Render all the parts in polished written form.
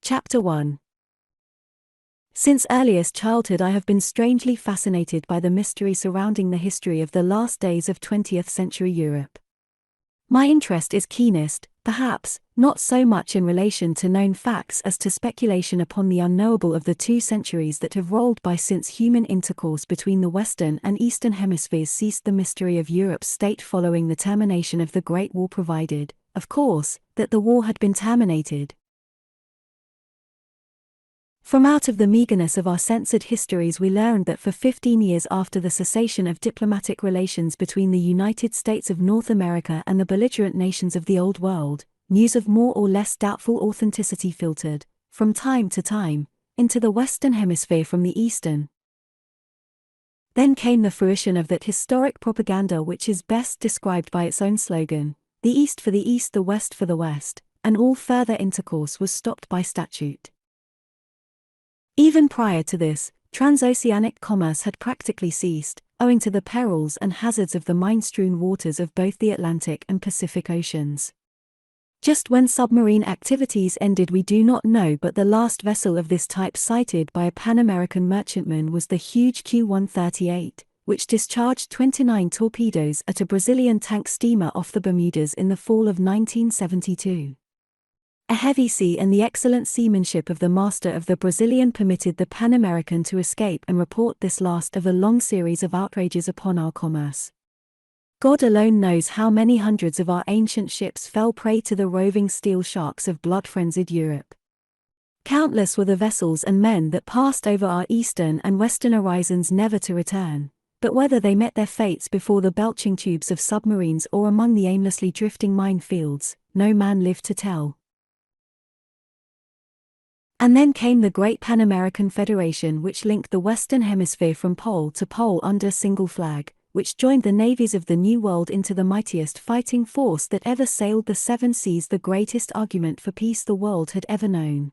Chapter 1. Since earliest childhood I have been strangely fascinated by the mystery surrounding the history of the last days of 20th century Europe. My interest is keenest, perhaps, not so much in relation to known facts as to speculation upon the unknowable of the 2 centuries that have rolled by since human intercourse between the Western and Eastern hemispheres ceased. The mystery of Europe's state following the termination of the Great War provided, of course, that the war had been terminated. From out of the meagerness of our censored histories we learned that for 15 years after the cessation of diplomatic relations between the United States of North America and the belligerent nations of the Old World, news of more or less doubtful authenticity filtered, from time to time, into the Western Hemisphere from the Eastern. Then came the fruition of that historic propaganda which is best described by its own slogan, "The East for the East, the West for the West," and all further intercourse was stopped by statute. Even prior to this, transoceanic commerce had practically ceased, owing to the perils and hazards of the mine-strewn waters of both the Atlantic and Pacific Oceans. Just when submarine activities ended we do not know, but the last vessel of this type sighted by a Pan-American merchantman was the huge Q-138, which discharged 29 torpedoes at a Brazilian tank steamer off the Bermudas in the fall of 1972. A heavy sea and the excellent seamanship of the master of the Brazilian permitted the Pan American to escape and report this last of a long series of outrages upon our commerce. God alone knows how many hundreds of our ancient ships fell prey to the roving steel sharks of blood-frenzied Europe. Countless were the vessels and men that passed over our eastern and western horizons never to return, but whether they met their fates before the belching tubes of submarines or among the aimlessly drifting minefields, no man lived to tell. And then came the great Pan-American Federation which linked the Western Hemisphere from pole to pole under a single flag, which joined the navies of the New World into the mightiest fighting force that ever sailed the 7 seas, the greatest argument for peace the world had ever known.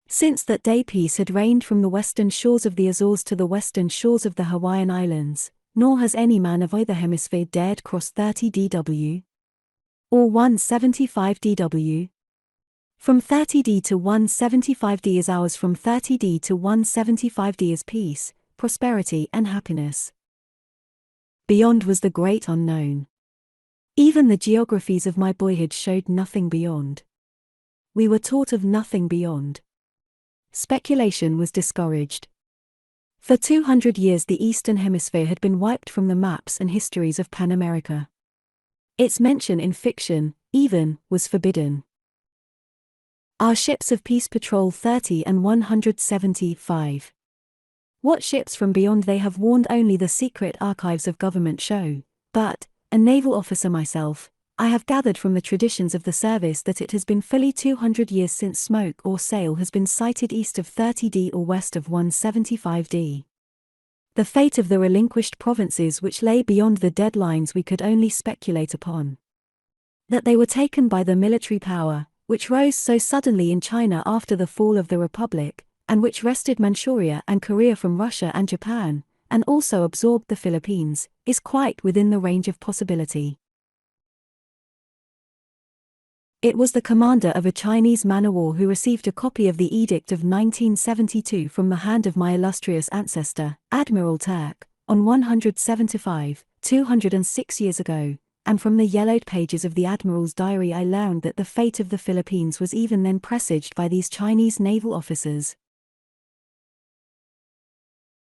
Since that day peace had reigned from the western shores of the Azores to the western shores of the Hawaiian Islands, nor has any man of either hemisphere dared cross 30 dW or 175 dW. From 30D to 175D is ours, from 30D to 175D is peace, prosperity and happiness. Beyond was the great unknown. Even the geographies of my boyhood showed nothing beyond. We were taught of nothing beyond. Speculation was discouraged. For 200 years the Eastern Hemisphere had been wiped from the maps and histories of Pan America. Its mention in fiction, even, was forbidden. Our ships of peace patrol 30 and 175. What ships from beyond they have warned only the secret archives of government show, but, a naval officer myself, I have gathered from the traditions of the service that it has been fully 200 years since smoke or sail has been sighted east of 30D or west of 175D. The fate of the relinquished provinces which lay beyond the dead lines we could only speculate upon. That they were taken by the military power, which rose so suddenly in China after the fall of the Republic, and which wrested Manchuria and Korea from Russia and Japan, and also absorbed the Philippines, is quite within the range of possibility. It was the commander of a Chinese man-of-war who received a copy of the Edict of 1972 from the hand of my illustrious ancestor, Admiral Turck, on 206 years ago. And from the yellowed pages of the Admiral's diary I learned that the fate of the Philippines was even then presaged by these Chinese naval officers.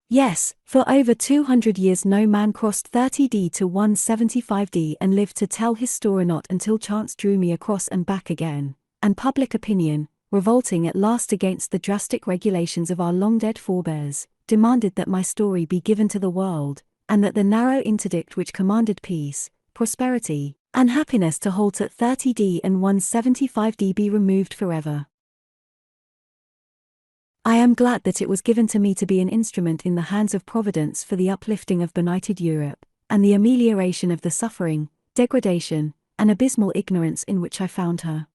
Yes, for over 200 years no man crossed 30D to 175D and lived to tell his story, not until chance drew me across and back again, and public opinion, revolting at last against the drastic regulations of our long-dead forebears, demanded that my story be given to the world, and that the narrow interdict which commanded peace, prosperity, and happiness to halt at 30D and 175D be removed forever. I am glad that it was given to me to be an instrument in the hands of Providence for the uplifting of benighted Europe, and the amelioration of the suffering, degradation, and abysmal ignorance in which I found her.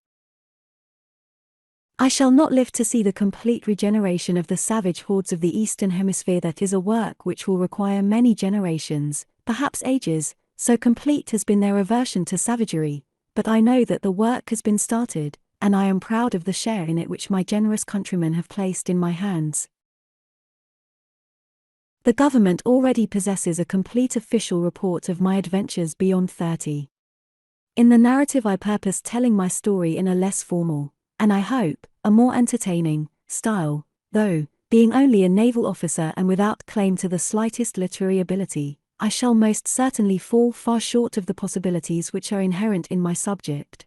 I shall not live to see the complete regeneration of the savage hordes of the Eastern Hemisphere. That is a work which will require many generations, perhaps ages, so complete has been their aversion to savagery, but I know that the work has been started, and I am proud of the share in it which my generous countrymen have placed in my hands. The government already possesses a complete official report of my adventures beyond 30. In the narrative I purpose telling my story in a less formal, and I hope, a more entertaining, style, though, being only a naval officer and without claim to the slightest literary ability, I shall most certainly fall far short of the possibilities which are inherent in my subject.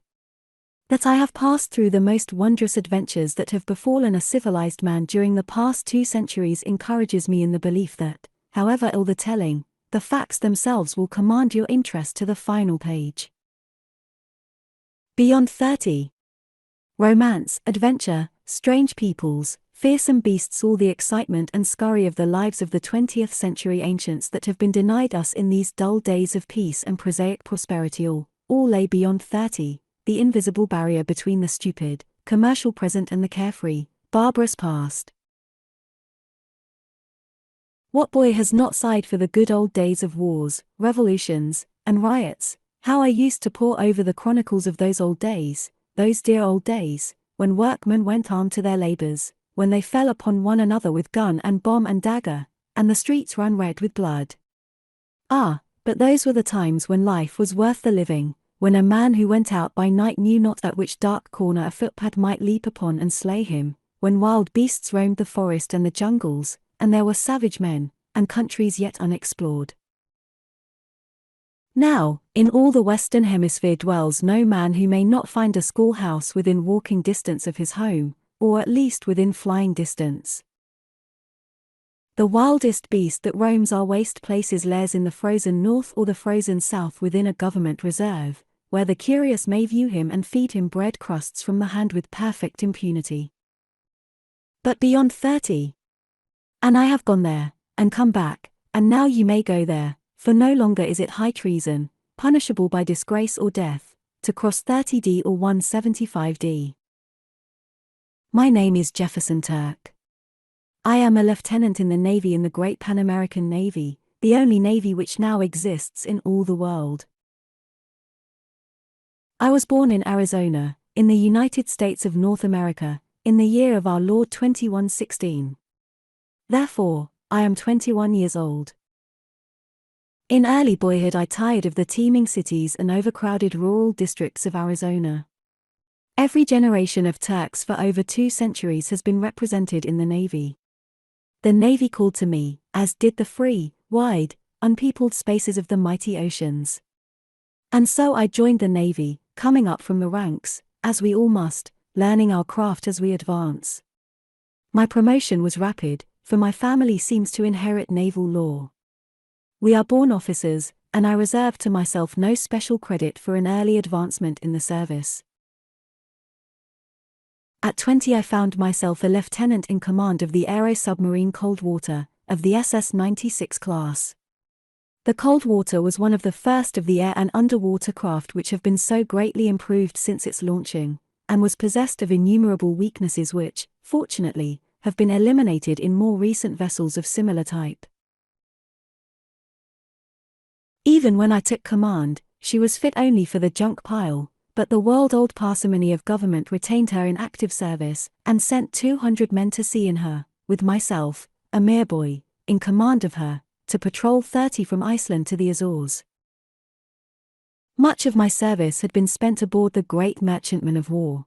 That I have passed through the most wondrous adventures that have befallen a civilized man during the past 2 centuries encourages me in the belief that, however ill the telling, the facts themselves will command your interest to the final page. Beyond 30. Romance, adventure, strange peoples, fearsome beasts, all the excitement and scurry of the lives of the 20th century ancients that have been denied us in these dull days of peace and prosaic prosperity, all lay beyond 30, the invisible barrier between the stupid, commercial present and the carefree, barbarous past. What boy has not sighed for the good old days of wars, revolutions, and riots? How I used to pore over the chronicles of those old days, those dear old days, when workmen went armed to their labors, when they fell upon one another with gun and bomb and dagger, and the streets ran red with blood. Ah, but those were the times when life was worth the living, when a man who went out by night knew not at which dark corner a footpad might leap upon and slay him, when wild beasts roamed the forest and the jungles, and there were savage men, and countries yet unexplored. Now, in all the Western Hemisphere dwells no man who may not find a schoolhouse within walking distance of his home, or at least within flying distance. The wildest beast that roams our waste places lairs in the frozen north or the frozen south within a government reserve, where the curious may view him and feed him bread crusts from the hand with perfect impunity. But beyond 30. And I have gone there, and come back, and now you may go there, for no longer is it high treason, punishable by disgrace or death, to cross 30D or 175D. My name is Jefferson Turck. I am a lieutenant in the Navy in the Great Pan American Navy, the only navy which now exists in all the world. I was born in Arizona, in the United States of North America, in the year of our Lord 2116. Therefore, I am 21 years old. In early boyhood I tired of the teeming cities and overcrowded rural districts of Arizona. Every generation of Turks for over 2 centuries has been represented in the Navy. The Navy called to me, as did the free, wide, unpeopled spaces of the mighty oceans. And so I joined the Navy, coming up from the ranks, as we all must, learning our craft as we advance. My promotion was rapid, for my family seems to inherit naval lore. We are born officers, and I reserve to myself no special credit for an early advancement in the service. At 20 I found myself a lieutenant in command of the aero-submarine Coldwater, of the SS-96 class. The Coldwater was one of the first of the air and underwater craft which have been so greatly improved since its launching, and was possessed of innumerable weaknesses which, fortunately, have been eliminated in more recent vessels of similar type. Even when I took command, she was fit only for the junk pile, but the world-old parsimony of government retained her in active service, and sent 200 men to sea in her, with myself, a mere boy, in command of her, to patrol 30 from Iceland to the Azores. Much of my service had been spent aboard the great merchantmen of war.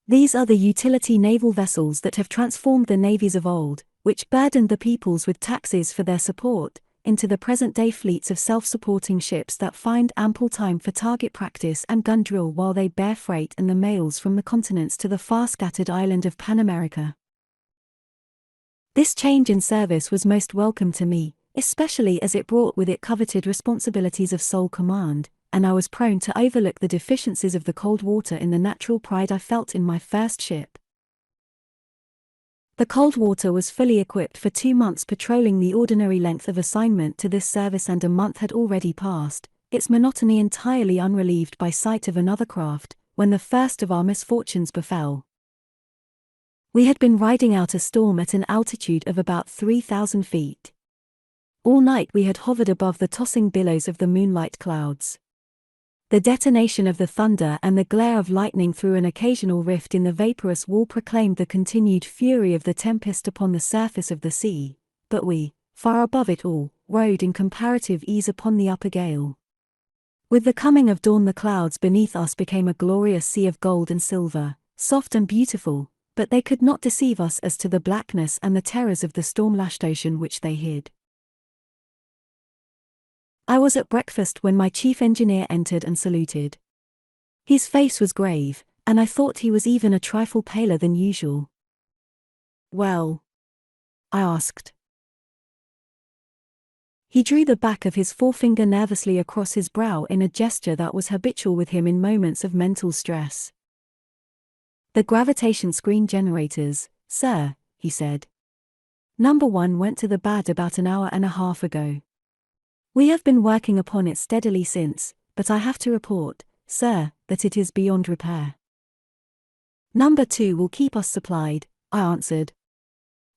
These are the utility naval vessels that have transformed the navies of old, which burdened the peoples with taxes for their support, into the present-day fleets of self-supporting ships that find ample time for target practice and gun drill while they bear freight and the mails from the continents to the far-scattered island of Pan America. This change in service was most welcome to me, especially as it brought with it coveted responsibilities of sole command, and I was prone to overlook the deficiencies of the Coldwater in the natural pride I felt in my first ship. The Coldwater was fully equipped for 2 months patrolling the ordinary length of assignment to this service, and a month had already passed, its monotony entirely unrelieved by sight of another craft, when the first of our misfortunes befell. We had been riding out a storm at an altitude of about 3,000 feet. All night we had hovered above the tossing billows of the moonlight clouds. The detonation of the thunder and the glare of lightning through an occasional rift in the vaporous wall proclaimed the continued fury of the tempest upon the surface of the sea, but we, far above it all, rode in comparative ease upon the upper gale. With the coming of dawn the clouds beneath us became a glorious sea of gold and silver, soft and beautiful, but they could not deceive us as to the blackness and the terrors of the storm-lashed ocean which they hid. I was at breakfast when my chief engineer entered and saluted. His face was grave, and I thought he was even a trifle paler than usual. "Well?" I asked. He drew the back of his forefinger nervously across his brow in a gesture that was habitual with him in moments of mental stress. "The gravitation screen generators, sir," he said. "Number 1 went to the bad about an hour and a half ago. We have been working upon it steadily since, but I have to report, sir, that it is beyond repair." "Number 2 will keep us supplied," I answered.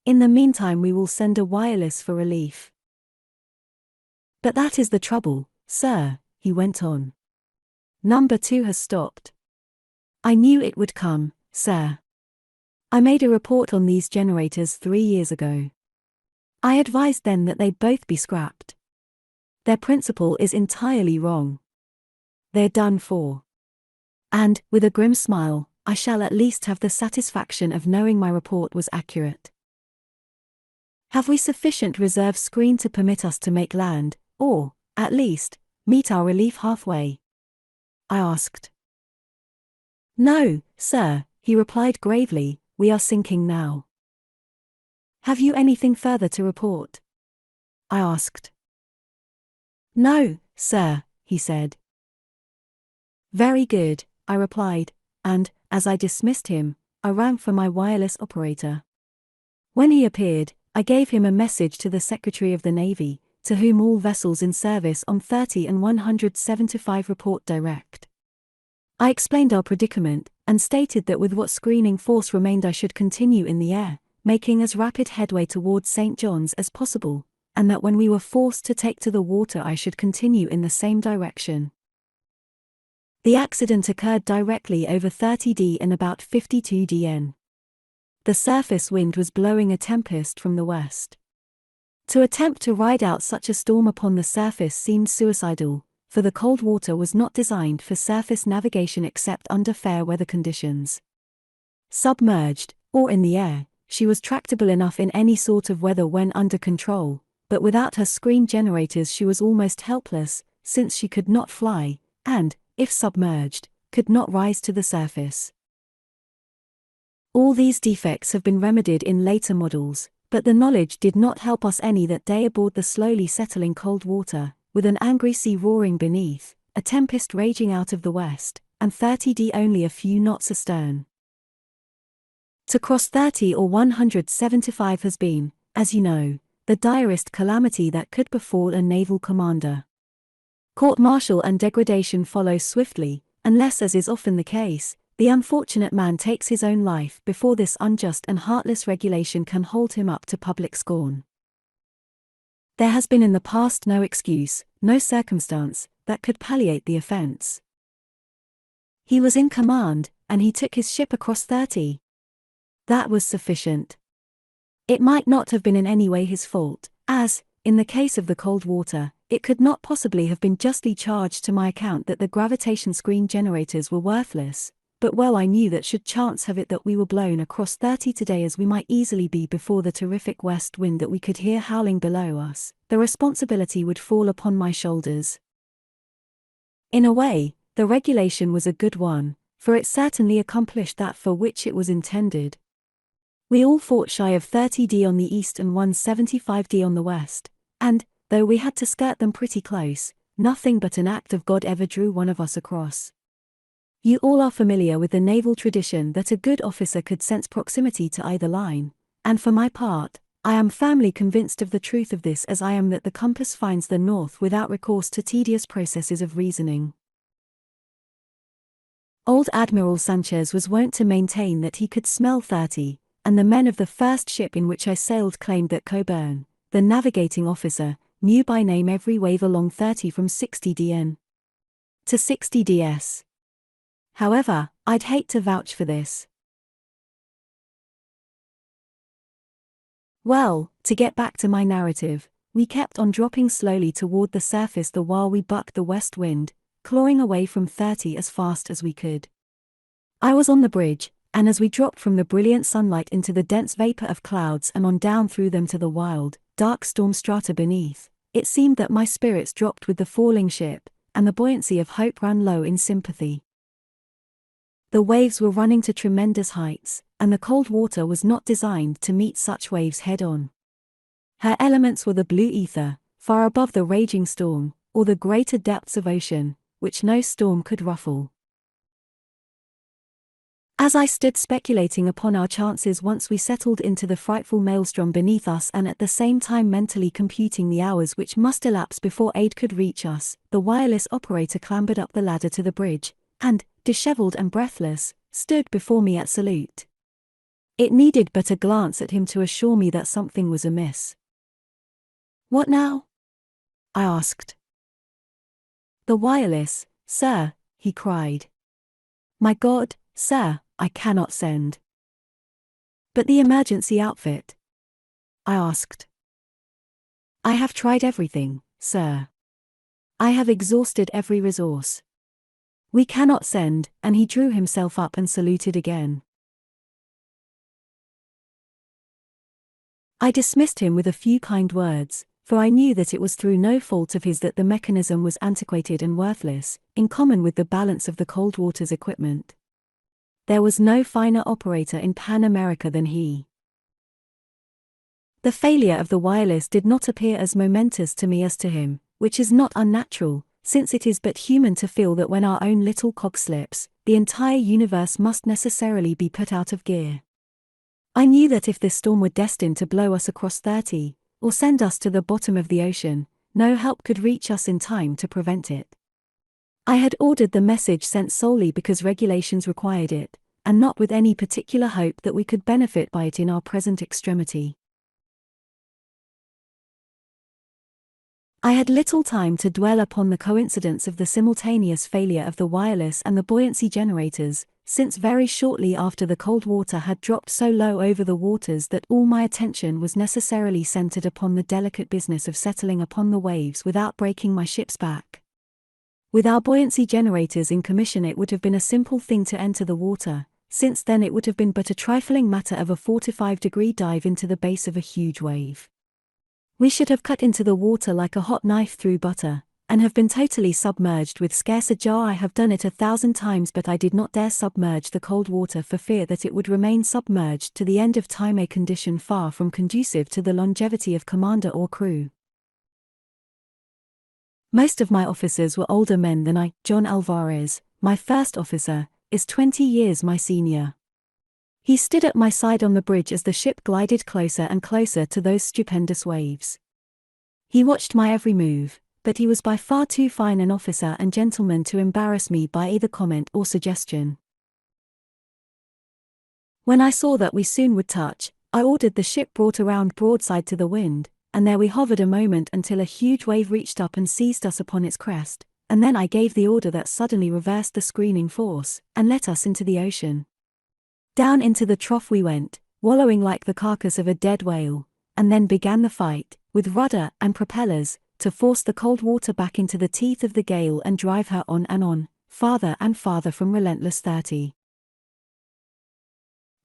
"In the meantime we will send a wireless for relief." "But that is the trouble, sir," he went on. "Number 2 has stopped. I knew it would come, sir. I made a report on these generators 3 years ago. I advised then that they both be scrapped. Their principle is entirely wrong. They're done for. And, with a grim smile, I shall at least have the satisfaction of knowing my report was accurate. Have we sufficient reserve screen to permit us to make land, or, at least, meet our relief halfway?" I asked. "No, sir," he replied gravely, "we are sinking now." "Have you anything further to report?" I asked. "No, sir," he said. "Very good," I replied, and, as I dismissed him, I rang for my wireless operator. When he appeared, I gave him a message to the Secretary of the Navy, to whom all vessels in service on 30 and 175 report direct. I explained our predicament, and stated that with what screening force remained I should continue in the air, making as rapid headway towards St. John's as possible, and that when we were forced to take to the water I should continue in the same direction. The accident occurred directly over 30°N and about 52°N. The surface wind was blowing a tempest from the west. To attempt to ride out such a storm upon the surface seemed suicidal, for the Coldwater was not designed for surface navigation except under fair weather conditions. Submerged, or in the air, she was tractable enough in any sort of weather when under control, but without her screen generators she was almost helpless, since she could not fly, and, if submerged, could not rise to the surface. All these defects have been remedied in later models, but the knowledge did not help us any that day aboard the slowly settling Coldwater, with an angry sea roaring beneath, a tempest raging out of the west, and 30°N only a few knots astern. To cross 30 or 175 has been, as you know, the direst calamity that could befall a naval commander. Court-martial and degradation follow swiftly, unless, as is often the case, the unfortunate man takes his own life before this unjust and heartless regulation can hold him up to public scorn. There has been in the past no excuse, no circumstance, that could palliate the offense. He was in command, and he took his ship across 30. That was sufficient. It might not have been in any way his fault, as, in the case of the Coldwater, it could not possibly have been justly charged to my account that the gravitation screen generators were worthless, but well I knew that should chance have it that we were blown across 30 today as we might easily be before the terrific west wind that we could hear howling below us, the responsibility would fall upon my shoulders. In a way, the regulation was a good one, for it certainly accomplished that for which it was intended. We all fought shy of 30°N on the east and 175°N on the west, and, though we had to skirt them pretty close, nothing but an act of God ever drew one of us across. You all are familiar with the naval tradition that a good officer could sense proximity to either line, and for my part, I am firmly convinced of the truth of this as I am that the compass finds the north without recourse to tedious processes of reasoning. Old Admiral Sanchez was wont to maintain that he could smell 30, and the men of the first ship in which I sailed claimed that Coburn, the navigating officer, knew by name every wave along 30 from 60°N. to 60 ds. However, I'd hate to vouch for this. Well, to get back to my narrative, we kept on dropping slowly toward the surface the while we bucked the west wind, clawing away from 30 as fast as we could. I was on the bridge, and as we dropped from the brilliant sunlight into the dense vapor of clouds and on down through them to the wild, dark storm strata beneath, it seemed that my spirits dropped with the falling ship, and the buoyancy of hope ran low in sympathy. The waves were running to tremendous heights, and the Coldwater was not designed to meet such waves head-on. Her elements were the blue ether, far above the raging storm, or the greater depths of ocean, which no storm could ruffle. As I stood speculating upon our chances once we settled into the frightful maelstrom beneath us and at the same time mentally computing the hours which must elapse before aid could reach us, the wireless operator clambered up the ladder to the bridge, and, disheveled and breathless, stood before me at salute. It needed but a glance at him to assure me that something was amiss. "What now?" I asked. "The wireless, sir," he cried. "My God, sir, I cannot send." "But the emergency outfit?" I asked. "I have tried everything, sir. I have exhausted every resource. We cannot send," and he drew himself up and saluted again. I dismissed him with a few kind words, for I knew that it was through no fault of his that the mechanism was antiquated and worthless, in common with the balance of the Coldwater's equipment. There was no finer operator in Pan America than he. The failure of the wireless did not appear as momentous to me as to him, which is not unnatural, since it is but human to feel that when our own little cog slips, the entire universe must necessarily be put out of gear. I knew that if this storm were destined to blow us across 30, or send us to the bottom of the ocean, no help could reach us in time to prevent it. I had ordered the message sent solely because regulations required it, and not with any particular hope that we could benefit by it in our present extremity. I had little time to dwell upon the coincidence of the simultaneous failure of the wireless and the buoyancy generators, since very shortly after the Coldwater had dropped so low over the waters that all my attention was necessarily centered upon the delicate business of settling upon the waves without breaking my ship's back. With our buoyancy generators in commission, it would have been a simple thing to enter the water, since then it would have been but a trifling matter of a 45-degree dive into the base of a huge wave. We should have cut into the water like a hot knife through butter, and have been totally submerged with scarce a jar. I have done it 1,000 times, but I did not dare submerge the Coldwater for fear that it would remain submerged to the end of time, a condition far from conducive to the longevity of commander or crew. Most of my officers were older men than I. John Alvarez, my first officer, is 20 years my senior. He stood at my side on the bridge as the ship glided closer and closer to those stupendous waves. He watched my every move, but he was by far too fine an officer and gentleman to embarrass me by either comment or suggestion. When I saw that we soon would touch, I ordered the ship brought around broadside to the wind, and there we hovered a moment until a huge wave reached up and seized us upon its crest, and then I gave the order that suddenly reversed the screening force, and let us into the ocean. Down into the trough we went, wallowing like the carcass of a dead whale, and then began the fight, with rudder and propellers, to force the Coldwater back into the teeth of the gale and drive her on and on, farther and farther from relentless 30.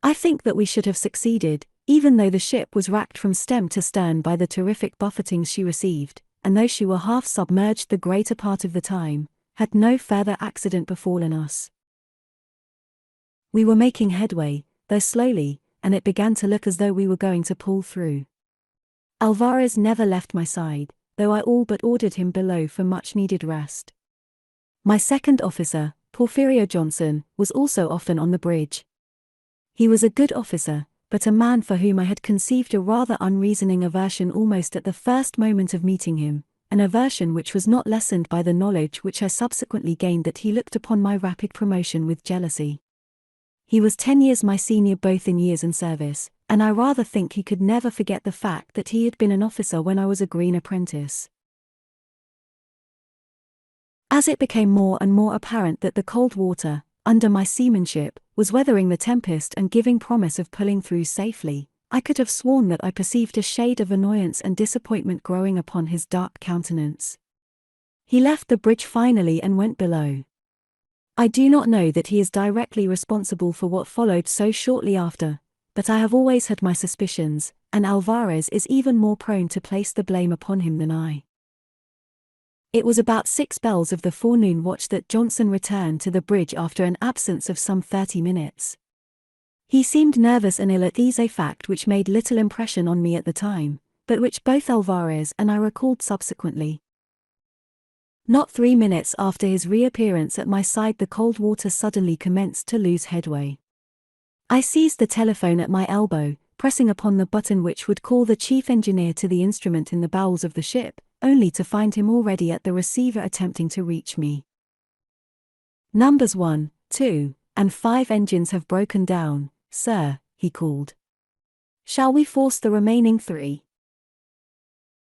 I think that we should have succeeded, even though the ship was racked from stem to stern by the terrific buffetings she received, and though she were half submerged the greater part of the time, had no further accident befallen us. We were making headway, though slowly, and it began to look as though we were going to pull through. Alvarez never left my side, though I all but ordered him below for much-needed rest. My second officer, Porfirio Johnson, was also often on the bridge. He was a good officer, but a man for whom I had conceived a rather unreasoning aversion almost at the first moment of meeting him, an aversion which was not lessened by the knowledge which I subsequently gained that he looked upon my rapid promotion with jealousy. He was 10 years my senior both in years and service, and I rather think he could never forget the fact that he had been an officer when I was a green apprentice. As it became more and more apparent that the Coldwater, under my seamanship, was weathering the tempest and giving promise of pulling through safely, I could have sworn that I perceived a shade of annoyance and disappointment growing upon his dark countenance. He left the bridge finally and went below. I do not know that he is directly responsible for what followed so shortly after, but I have always had my suspicions, and Alvarez is even more prone to place the blame upon him than I. It was about 6 bells of the forenoon watch that Johnson returned to the bridge after an absence of some 30 minutes. He seemed nervous and ill at ease, a fact which made little impression on me at the time, but which both Alvarez and I recalled subsequently. Not 3 minutes after his reappearance at my side, the Coldwater suddenly commenced to lose headway. I seized the telephone at my elbow, pressing upon the button which would call the chief engineer to the instrument in the bowels of the ship, only to find him already at the receiver attempting to reach me. "Numbers 1, 2, and 5 engines have broken down, sir," he called. "Shall we force the remaining 3?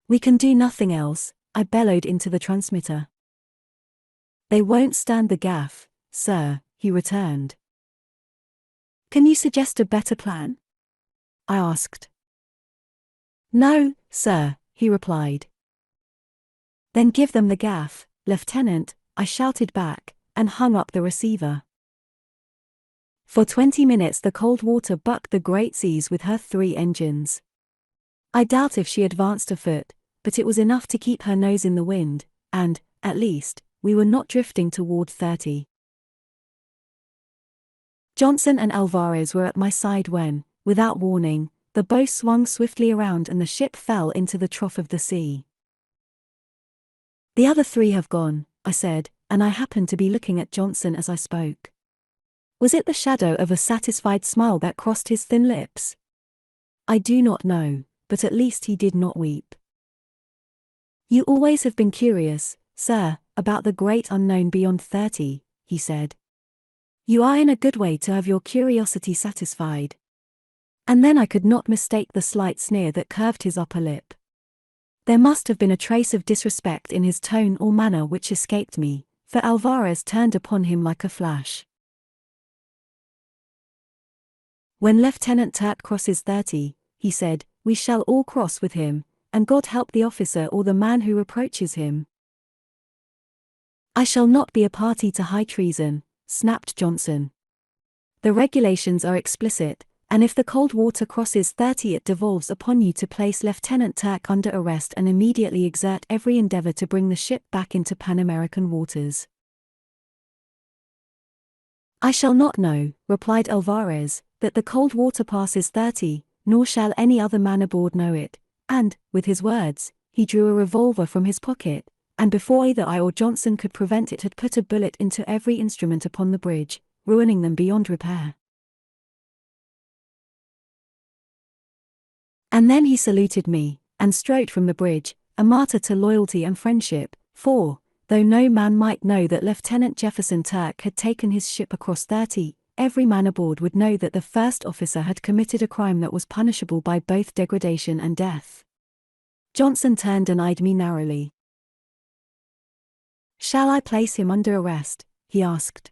"We can do nothing else," I bellowed into the transmitter. "They won't stand the gaff, sir," he returned. "Can you suggest a better plan?" I asked. "No, sir," he replied. "Then give them the gaff, Lieutenant," I shouted back, and hung up the receiver. For 20 minutes the Coldwater bucked the great seas with her 3 engines. I doubt if she advanced a foot, but it was enough to keep her nose in the wind, and, at least, we were not drifting toward 30. Johnson and Alvarez were at my side when, without warning, the bow swung swiftly around and the ship fell into the trough of the sea. "The other 3 have gone," I said, and I happened to be looking at Johnson as I spoke. Was it the shadow of a satisfied smile that crossed his thin lips? I do not know, but at least he did not weep. "You always have been curious, sir, about the great unknown beyond 30, he said. "You are in a good way to have your curiosity satisfied." And then I could not mistake the slight sneer that curved his upper lip. There must have been a trace of disrespect in his tone or manner which escaped me, for Alvarez turned upon him like a flash. "When Lieutenant Turck crosses 30, he said, we shall all cross with him, and God help the officer or the man who reproaches him." "I shall not be a party to high treason," snapped Johnson. "The regulations are explicit, and if the Coldwater crosses 30 it devolves upon you to place Lieutenant Turck under arrest and immediately exert every endeavor to bring the ship back into Pan American waters." "I shall not know," replied Alvarez, "that the Coldwater passes 30, nor shall any other man aboard know it," and, with his words, he drew a revolver from his pocket, and before either I or Johnson could prevent it had put a bullet into every instrument upon the bridge, ruining them beyond repair. And then he saluted me, and strode from the bridge, a martyr to loyalty and friendship, for, though no man might know that Lieutenant Jefferson Turck had taken his ship across 30, every man aboard would know that the first officer had committed a crime that was punishable by both degradation and death. Johnson turned and eyed me narrowly. "Shall I place him under arrest?" he asked.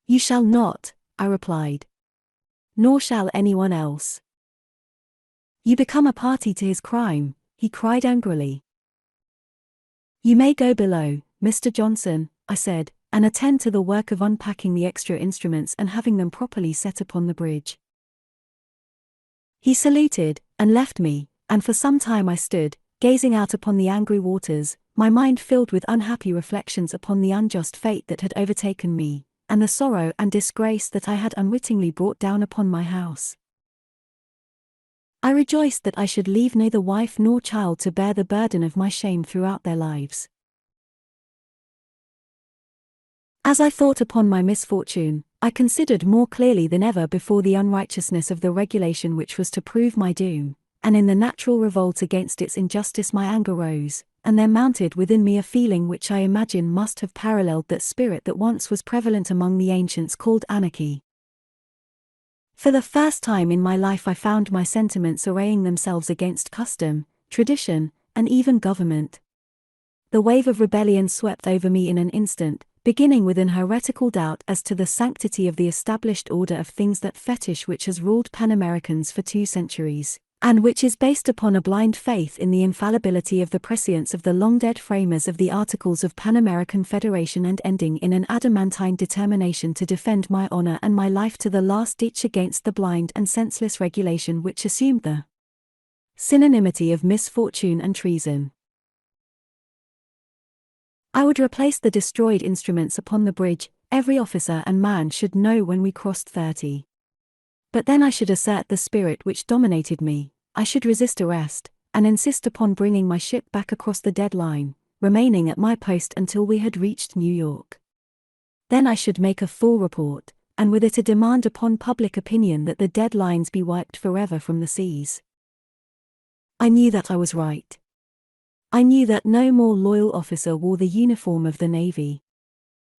"You shall not," I replied. "Nor shall anyone else." "You become a party to his crime," he cried angrily. "You may go below, Mr. Johnson," I said, "and attend to the work of unpacking the extra instruments and having them properly set upon the bridge." He saluted, and left me, and for some time I stood, gazing out upon the angry waters, my mind filled with unhappy reflections upon the unjust fate that had overtaken me, and the sorrow and disgrace that I had unwittingly brought down upon my house. I rejoiced that I should leave neither wife nor child to bear the burden of my shame throughout their lives. As I thought upon my misfortune, I considered more clearly than ever before the unrighteousness of the regulation which was to prove my doom, and in the natural revolt against its injustice my anger rose, and there mounted within me a feeling which I imagine must have paralleled that spirit that once was prevalent among the ancients called anarchy. For the first time in my life I found my sentiments arraying themselves against custom, tradition, and even government. The wave of rebellion swept over me in an instant, beginning with an heretical doubt as to the sanctity of the established order of things, that fetish which has ruled Pan Americans for 2 centuries, and which is based upon a blind faith in the infallibility of the prescience of the long-dead framers of the Articles of Pan American Federation, and ending in an adamantine determination to defend my honor and my life to the last ditch against the blind and senseless regulation which assumed the synonymity of misfortune and treason. I would replace the destroyed instruments upon the bridge. Every officer and man should know when we crossed 30. But then I should assert the spirit which dominated me. I should resist arrest, and insist upon bringing my ship back across the dead line, remaining at my post until we had reached New York. Then I should make a full report, and with it a demand upon public opinion that the dead lines be wiped forever from the seas. I knew that I was right. I knew that no more loyal officer wore the uniform of the Navy.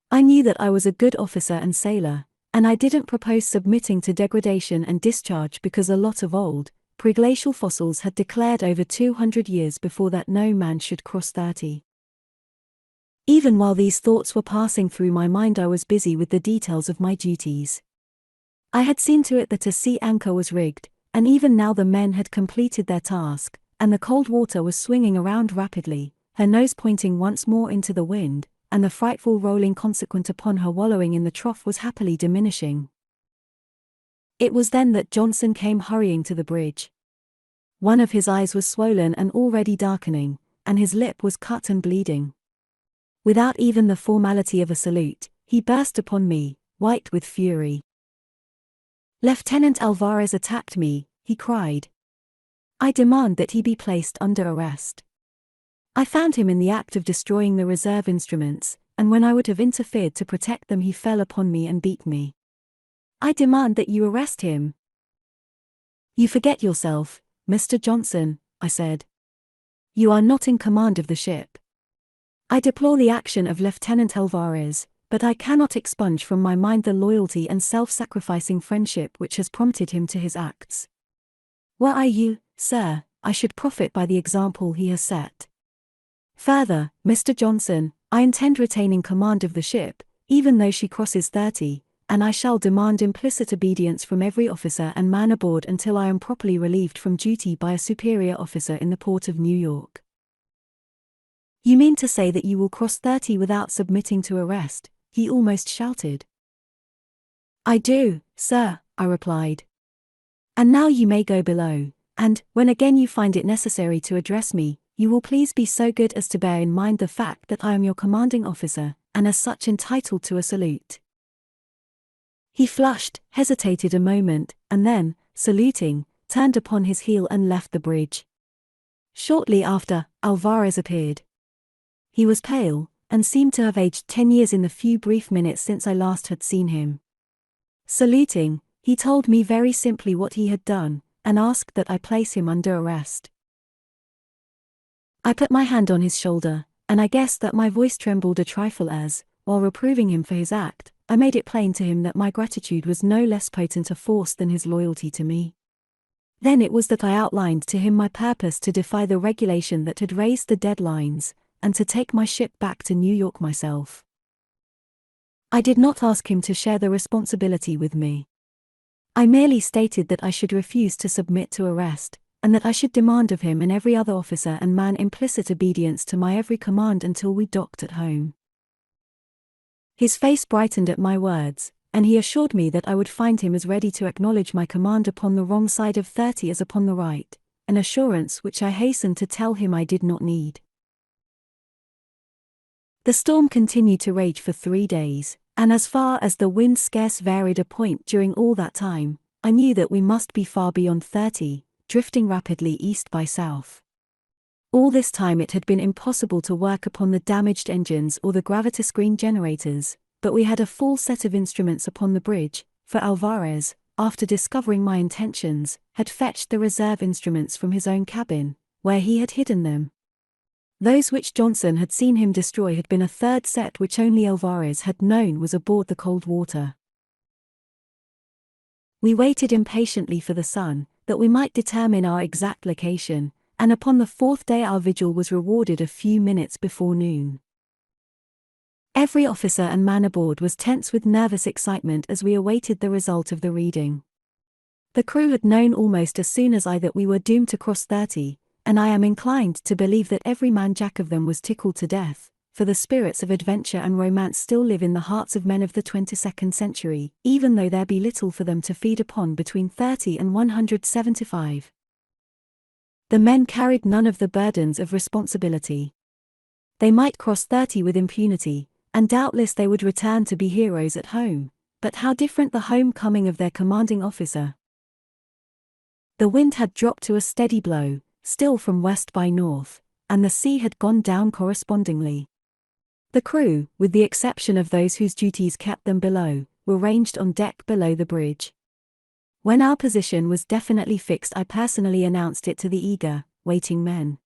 I knew that I was a good officer and sailor, and I didn't propose submitting to degradation and discharge because a lot of old, preglacial fossils had declared over 200 years before that no man should cross 30. Even while these thoughts were passing through my mind, I was busy with the details of my duties. I had seen to it that a sea anchor was rigged, and even now the men had completed their task, and the Coldwater was swinging around rapidly, her nose pointing once more into the wind, and the frightful rolling consequent upon her wallowing in the trough was happily diminishing. It was then that Johnson came hurrying to the bridge. One of his eyes was swollen and already darkening, and his lip was cut and bleeding. Without even the formality of a salute, he burst upon me, white with fury. "Lieutenant Alvarez attacked me," he cried. "I demand that he be placed under arrest. I found him in the act of destroying the reserve instruments, and when I would have interfered to protect them he fell upon me and beat me. I demand that you arrest him." "You forget yourself, Mr. Johnson," I said. "You are not in command of the ship. I deplore the action of Lieutenant Alvarez, but I cannot expunge from my mind the loyalty and self-sacrificing friendship which has prompted him to his acts. Were I you, sir, I should profit by the example he has set. Further, Mr. Johnson, I intend retaining command of the ship, even though she crosses 30, and I shall demand implicit obedience from every officer and man aboard until I am properly relieved from duty by a superior officer in the port of New York." "You mean to say that you will cross 30 without submitting to arrest?" he almost shouted. "I do, sir," I replied. "And now you may go below, and, when again you find it necessary to address me, you will please be so good as to bear in mind the fact that I am your commanding officer, and as such entitled to a salute." He flushed, hesitated a moment, and then, saluting, turned upon his heel and left the bridge. Shortly after, Alvarez appeared. He was pale, and seemed to have aged 10 years in the few brief minutes since I last had seen him. Saluting, he told me very simply what he had done, and asked that I place him under arrest. I put my hand on his shoulder, and I guessed that my voice trembled a trifle as, while reproving him for his act, I made it plain to him that my gratitude was no less potent a force than his loyalty to me. Then it was that I outlined to him my purpose to defy the regulation that had raised the deadlines, and to take my ship back to New York myself. I did not ask him to share the responsibility with me. I merely stated that I should refuse to submit to arrest, and that I should demand of him and every other officer and man implicit obedience to my every command until we docked at home. His face brightened at my words, and he assured me that I would find him as ready to acknowledge my command upon the wrong side of 30 as upon the right, an assurance which I hastened to tell him I did not need. The storm continued to rage for 3 days, and as far as the wind scarce varied a point during all that time, I knew that we must be far beyond 30, drifting rapidly east by south. All this time it had been impossible to work upon the damaged engines or the gravity-screen generators, but we had a full set of instruments upon the bridge, for Alvarez, after discovering my intentions, had fetched the reserve instruments from his own cabin, where he had hidden them. Those which Johnson had seen him destroy had been a third set which only Alvarez had known was aboard the Coldwater. We waited impatiently for the sun, that we might determine our exact location, and upon the fourth day our vigil was rewarded a few minutes before noon. Every officer and man aboard was tense with nervous excitement as we awaited the result of the reading. The crew had known almost as soon as I that we were doomed to cross 30, and I am inclined to believe that every man jack of them was tickled to death, for the spirits of adventure and romance still live in the hearts of men of the 22nd century, even though there be little for them to feed upon between 30 and 175. The men carried none of the burdens of responsibility. They might cross 30 with impunity, and doubtless they would return to be heroes at home, but how different the homecoming of their commanding officer. The wind had dropped to a steady blow, still from west by north, and the sea had gone down correspondingly. The crew, with the exception of those whose duties kept them below, were ranged on deck below the bridge. When our position was definitely fixed, I personally announced it to the eager, waiting men.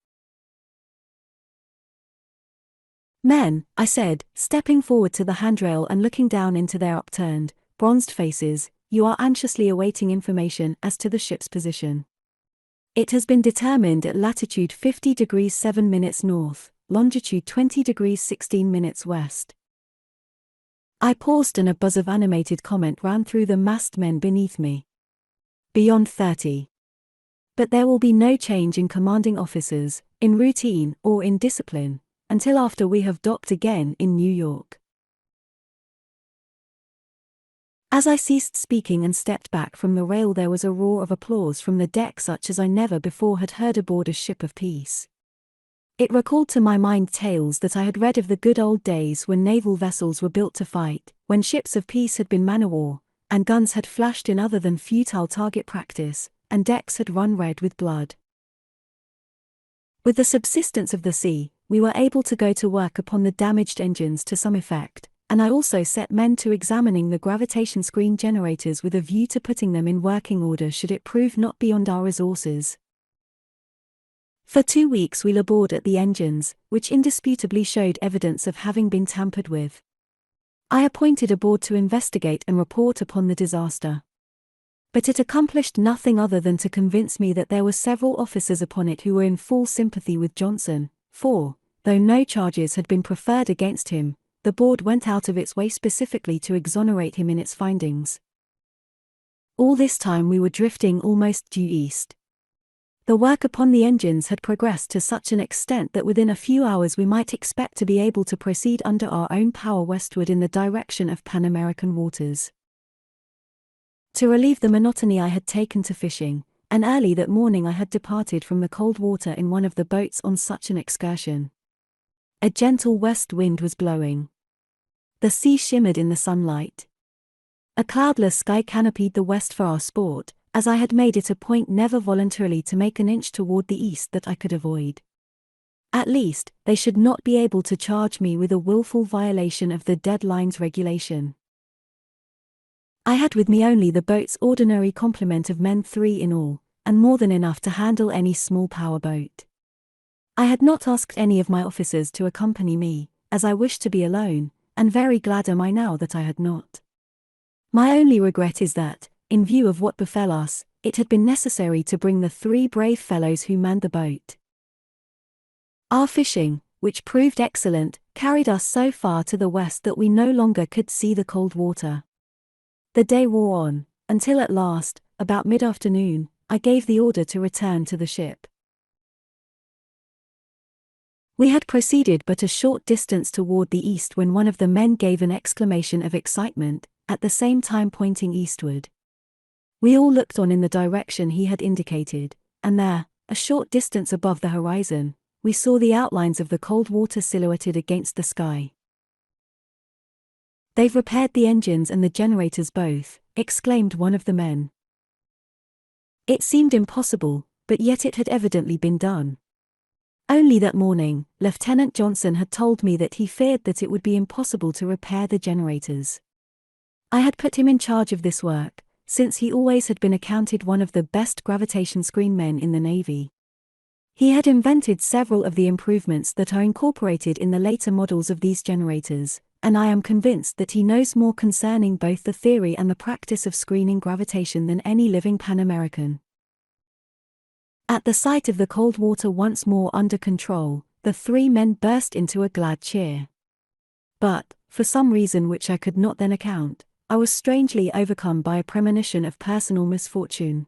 "Men," I said, stepping forward to the handrail and looking down into their upturned, bronzed faces, "you are anxiously awaiting information as to the ship's position. It has been determined at latitude 50 degrees 7 minutes north, longitude 20 degrees 16 minutes west." I paused and a buzz of animated comment ran through the massed men beneath me. "Beyond 30. But there will be no change in commanding officers, in routine or in discipline, until after we have docked again in New York." As I ceased speaking and stepped back from the rail, there was a roar of applause from the deck such as I never before had heard aboard a ship of peace. It recalled to my mind tales that I had read of the good old days when naval vessels were built to fight, when ships of peace had been man-o'-war, and guns had flashed in other than futile target practice, and decks had run red with blood. With the subsidence of the sea, we were able to go to work upon the damaged engines to some effect, and I also set men to examining the gravitation screen generators with a view to putting them in working order should it prove not beyond our resources. For 2 weeks we labored at the engines, which indisputably showed evidence of having been tampered with. I appointed a board to investigate and report upon the disaster. But it accomplished nothing other than to convince me that there were several officers upon it who were in full sympathy with Johnson, for, though no charges had been preferred against him, the board went out of its way specifically to exonerate him in its findings. All this time we were drifting almost due east. The work upon the engines had progressed to such an extent that within a few hours we might expect to be able to proceed under our own power westward in the direction of Pan American waters. To relieve the monotony I had taken to fishing, and early that morning I had departed from the Coldwater in one of the boats on such an excursion. A gentle west wind was blowing. The sea shimmered in the sunlight. A cloudless sky canopied the west for our sport, as I had made it a point never voluntarily to make an inch toward the east that I could avoid. At least, they should not be able to charge me with a willful violation of the deadlines regulation. I had with me only the boat's ordinary complement of men, 3 in all, and more than enough to handle any small power boat. I had not asked any of my officers to accompany me, as I wished to be alone, and very glad am I now that I had not. My only regret is that, in view of what befell us, it had been necessary to bring the 3 brave fellows who manned the boat. Our fishing, which proved excellent, carried us so far to the west that we no longer could see the Coldwater. The day wore on, until at last, about mid-afternoon, I gave the order to return to the ship. We had proceeded but a short distance toward the east when one of the men gave an exclamation of excitement, at the same time pointing eastward. We all looked on in the direction he had indicated, and there, a short distance above the horizon, we saw the outlines of the Coldwater silhouetted against the sky. "They've repaired the engines and the generators both," exclaimed one of the men. It seemed impossible, but yet it had evidently been done. Only that morning, Lieutenant Johnson had told me that he feared that it would be impossible to repair the generators. I had put him in charge of this work, since he always had been accounted one of the best gravitation screen men in the Navy. He had invented several of the improvements that are incorporated in the later models of these generators, and I am convinced that he knows more concerning both the theory and the practice of screening gravitation than any living Pan American. At the sight of the Coldwater once more under control, the three men burst into a glad cheer. But, for some reason which I could not then account, I was strangely overcome by a premonition of personal misfortune.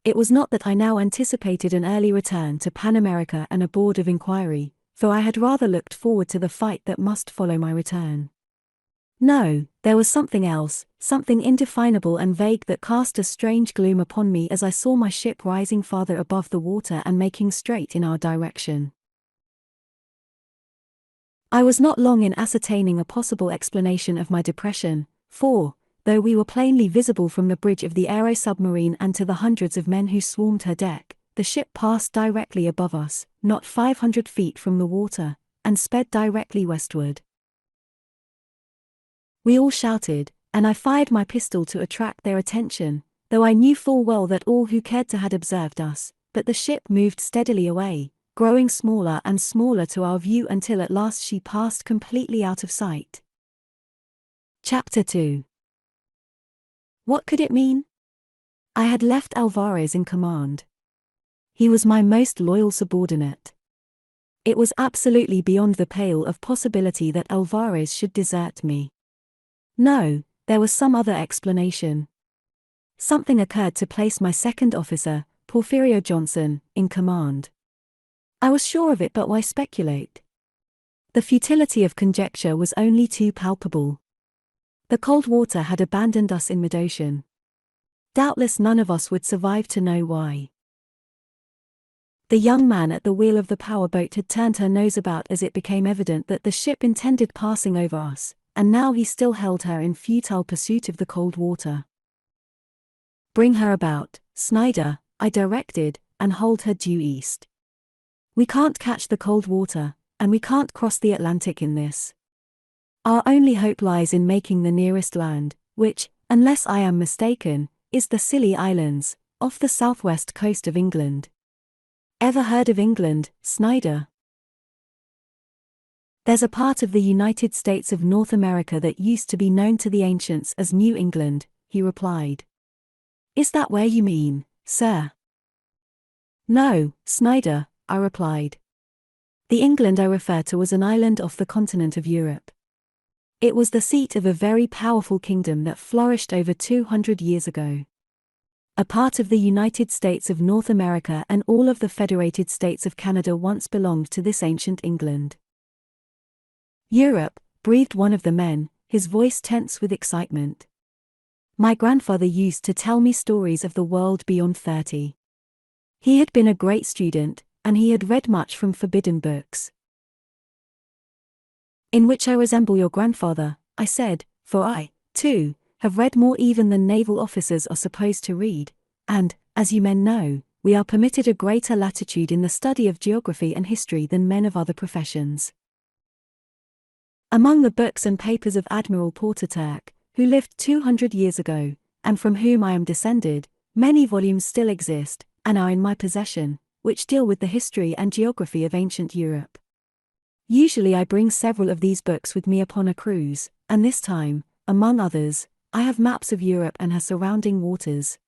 It was not that I now anticipated an early return to Pan America and a board of inquiry, though I had rather looked forward to the fight that must follow my return. No, there was something else, something indefinable and vague that cast a strange gloom upon me as I saw my ship rising farther above the water and making straight in our direction. I was not long in ascertaining a possible explanation of my depression, for, though we were plainly visible from the bridge of the aero-submarine and to the hundreds of men who swarmed her deck, the ship passed directly above us, not 500 feet from the water, and sped directly westward. We all shouted, and I fired my pistol to attract their attention, though I knew full well that all who cared to had observed us, but the ship moved steadily away, growing smaller and smaller to our view until at last she passed completely out of sight. Chapter 2. What could it mean? I had left Alvarez in command. He was my most loyal subordinate. It was absolutely beyond the pale of possibility that Alvarez should desert me. No, there was some other explanation. Something occurred to place my second officer, Porfirio Johnson, in command. I was sure of it, but why speculate? The futility of conjecture was only too palpable. The Coldwater had abandoned us in mid-ocean. Doubtless none of us would survive to know why. The young man at the wheel of the powerboat had turned her nose about as it became evident that the ship intended passing over us, and now he still held her in futile pursuit of the Coldwater. Bring her about, Snider, I directed, and hold her due east. We can't catch the Coldwater, and we can't cross the Atlantic in this. Our only hope lies in making the nearest land, which, unless I am mistaken, is the Scilly Islands, off the southwest coast of England. Ever heard of England, Snider? There's a part of the United States of North America that used to be known to the ancients as New England, he replied. Is that where you mean, sir? No, Snider, I replied. The England I refer to was an island off the continent of Europe. It was the seat of a very powerful kingdom that flourished over 200 years ago. A part of the United States of North America and all of the Federated States of Canada once belonged to this ancient England. Europe, breathed one of the men, his voice tense with excitement. My grandfather used to tell me stories of the world beyond 30. He had been a great student, and he had read much from forbidden books. In which I resemble your grandfather, I said, for I, too, have read more even than naval officers are supposed to read, and, as you men know, we are permitted a greater latitude in the study of geography and history than men of other professions. Among the books and papers of Admiral Porter Turck, who lived 200 years ago, and from whom I am descended, many volumes still exist, and are in my possession, which deal with the history and geography of ancient Europe. Usually I bring several of these books with me upon a cruise, and this time, among others, I have maps of Europe and her surrounding waters.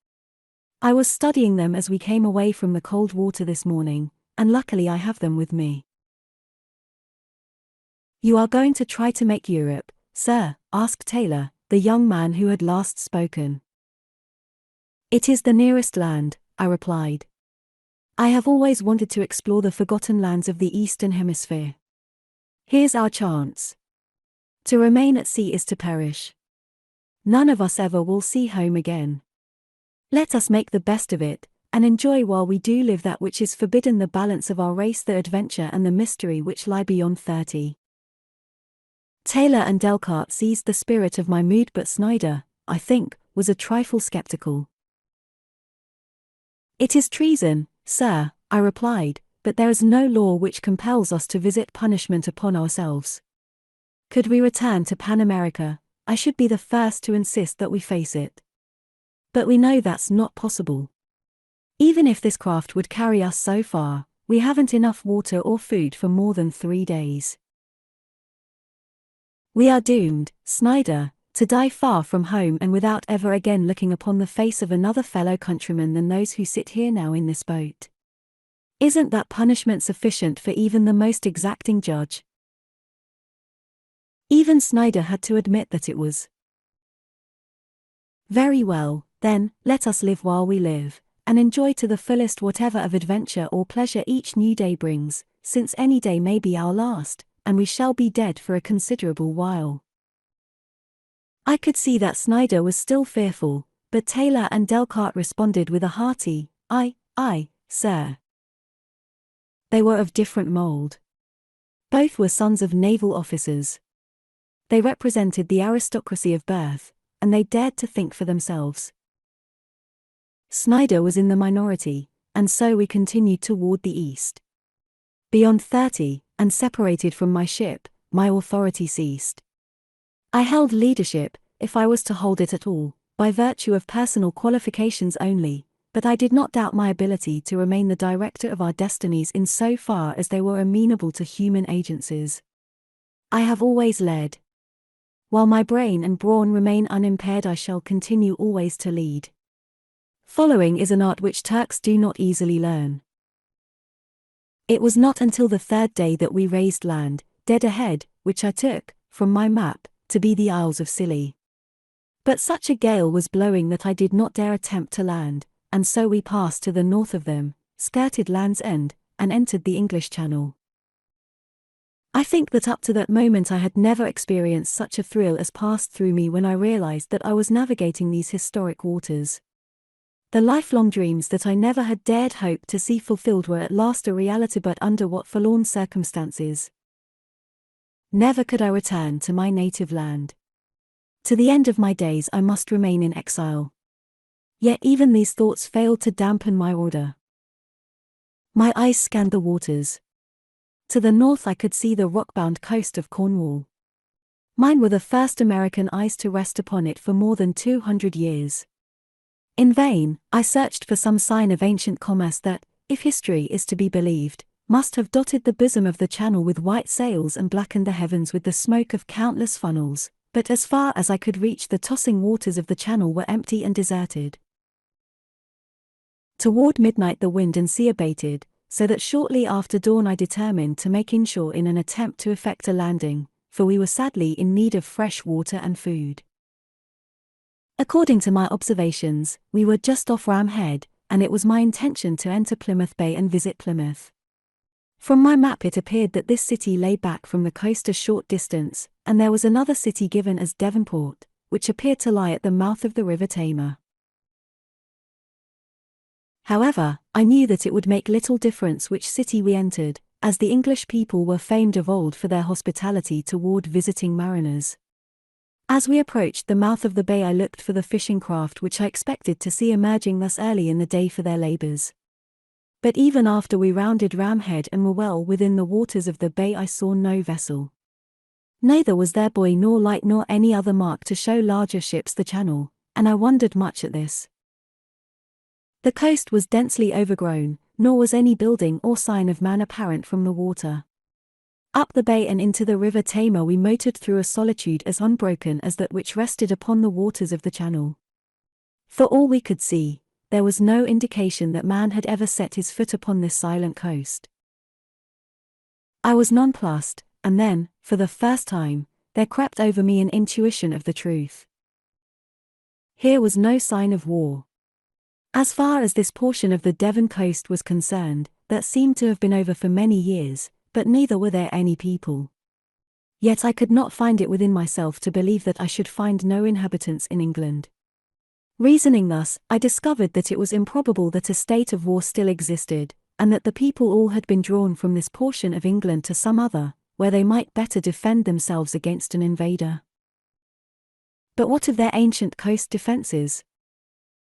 I was studying them as we came away from the Coldwater this morning, and luckily I have them with me. You are going to try to make Europe, sir? Asked Taylor, the young man who had last spoken. It is the nearest land, I replied. I have always wanted to explore the forgotten lands of the Eastern Hemisphere. Here's our chance. To remain at sea is to perish. None of us ever will see home again. Let us make the best of it, and enjoy while we do live that which is forbidden, the balance of our race, the adventure and the mystery which lie beyond 30. Taylor and Delcarte seized the spirit of my mood, but Snider, I think, was a trifle skeptical. It is treason, sir, I replied, but there is no law which compels us to visit punishment upon ourselves. Could we return to Pan America, I should be the first to insist that we face it. But we know that's not possible. Even if this craft would carry us so far, we haven't enough water or food for more than 3 days. We are doomed, Snider, to die far from home and without ever again looking upon the face of another fellow countryman than those who sit here now in this boat. Isn't that punishment sufficient for even the most exacting judge? Even Snider had to admit that it was. Very well, then, let us live while we live, and enjoy to the fullest whatever of adventure or pleasure each new day brings, since any day may be our last, and we shall be dead for a considerable while. I could see that Snider was still fearful, but Taylor and Delcarte responded with a hearty, "Aye, sir." They were of different mould. Both were sons of naval officers. They represented the aristocracy of birth, and they dared to think for themselves. Snider was in the minority, and so we continued toward the east. Beyond 30, and separated from my ship, my authority ceased. I held leadership, if I was to hold it at all, by virtue of personal qualifications only, but I did not doubt my ability to remain the director of our destinies in so far as they were amenable to human agencies. I have always led. While my brain and brawn remain unimpaired, I shall continue always to lead. Following is an art which Turks do not easily learn. It was not until the third day that we raised land, dead ahead, which I took, from my map, to be the Isles of Scilly. But such a gale was blowing that I did not dare attempt to land, and so we passed to the north of them, skirted Land's End, and entered the English Channel. I think that up to that moment I had never experienced such a thrill as passed through me when I realized that I was navigating these historic waters. The lifelong dreams that I never had dared hope to see fulfilled were at last a reality, but under what forlorn circumstances. Never could I return to my native land. To the end of my days I must remain in exile. Yet even these thoughts failed to dampen my ardor. My eyes scanned the waters. To the north I could see the rock-bound coast of Cornwall. Mine were the first American eyes to rest upon it for more than 200 years. In vain, I searched for some sign of ancient commerce that, if history is to be believed, must have dotted the bosom of the channel with white sails and blackened the heavens with the smoke of countless funnels, but as far as I could reach, the tossing waters of the channel were empty and deserted. Toward midnight the wind and sea abated, so that shortly after dawn I determined to make inshore in an attempt to effect a landing, for we were sadly in need of fresh water and food. According to my observations, we were just off Ram Head, and it was my intention to enter Plymouth Bay and visit Plymouth. From my map it appeared that this city lay back from the coast a short distance, and there was another city given as Devonport, which appeared to lie at the mouth of the River Tamar. However, I knew that it would make little difference which city we entered, as the English people were famed of old for their hospitality toward visiting mariners. As we approached the mouth of the bay I looked for the fishing craft which I expected to see emerging thus early in the day for their labors. But even after we rounded Ram Head and were well within the waters of the bay I saw no vessel. Neither was there buoy nor light nor any other mark to show larger ships the channel, and I wondered much at this. The coast was densely overgrown, nor was any building or sign of man apparent from the water. Up the bay and into the River Tamar we motored through a solitude as unbroken as that which rested upon the waters of the channel. For all we could see, there was no indication that man had ever set his foot upon this silent coast. I was nonplussed, and then, for the first time, there crept over me an intuition of the truth. Here was no sign of war. As far as this portion of the Devon coast was concerned, that seemed to have been over for many years, but neither were there any people. Yet I could not find it within myself to believe that I should find no inhabitants in England. Reasoning thus, I discovered that it was improbable that a state of war still existed, and that the people all had been drawn from this portion of England to some other, where they might better defend themselves against an invader. But what of their ancient coast defences?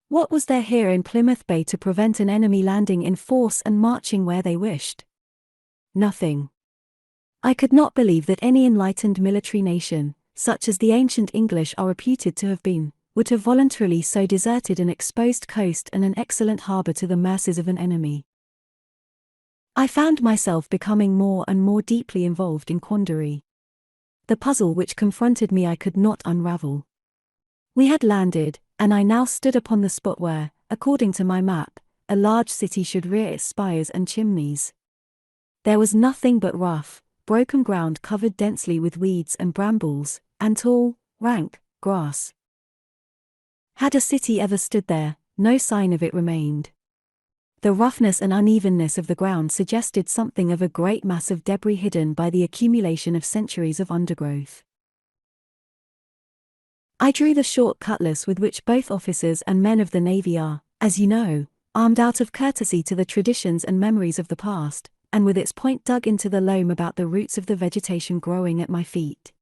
What was there here in Plymouth Bay to prevent an enemy landing in force and marching where they wished? Nothing. I could not believe that any enlightened military nation, such as the ancient English are reputed to have been, would have voluntarily so deserted an exposed coast and an excellent harbour to the mercies of an enemy. I found myself becoming more and more deeply involved in quandary. The puzzle which confronted me I could not unravel. We had landed, and I now stood upon the spot where, according to my map, a large city should rear its spires and chimneys. There was nothing but rough, broken ground covered densely with weeds and brambles, and tall, rank grass. Had a city ever stood there, no sign of it remained. The roughness and unevenness of the ground suggested something of a great mass of debris hidden by the accumulation of centuries of undergrowth. I drew the short cutlass with which both officers and men of the Navy are, as you know, armed out of courtesy to the traditions and memories of the past, and with its point dug into the loam about the roots of the vegetation growing at my feet.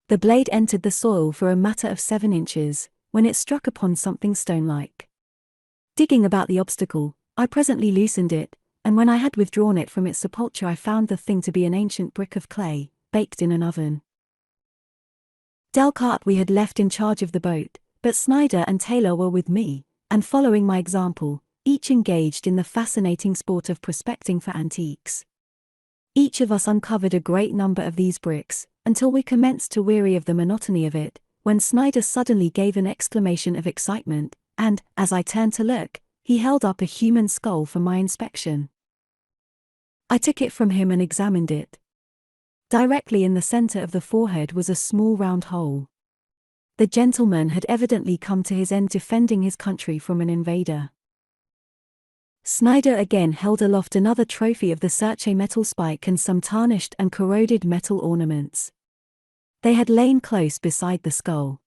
The blade entered the soil for a matter of 7 inches, when it struck upon something stone-like. Digging about the obstacle, I presently loosened it, and when I had withdrawn it from its sepulchre I found the thing to be an ancient brick of clay, baked in an oven. Delcarte we had left in charge of the boat, but Snider and Taylor were with me, and following my example, each engaged in the fascinating sport of prospecting for antiques. Each of us uncovered a great number of these bricks, until we commenced to weary of the monotony of it, when Snider suddenly gave an exclamation of excitement, and, as I turned to look, he held up a human skull for my inspection. I took it from him and examined it. Directly in the center of the forehead was a small round hole. The gentleman had evidently come to his end defending his country from an invader. Snider again held aloft another trophy of the Turck metal spike and some tarnished and corroded metal ornaments. They had lain close beside the skull.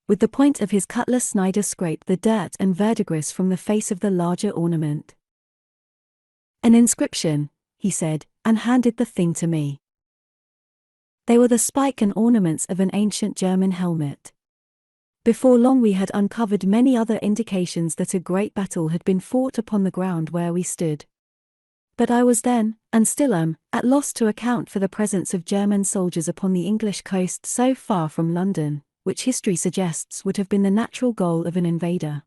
With the point of his cutlass Snider scraped the dirt and verdigris from the face of the larger ornament. "An inscription," he said, and handed the thing to me. They were the spike and ornaments of an ancient German helmet. Before long we had uncovered many other indications that a great battle had been fought upon the ground where we stood. But I was then, and still am, at loss to account for the presence of German soldiers upon the English coast so far from London, which history suggests would have been the natural goal of an invader.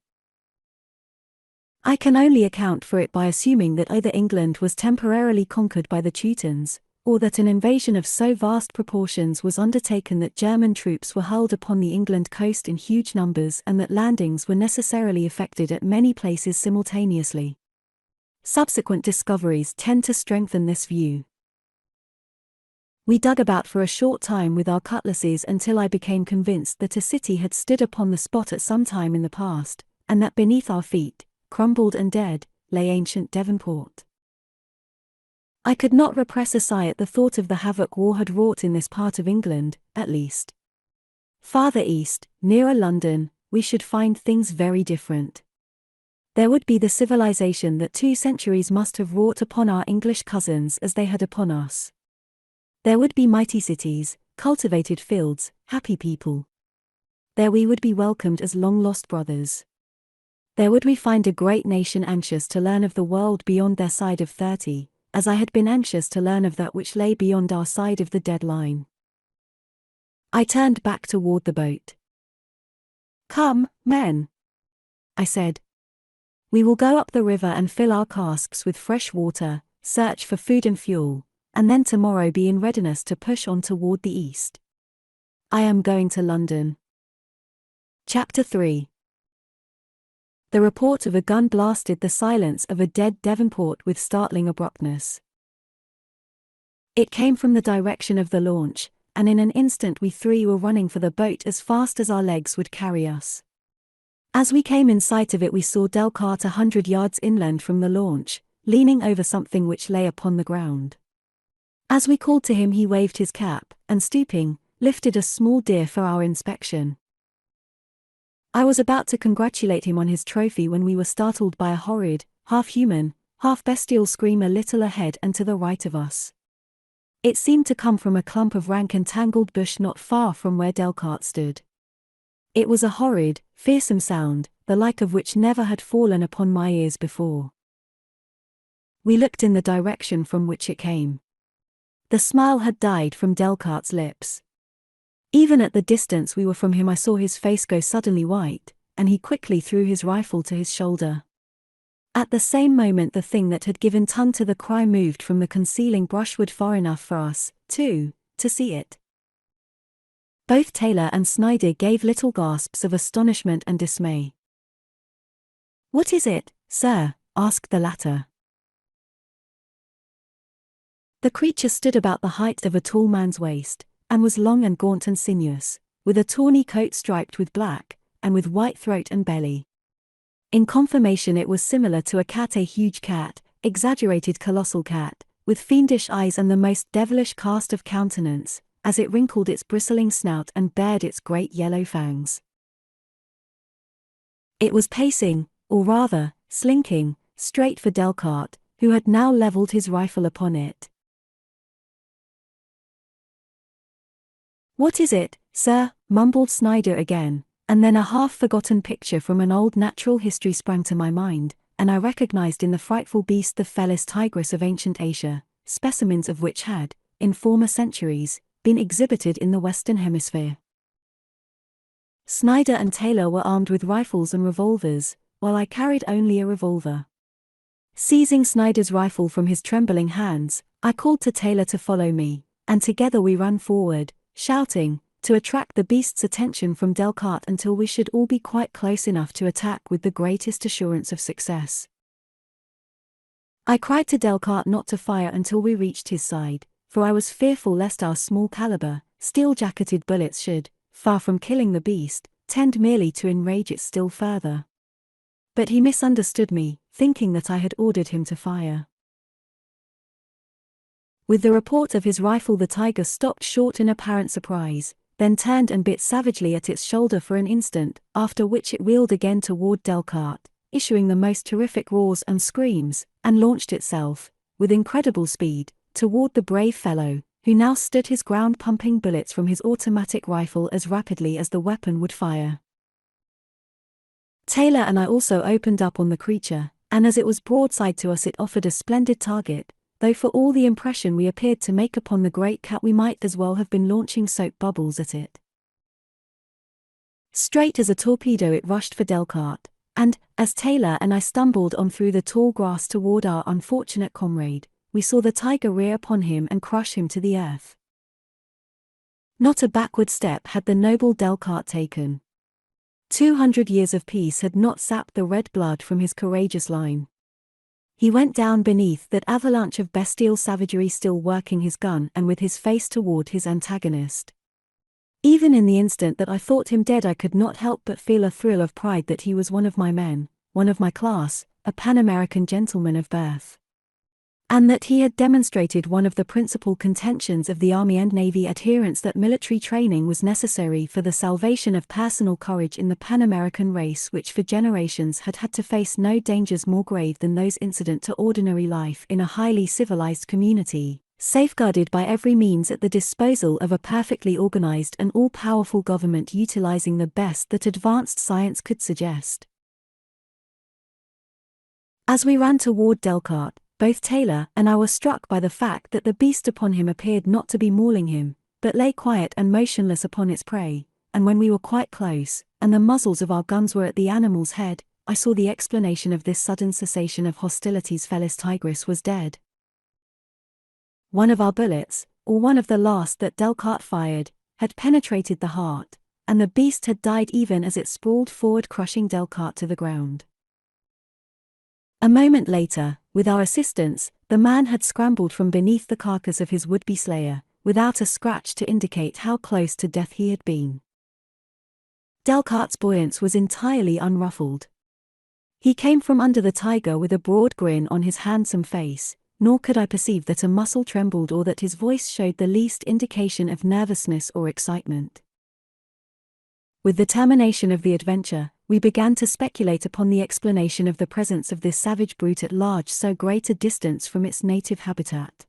I can only account for it by assuming that either England was temporarily conquered by the Teutons, or that an invasion of so vast proportions was undertaken that German troops were hurled upon the England coast in huge numbers and that landings were necessarily effected at many places simultaneously. Subsequent discoveries tend to strengthen this view. We dug about for a short time with our cutlasses until I became convinced that a city had stood upon the spot at some time in the past, and that beneath our feet, crumbled and dead, lay ancient Devonport. I could not repress a sigh at the thought of the havoc war had wrought in this part of England, at least. Farther east, nearer London, we should find things very different. There would be the civilization that 2 centuries must have wrought upon our English cousins as they had upon us. There would be mighty cities, cultivated fields, happy people. There we would be welcomed as long-lost brothers. There would we find a great nation anxious to learn of the world beyond their side of 30, as I had been anxious to learn of that which lay beyond our side of the dead line. I turned back toward the boat. "Come, men," I said. "We will go up the river and fill our casks with fresh water, search for food and fuel, and then tomorrow be in readiness to push on toward the east. I am going to London." Chapter 3. The report of a gun blasted the silence of a dead Devonport with startling abruptness. It came from the direction of the launch, and in an instant we 3 were running for the boat as fast as our legs would carry us. As we came in sight of it we saw Delcarte 100 yards inland from the launch, leaning over something which lay upon the ground. As we called to him he waved his cap, and stooping, lifted a small deer for our inspection. I was about to congratulate him on his trophy when we were startled by a horrid, half-human, half-bestial scream a little ahead and to the right of us. It seemed to come from a clump of rank and tangled bush not far from where Delcarte stood. It was a horrid, fearsome sound, the like of which never had fallen upon my ears before. We looked in the direction from which it came. The smile had died from Delcarte's lips. Even at the distance we were from him I saw his face go suddenly white, and he quickly threw his rifle to his shoulder. At the same moment the thing that had given tongue to the cry moved from the concealing brushwood far enough for us, too, to see it. Both Taylor and Snider gave little gasps of astonishment and dismay. "What is it, sir?" asked the latter. The creature stood about the height of a tall man's waist, and was long and gaunt and sinuous, with a tawny coat striped with black, and with white throat and belly. In conformation it was similar to a cat, a huge cat, exaggerated colossal cat, with fiendish eyes and the most devilish cast of countenance, as it wrinkled its bristling snout and bared its great yellow fangs. It was pacing, or rather, slinking, straight for Delcarte, who had now levelled his rifle upon it. "What is it, sir?" mumbled Snider again, and then a half-forgotten picture from an old natural history sprang to my mind, and I recognized in the frightful beast the Felis tigris of ancient Asia, specimens of which had, in former centuries, been exhibited in the Western Hemisphere. Snider and Taylor were armed with rifles and revolvers, while I carried only a revolver. Seizing Snider's rifle from his trembling hands, I called to Taylor to follow me, and together we ran forward, shouting, to attract the beast's attention from Delcarte until we should all be quite close enough to attack with the greatest assurance of success. I cried to Delcarte not to fire until we reached his side, for I was fearful lest our small-caliber, steel-jacketed bullets should, far from killing the beast, tend merely to enrage it still further. But he misunderstood me, thinking that I had ordered him to fire. With the report of his rifle the tiger stopped short in apparent surprise, then turned and bit savagely at its shoulder for an instant, after which it wheeled again toward Delcarte, issuing the most terrific roars and screams, and launched itself, with incredible speed, toward the brave fellow, who now stood his ground pumping bullets from his automatic rifle as rapidly as the weapon would fire. Taylor and I also opened up on the creature, and as it was broadside to us it offered a splendid target, though for all the impression we appeared to make upon the great cat we might as well have been launching soap bubbles at it. Straight as a torpedo it rushed for Delcarte, and, as Taylor and I stumbled on through the tall grass toward our unfortunate comrade, we saw the tiger rear upon him and crush him to the earth. Not a backward step had the noble Delcarte taken. 200 years of peace had not sapped the red blood from his courageous line. He went down beneath that avalanche of bestial savagery, still working his gun and with his face toward his antagonist. Even in the instant that I thought him dead I could not help but feel a thrill of pride that he was one of my men, one of my class, a Pan-American gentleman of birth. And that he had demonstrated one of the principal contentions of the Army and Navy adherents, that military training was necessary for the salvation of personal courage in the Pan-American race, which for generations had had to face no dangers more grave than those incident to ordinary life in a highly civilized community, safeguarded by every means at the disposal of a perfectly organized and all-powerful government utilizing the best that advanced science could suggest. As we ran toward Delcarte, both Taylor and I were struck by the fact that the beast upon him appeared not to be mauling him, but lay quiet and motionless upon its prey, and when we were quite close, and the muzzles of our guns were at the animal's head, I saw the explanation of this sudden cessation of hostilities. Felis tigris was dead. One of our bullets, or one of the last that Delcarte fired, had penetrated the heart, and the beast had died even as it sprawled forward, crushing Delcarte to the ground. A moment later, with our assistance, the man had scrambled from beneath the carcass of his would-be slayer, without a scratch to indicate how close to death he had been. Delcarte's buoyance was entirely unruffled. He came from under the tiger with a broad grin on his handsome face, nor could I perceive that a muscle trembled or that his voice showed the least indication of nervousness or excitement. With the termination of the adventure, we began to speculate upon the explanation of the presence of this savage brute at large so great a distance from its native habitat.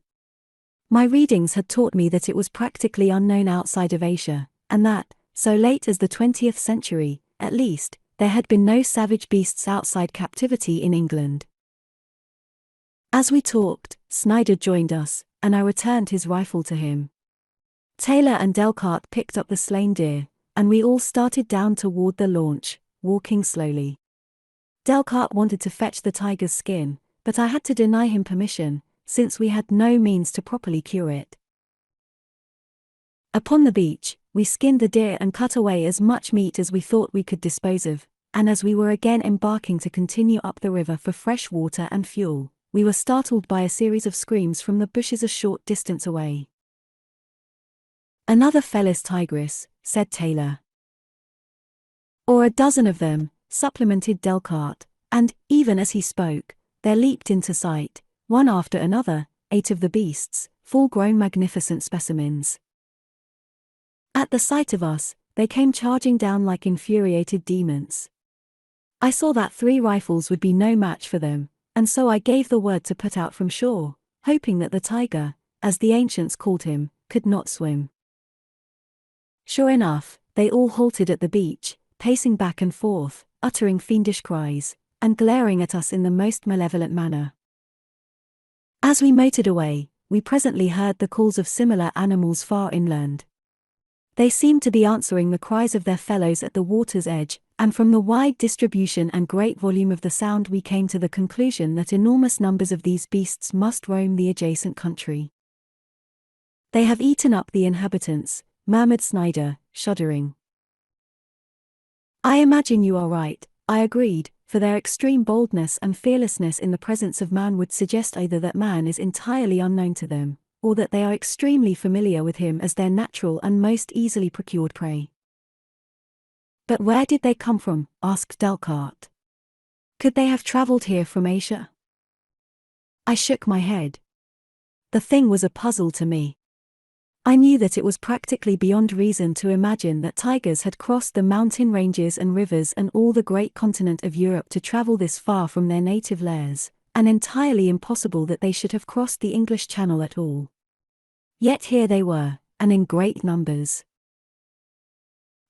My readings had taught me that it was practically unknown outside of Asia, and that, so late as the 20th century, at least, there had been no savage beasts outside captivity in England. As we talked, Snider joined us, and I returned his rifle to him. Taylor and Delcarte picked up the slain deer, and we all started down toward the launch, walking slowly. Delcarte wanted to fetch the tiger's skin, but I had to deny him permission, since we had no means to properly cure it. Upon the beach, we skinned the deer and cut away as much meat as we thought we could dispose of, and as we were again embarking to continue up the river for fresh water and fuel, we were startled by a series of screams from the bushes a short distance away. "Another Felis tigris," said Taylor. "Or a dozen of them," supplemented Delcarte, and, even as he spoke, there leaped into sight, one after another, 8 of the beasts, full-grown magnificent specimens. At the sight of us, they came charging down like infuriated demons. I saw that 3 rifles would be no match for them, and so I gave the word to put out from shore, hoping that the tiger, as the ancients called him, could not swim. Sure enough, they all halted at the beach, pacing back and forth, uttering fiendish cries, and glaring at us in the most malevolent manner. As we motored away, we presently heard the calls of similar animals far inland. They seemed to be answering the cries of their fellows at the water's edge, and from the wide distribution and great volume of the sound we came to the conclusion that enormous numbers of these beasts must roam the adjacent country. "They have eaten up the inhabitants," murmured Snider, shuddering. "I imagine you are right," I agreed, for their extreme boldness and fearlessness in the presence of man would suggest either that man is entirely unknown to them, or that they are extremely familiar with him as their natural and most easily procured prey. "But where did they come from?" asked Delcarte. "Could they have traveled here from Asia?" I shook my head. The thing was a puzzle to me. I knew that it was practically beyond reason to imagine that tigers had crossed the mountain ranges and rivers and all the great continent of Europe to travel this far from their native lairs, and entirely impossible that they should have crossed the English Channel at all. Yet here they were, and in great numbers.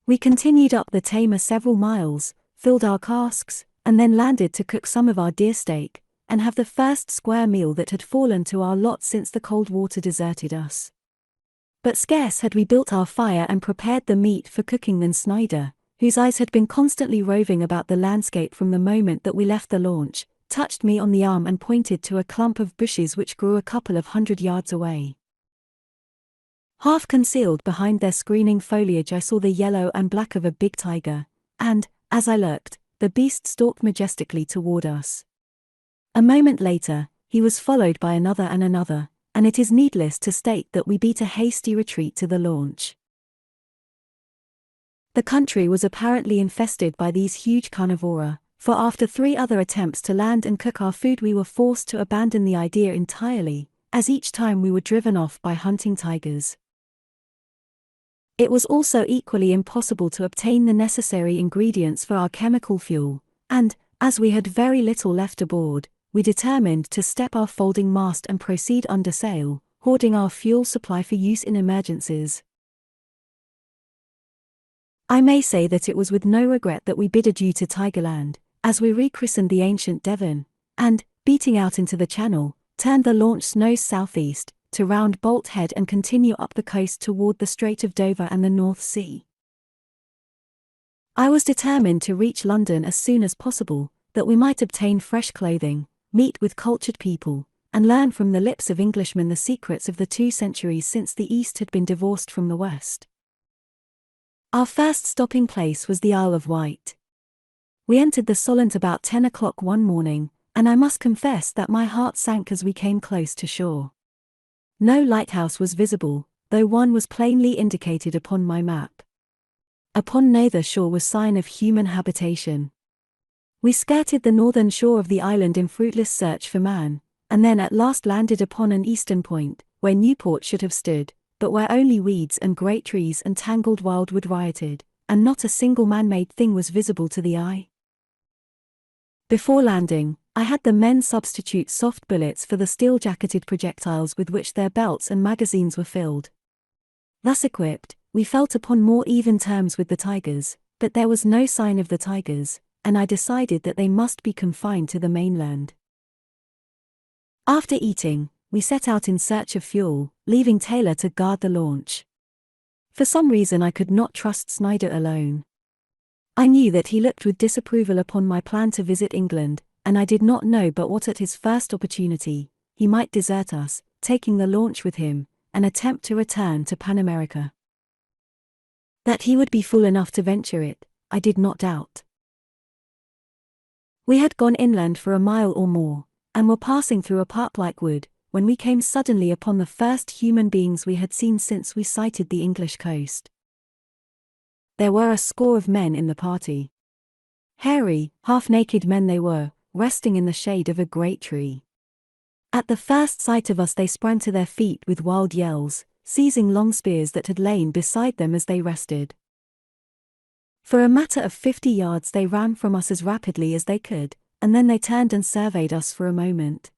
We continued up the Tamar several miles, filled our casks, and then landed to cook some of our deer steak, and have the first square meal that had fallen to our lot since the Coldwater deserted us. But scarce had we built our fire and prepared the meat for cooking than Snider, whose eyes had been constantly roving about the landscape from the moment that we left the launch, touched me on the arm and pointed to a clump of bushes which grew a couple of 100 yards away. Half concealed behind their screening foliage I saw the yellow and black of a big tiger, and, as I looked, the beast stalked majestically toward us. A moment later, he was followed by another, and it is needless to state that we beat a hasty retreat to the launch. The country was apparently infested by these huge carnivora, for after 3 other attempts to land and cook our food we were forced to abandon the idea entirely, as each time we were driven off by hunting tigers. It was also equally impossible to obtain the necessary ingredients for our chemical fuel, and, as we had very little left aboard, we determined to step our folding mast and proceed under sail, hoarding our fuel supply for use in emergencies. I may say that it was with no regret that we bid adieu to Tigerland, as we rechristened the ancient Devon, and, beating out into the channel, turned the launch's nose southeast, to round Bolt Head and continue up the coast toward the Strait of Dover and the North Sea. I was determined to reach London as soon as possible, that we might obtain fresh clothing, meet with cultured people, and learn from the lips of Englishmen the secrets of the 2 centuries since the East had been divorced from the West. Our first stopping place was the Isle of Wight. We entered the Solent about 10 o'clock one morning, and I must confess that my heart sank as we came close to shore. No lighthouse was visible, though one was plainly indicated upon my map. Upon neither shore was sign of human habitation. We skirted the northern shore of the island in fruitless search for man, and then at last landed upon an eastern point, where Newport should have stood, but where only weeds and great trees and tangled wildwood rioted, and not a single man-made thing was visible to the eye. Before landing, I had the men substitute soft bullets for the steel-jacketed projectiles with which their belts and magazines were filled. Thus equipped, we felt upon more even terms with the tigers, but there was no sign of the tigers, and I decided that they must be confined to the mainland. After eating, we set out in search of fuel, leaving Taylor to guard the launch. For some reason I could not trust Snider alone. I knew that he looked with disapproval upon my plan to visit England, and I did not know but what at his first opportunity, he might desert us, taking the launch with him, and attempt to return to Pan America. That he would be fool enough to venture it, I did not doubt. We had gone inland for a mile or more, and were passing through a park-like wood, when we came suddenly upon the first human beings we had seen since we sighted the English coast. There were a score of men in the party. Hairy, half-naked men they were, resting in the shade of a great tree. At the first sight of us they sprang to their feet with wild yells, seizing long spears that had lain beside them as they rested. For a matter of 50 yards they ran from us as rapidly as they could, and then they turned and surveyed us for a moment.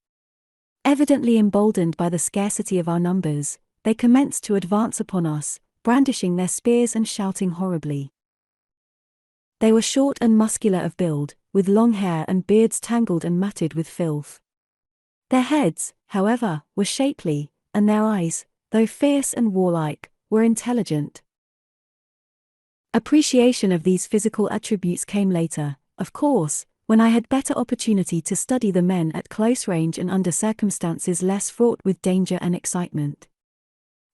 Evidently emboldened by the scarcity of our numbers, they commenced to advance upon us, brandishing their spears and shouting horribly. They were short and muscular of build, with long hair and beards tangled and matted with filth. Their heads, however, were shapely, and their eyes, though fierce and warlike, were intelligent. Appreciation of these physical attributes came later, of course, when I had better opportunity to study the men at close range and under circumstances less fraught with danger and excitement.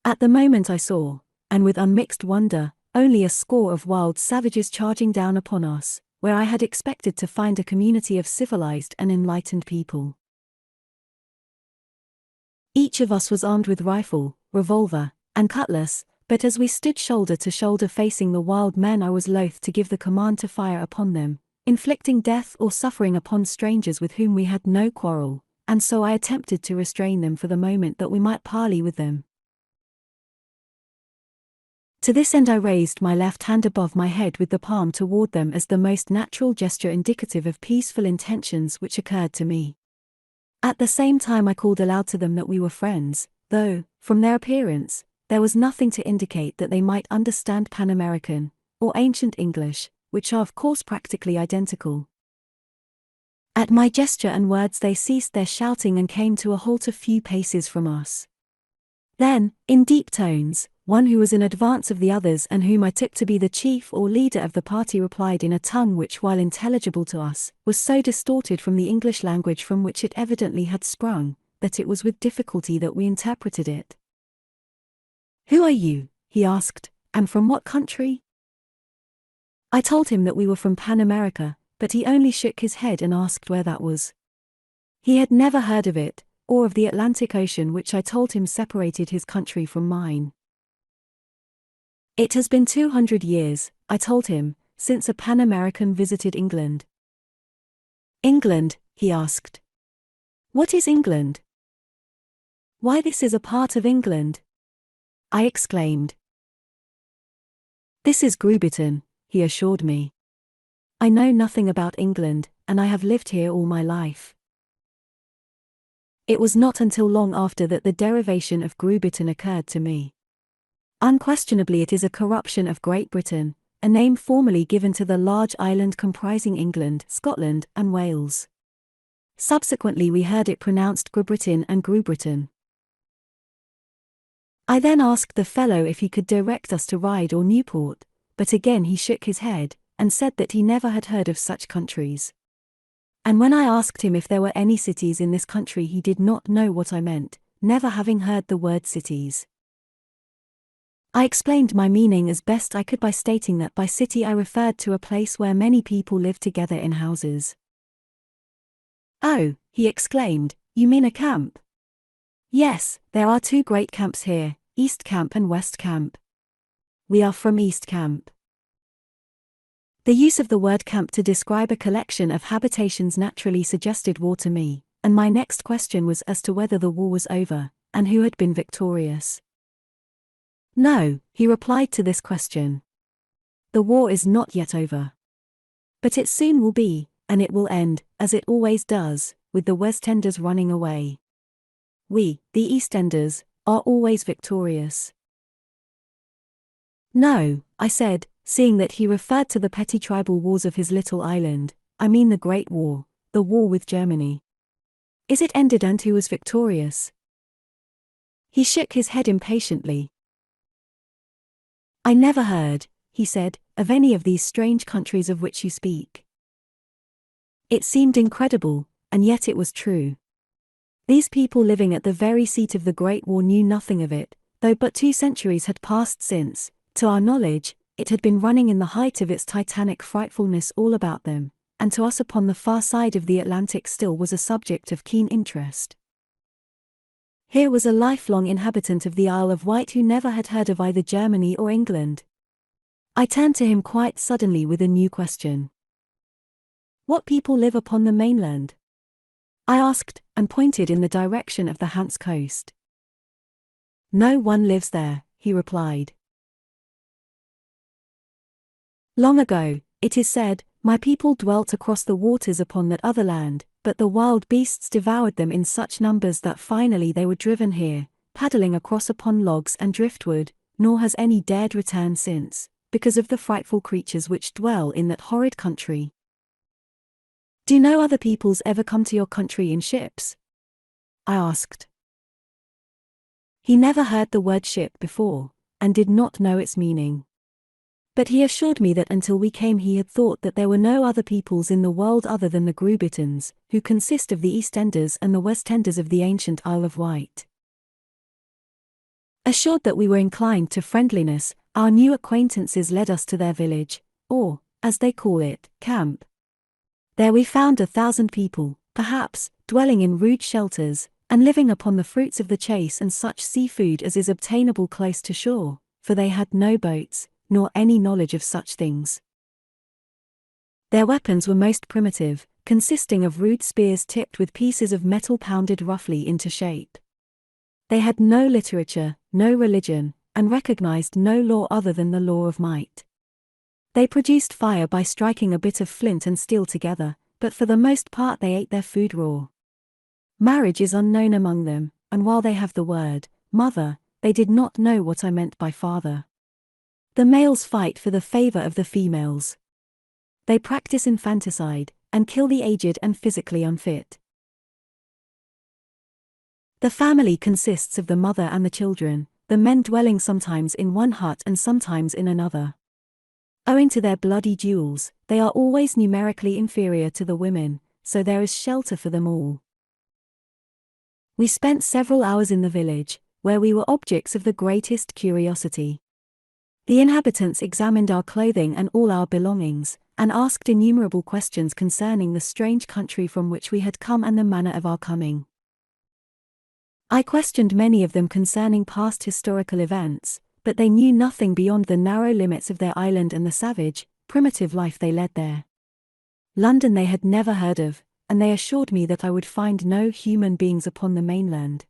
At the moment I saw, and with unmixed wonder, only a score of wild savages charging down upon us, where I had expected to find a community of civilized and enlightened people. Each of us was armed with rifle, revolver, and cutlass, but as we stood shoulder to shoulder facing the wild men I was loath to give the command to fire upon them, inflicting death or suffering upon strangers with whom we had no quarrel, and so I attempted to restrain them for the moment that we might parley with them. To this end I raised my left hand above my head with the palm toward them as the most natural gesture indicative of peaceful intentions which occurred to me. At the same time I called aloud to them that we were friends, though, from their appearance, there was nothing to indicate that they might understand Pan-American, or ancient English, which are of course practically identical. At my gesture and words they ceased their shouting and came to a halt a few paces from us. Then, in deep tones, one who was in advance of the others and whom I took to be the chief or leader of the party replied in a tongue which, while intelligible to us, was so distorted from the English language from which it evidently had sprung, that it was with difficulty that we interpreted it. "Who are you?" he asked, "and from what country?" I told him that we were from Pan-America, but he only shook his head and asked where that was. He had never heard of it, or of the Atlantic Ocean which I told him separated his country from mine. It has been 200 years, I told him, since a Pan-American visited England. "England?" he asked. "What is England?" "Why, this is a part of England," I exclaimed. "This is Grubiton," he assured me. "I know nothing about England, and I have lived here all my life." It was not until long after that the derivation of Grubiton occurred to me. Unquestionably it is a corruption of Great Britain, a name formerly given to the large island comprising England, Scotland, and Wales. Subsequently we heard it pronounced Grubriton and Grubriton. I then asked the fellow if he could direct us to Ryde or Newport, but again he shook his head, and said that he never had heard of such countries. And when I asked him if there were any cities in this country he did not know what I meant, never having heard the word cities. I explained my meaning as best I could by stating that by city I referred to a place where many people live together in houses. "Oh," he exclaimed, "you mean a camp?" "Yes, there are two great camps here, East Camp and West Camp." "We are from East Camp." The use of the word camp to describe a collection of habitations naturally suggested war to me, and my next question was as to whether the war was over, and who had been victorious. "No," he replied to this question. "The war is not yet over. But it soon will be, and it will end, as it always does, with the West Enders running away. We, the East Enders, are always victorious." "No," I said, seeing that he referred to the petty tribal wars of his little island, "I mean the Great War, the war with Germany. Is it ended and who was victorious?" He shook his head impatiently. "I never heard," he said, "of any of these strange countries of which you speak." It seemed incredible, and yet it was true. These people living at the very seat of the Great War knew nothing of it, though but 2 centuries had passed since, to our knowledge, it had been running in the height of its titanic frightfulness all about them, and to us upon the far side of the Atlantic still was a subject of keen interest. Here was a lifelong inhabitant of the Isle of Wight who never had heard of either Germany or England. I turned to him quite suddenly with a new question. What people live upon the mainland? I asked, and pointed in the direction of the Hanse coast. No one lives there, he replied. Long ago, it is said, my people dwelt across the waters upon that other land, but the wild beasts devoured them in such numbers that finally they were driven here, paddling across upon logs and driftwood, nor has any dared return since, because of the frightful creatures which dwell in that horrid country. Do no other peoples ever come to your country in ships? I asked. He never heard the word ship before, and did not know its meaning. But he assured me that until we came he had thought that there were no other peoples in the world other than the Grubitans, who consist of the Eastenders and the Westenders of the ancient Isle of Wight. Assured that we were inclined to friendliness, our new acquaintances led us to their village, or, as they call it, camp. There we found 1,000 people, perhaps, dwelling in rude shelters, and living upon the fruits of the chase and such seafood as is obtainable close to shore, for they had no boats, nor any knowledge of such things. Their weapons were most primitive, consisting of rude spears tipped with pieces of metal pounded roughly into shape. They had no literature, no religion, and recognized no law other than the law of might. They produced fire by striking a bit of flint and steel together, but for the most part they ate their food raw. Marriage is unknown among them, and while they have the word mother, they did not know what I meant by father. The males fight for the favor of the females. They practice infanticide, and kill the aged and physically unfit. The family consists of the mother and the children, the men dwelling sometimes in one hut and sometimes in another. Owing to their bloody duels, they are always numerically inferior to the women, so there is shelter for them all. We spent several hours in the village, where we were objects of the greatest curiosity. The inhabitants examined our clothing and all our belongings, and asked innumerable questions concerning the strange country from which we had come and the manner of our coming. I questioned many of them concerning past historical events, but they knew nothing beyond the narrow limits of their island and the savage, primitive life they led there. London they had never heard of, and they assured me that I would find no human beings upon the mainland.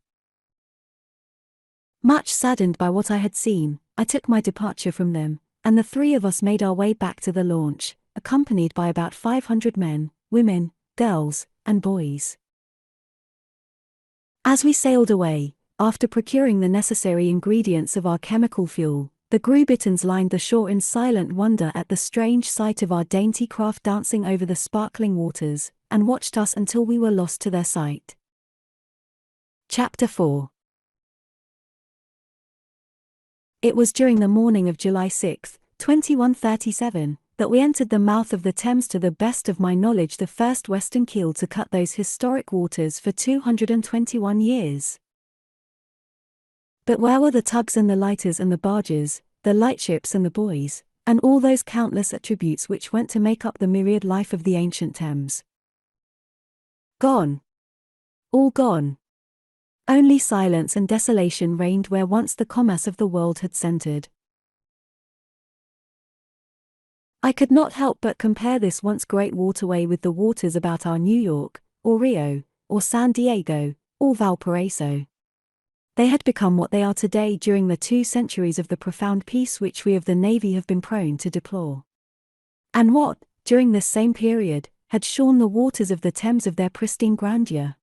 Much saddened by what I had seen, I took my departure from them, and the three of us made our way back to the launch, accompanied by about 500 men, women, girls, and boys. As we sailed away, after procuring the necessary ingredients of our chemical fuel, the Grubitans lined the shore in silent wonder at the strange sight of our dainty craft dancing over the sparkling waters, and watched us until we were lost to their sight. Chapter 4. It was during the morning of July 6, 2137, that we entered the mouth of the Thames, to the best of my knowledge the first western keel to cut those historic waters for 221 years. But where were the tugs and the lighters and the barges, the lightships and the buoys, and all those countless attributes which went to make up the myriad life of the ancient Thames? Gone. All gone. Only silence and desolation reigned where once the commerce of the world had centered. I could not help but compare this once great waterway with the waters about our New York, or Rio, or San Diego, or Valparaiso. They had become what they are today during the 2 centuries of the profound peace which we of the Navy have been prone to deplore. And what, during this same period, had shorn the waters of the Thames of their pristine grandeur?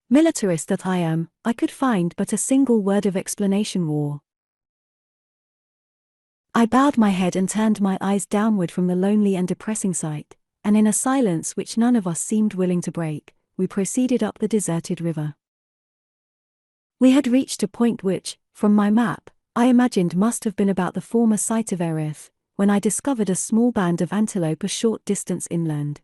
Militarist that I am, I could find but a single word of explanation: war. I bowed my head and turned my eyes downward from the lonely and depressing sight, and in a silence which none of us seemed willing to break, we proceeded up the deserted river. We had reached a point which, from my map, I imagined must have been about the former site of Erith, when I discovered a small band of antelope a short distance inland.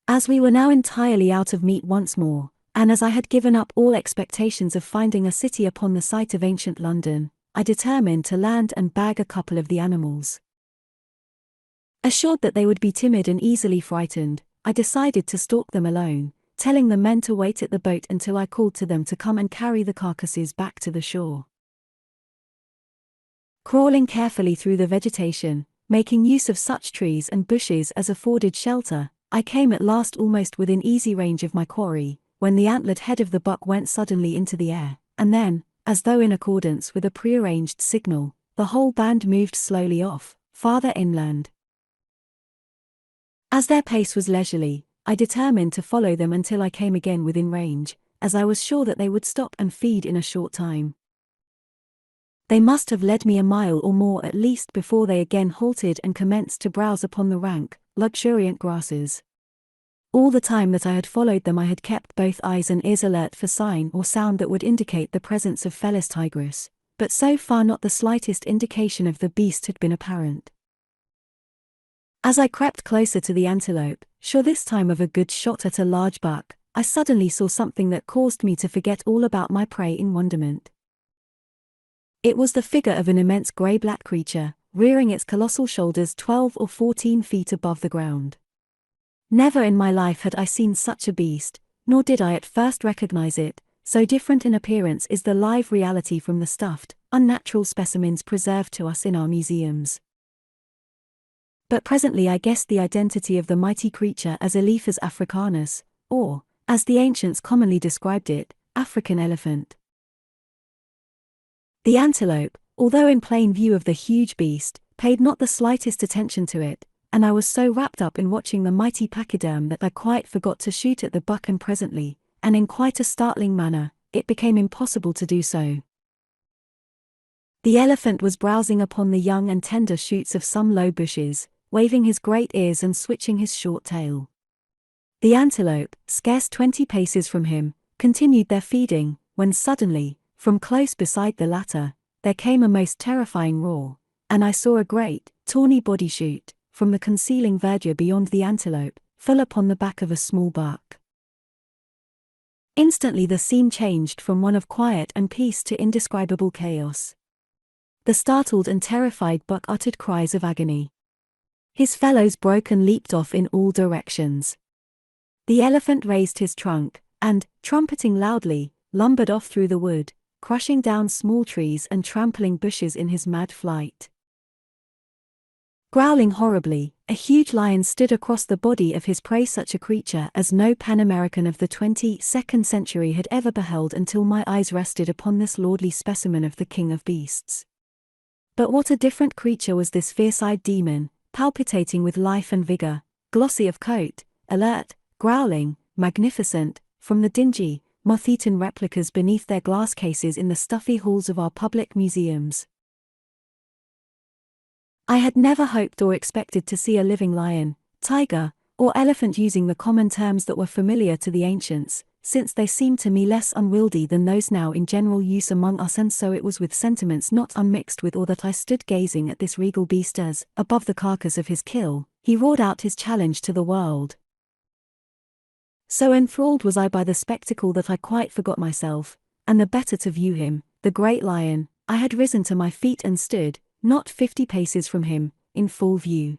As we were now entirely out of meat once more, and as I had given up all expectations of finding a city upon the site of ancient London, I determined to land and bag a couple of the animals. Assured that they would be timid and easily frightened, I decided to stalk them alone, telling the men to wait at the boat until I called to them to come and carry the carcasses back to the shore. Crawling carefully through the vegetation, making use of such trees and bushes as afforded shelter, I came at last almost within easy range of my quarry, when the antlered head of the buck went suddenly into the air, and then, as though in accordance with a prearranged signal, the whole band moved slowly off, farther inland. As their pace was leisurely, I determined to follow them until I came again within range, as I was sure that they would stop and feed in a short time. They must have led me a mile or more at least before they again halted and commenced to browse upon the rank, luxuriant grasses. All the time that I had followed them I had kept both eyes and ears alert for sign or sound that would indicate the presence of Felis tigris, but so far not the slightest indication of the beast had been apparent. As I crept closer to the antelope, sure this time of a good shot at a large buck, I suddenly saw something that caused me to forget all about my prey in wonderment. It was the figure of an immense grey-black creature, rearing its colossal shoulders 12 or 14 feet above the ground. Never in my life had I seen such a beast, nor did I at first recognize it, so different in appearance is the live reality from the stuffed, unnatural specimens preserved to us in our museums. But presently I guessed the identity of the mighty creature as Elephas africanus, or, as the ancients commonly described it, African elephant. The antelope, although in plain view of the huge beast, paid not the slightest attention to it, and I was so wrapped up in watching the mighty pachyderm that I quite forgot to shoot at the buck, and presently, and in quite a startling manner, it became impossible to do so. The elephant was browsing upon the young and tender shoots of some low bushes, waving his great ears and switching his short tail. The antelope, scarce 20 paces from him, continued their feeding, when suddenly, from close beside the latter, there came a most terrifying roar, and I saw a great, tawny body shoot, from the concealing verdure beyond the antelope, full upon the back of a small buck. Instantly the scene changed from one of quiet and peace to indescribable chaos. The startled and terrified buck uttered cries of agony. His fellows broke and leaped off in all directions. The elephant raised his trunk, and, trumpeting loudly, lumbered off through the wood, crushing down small trees and trampling bushes in his mad flight. Growling horribly, a huge lion stood across the body of his prey, such a creature as no Pan-American of the 22nd century had ever beheld until my eyes rested upon this lordly specimen of the king of beasts. But what a different creature was this fierce-eyed demon, palpitating with life and vigor, glossy of coat, alert, growling, magnificent, from the dingy, moth-eaten replicas beneath their glass cases in the stuffy halls of our public museums. I had never hoped or expected to see a living lion, tiger, or elephant, using the common terms that were familiar to the ancients, since they seemed to me less unwieldy than those now in general use among us, and so it was with sentiments not unmixed with awe that I stood gazing at this regal beast as, above the carcass of his kill, he roared out his challenge to the world. So enthralled was I by the spectacle that I quite forgot myself, and the better to view him, the great lion, I had risen to my feet and stood, not 50 paces from him, in full view.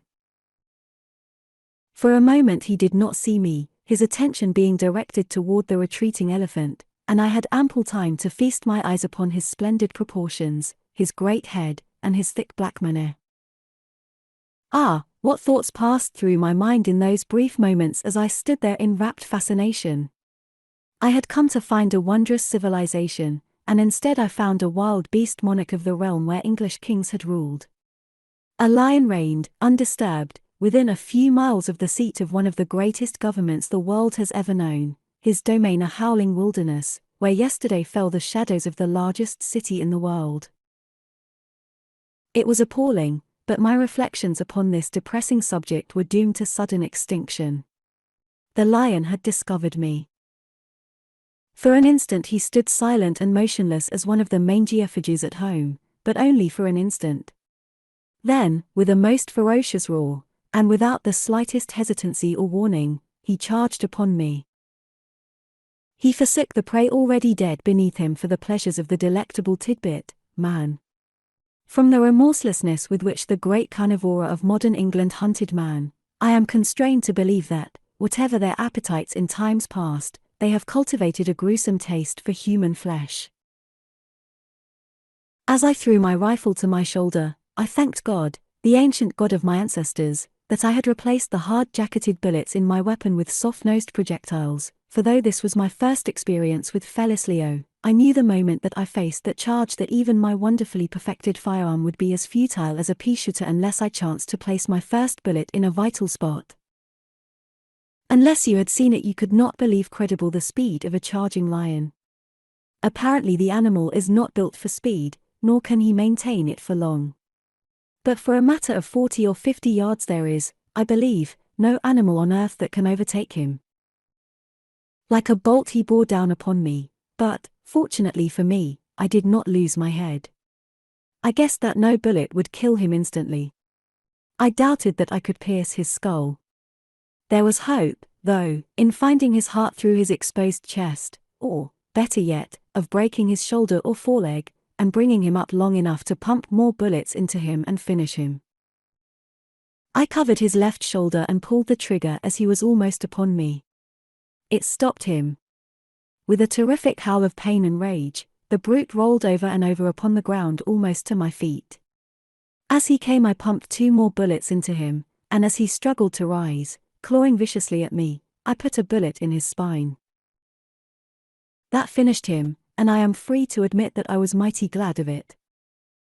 For a moment he did not see me, his attention being directed toward the retreating elephant, and I had ample time to feast my eyes upon his splendid proportions, his great head, and his thick black mane. Ah, what thoughts passed through my mind in those brief moments as I stood there in rapt fascination! I had come to find a wondrous civilization, and instead I found a wild beast monarch of the realm where English kings had ruled. A lion reigned, undisturbed, within a few miles of the seat of one of the greatest governments the world has ever known, his domain a howling wilderness, where yesterday fell the shadows of the largest city in the world. It was appalling, but my reflections upon this depressing subject were doomed to sudden extinction. The lion had discovered me. For an instant he stood silent and motionless as one of the mangy effigies at home, but only for an instant. Then, with a most ferocious roar, and without the slightest hesitancy or warning, he charged upon me. He forsook the prey already dead beneath him for the pleasures of the delectable tidbit, man. From the remorselessness with which the great carnivora of modern England hunted man, I am constrained to believe that, whatever their appetites in times past, they have cultivated a gruesome taste for human flesh. As I threw my rifle to my shoulder, I thanked God, the ancient God of my ancestors, that I had replaced the hard-jacketed bullets in my weapon with soft-nosed projectiles, for though this was my first experience with Felis Leo, I knew the moment that I faced that charge that even my wonderfully perfected firearm would be as futile as a pea shooter unless I chanced to place my first bullet in a vital spot. Unless you had seen it, you could not believe credible the speed of a charging lion. Apparently the animal is not built for speed, nor can he maintain it for long. But for a matter of 40 or 50 yards there is, I believe, no animal on earth that can overtake him. Like a bolt he bore down upon me, but, fortunately for me, I did not lose my head. I guessed that no bullet would kill him instantly. I doubted that I could pierce his skull. There was hope, though, in finding his heart through his exposed chest, or, better yet, of breaking his shoulder or foreleg, and bringing him up long enough to pump more bullets into him and finish him. I covered his left shoulder and pulled the trigger as he was almost upon me. It stopped him. With a terrific howl of pain and rage, the brute rolled over and over upon the ground almost to my feet. As he came, I pumped 2 more bullets into him, and as he struggled to rise, clawing viciously at me, I put a bullet in his spine. That finished him, and I am free to admit that I was mighty glad of it.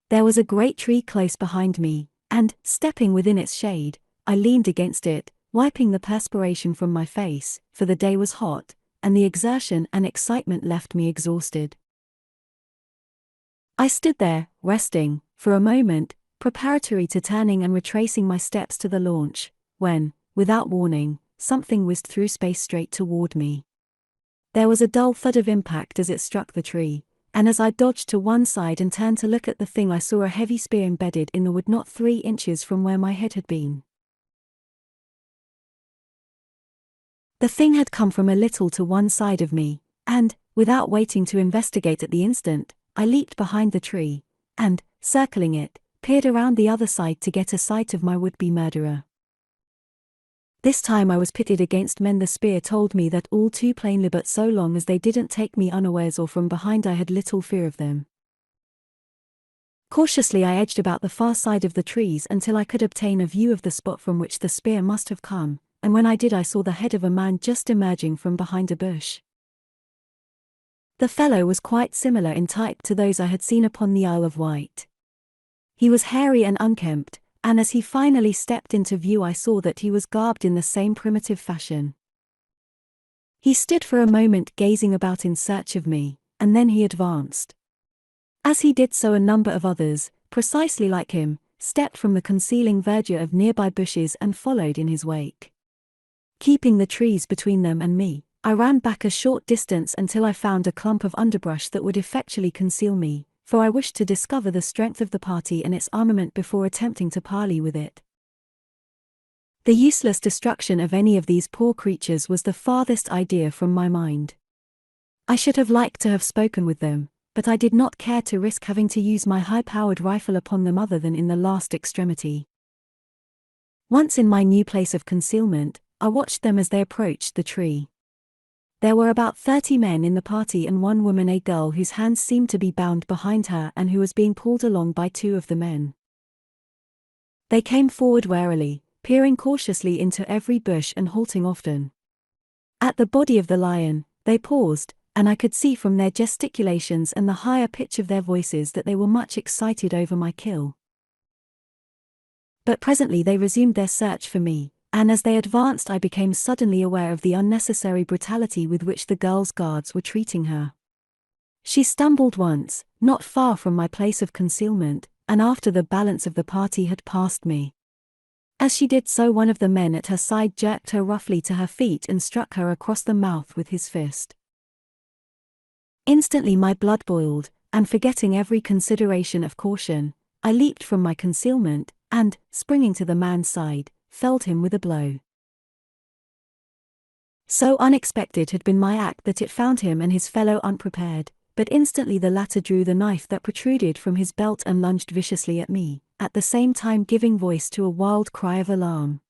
There was a great tree close behind me, and, stepping within its shade, I leaned against it, wiping the perspiration from my face, for the day was hot, and the exertion and excitement left me exhausted. I stood there, resting, for a moment, preparatory to turning and retracing my steps to the launch, when, without warning, something whizzed through space straight toward me. There was a dull thud of impact as it struck the tree, and as I dodged to one side and turned to look at the thing, I saw a heavy spear embedded in the wood not 3 inches from where my head had been. The thing had come from a little to one side of me, and, without waiting to investigate at the instant, I leaped behind the tree, and, circling it, peered around the other side to get a sight of my would-be murderer. This time I was pitted against men. The spear told me that all too plainly, but so long as they didn't take me unawares or from behind, I had little fear of them. Cautiously I edged about the far side of the trees until I could obtain a view of the spot from which the spear must have come, and when I did I saw the head of a man just emerging from behind a bush. The fellow was quite similar in type to those I had seen upon the Isle of Wight. He was hairy and unkempt, and as he finally stepped into view I saw that he was garbed in the same primitive fashion. He stood for a moment gazing about in search of me, and then he advanced. As he did so, a number of others, precisely like him, stepped from the concealing verdure of nearby bushes and followed in his wake. Keeping the trees between them and me, I ran back a short distance until I found a clump of underbrush that would effectually conceal me, for I wished to discover the strength of the party and its armament before attempting to parley with it. The useless destruction of any of these poor creatures was the farthest idea from my mind. I should have liked to have spoken with them, but I did not care to risk having to use my high-powered rifle upon them other than in the last extremity. Once in my new place of concealment, I watched them as they approached the tree. There were about 30 men in the party and one woman, a girl whose hands seemed to be bound behind her and who was being pulled along by 2 of the men. They came forward warily, peering cautiously into every bush and halting often. At the body of the lion, they paused, and I could see from their gesticulations and the higher pitch of their voices that they were much excited over my kill. But presently they resumed their search for me, and as they advanced I became suddenly aware of the unnecessary brutality with which the girl's guards were treating her. She stumbled once, not far from my place of concealment, and after the balance of the party had passed me. As she did so, one of the men at her side jerked her roughly to her feet and struck her across the mouth with his fist. Instantly my blood boiled, and forgetting every consideration of caution, I leaped from my concealment, and, springing to the man's side, felled him with a blow. So unexpected had been my act that it found him and his fellow unprepared, but instantly the latter drew the knife that protruded from his belt and lunged viciously at me, at the same time giving voice to a wild cry of alarm.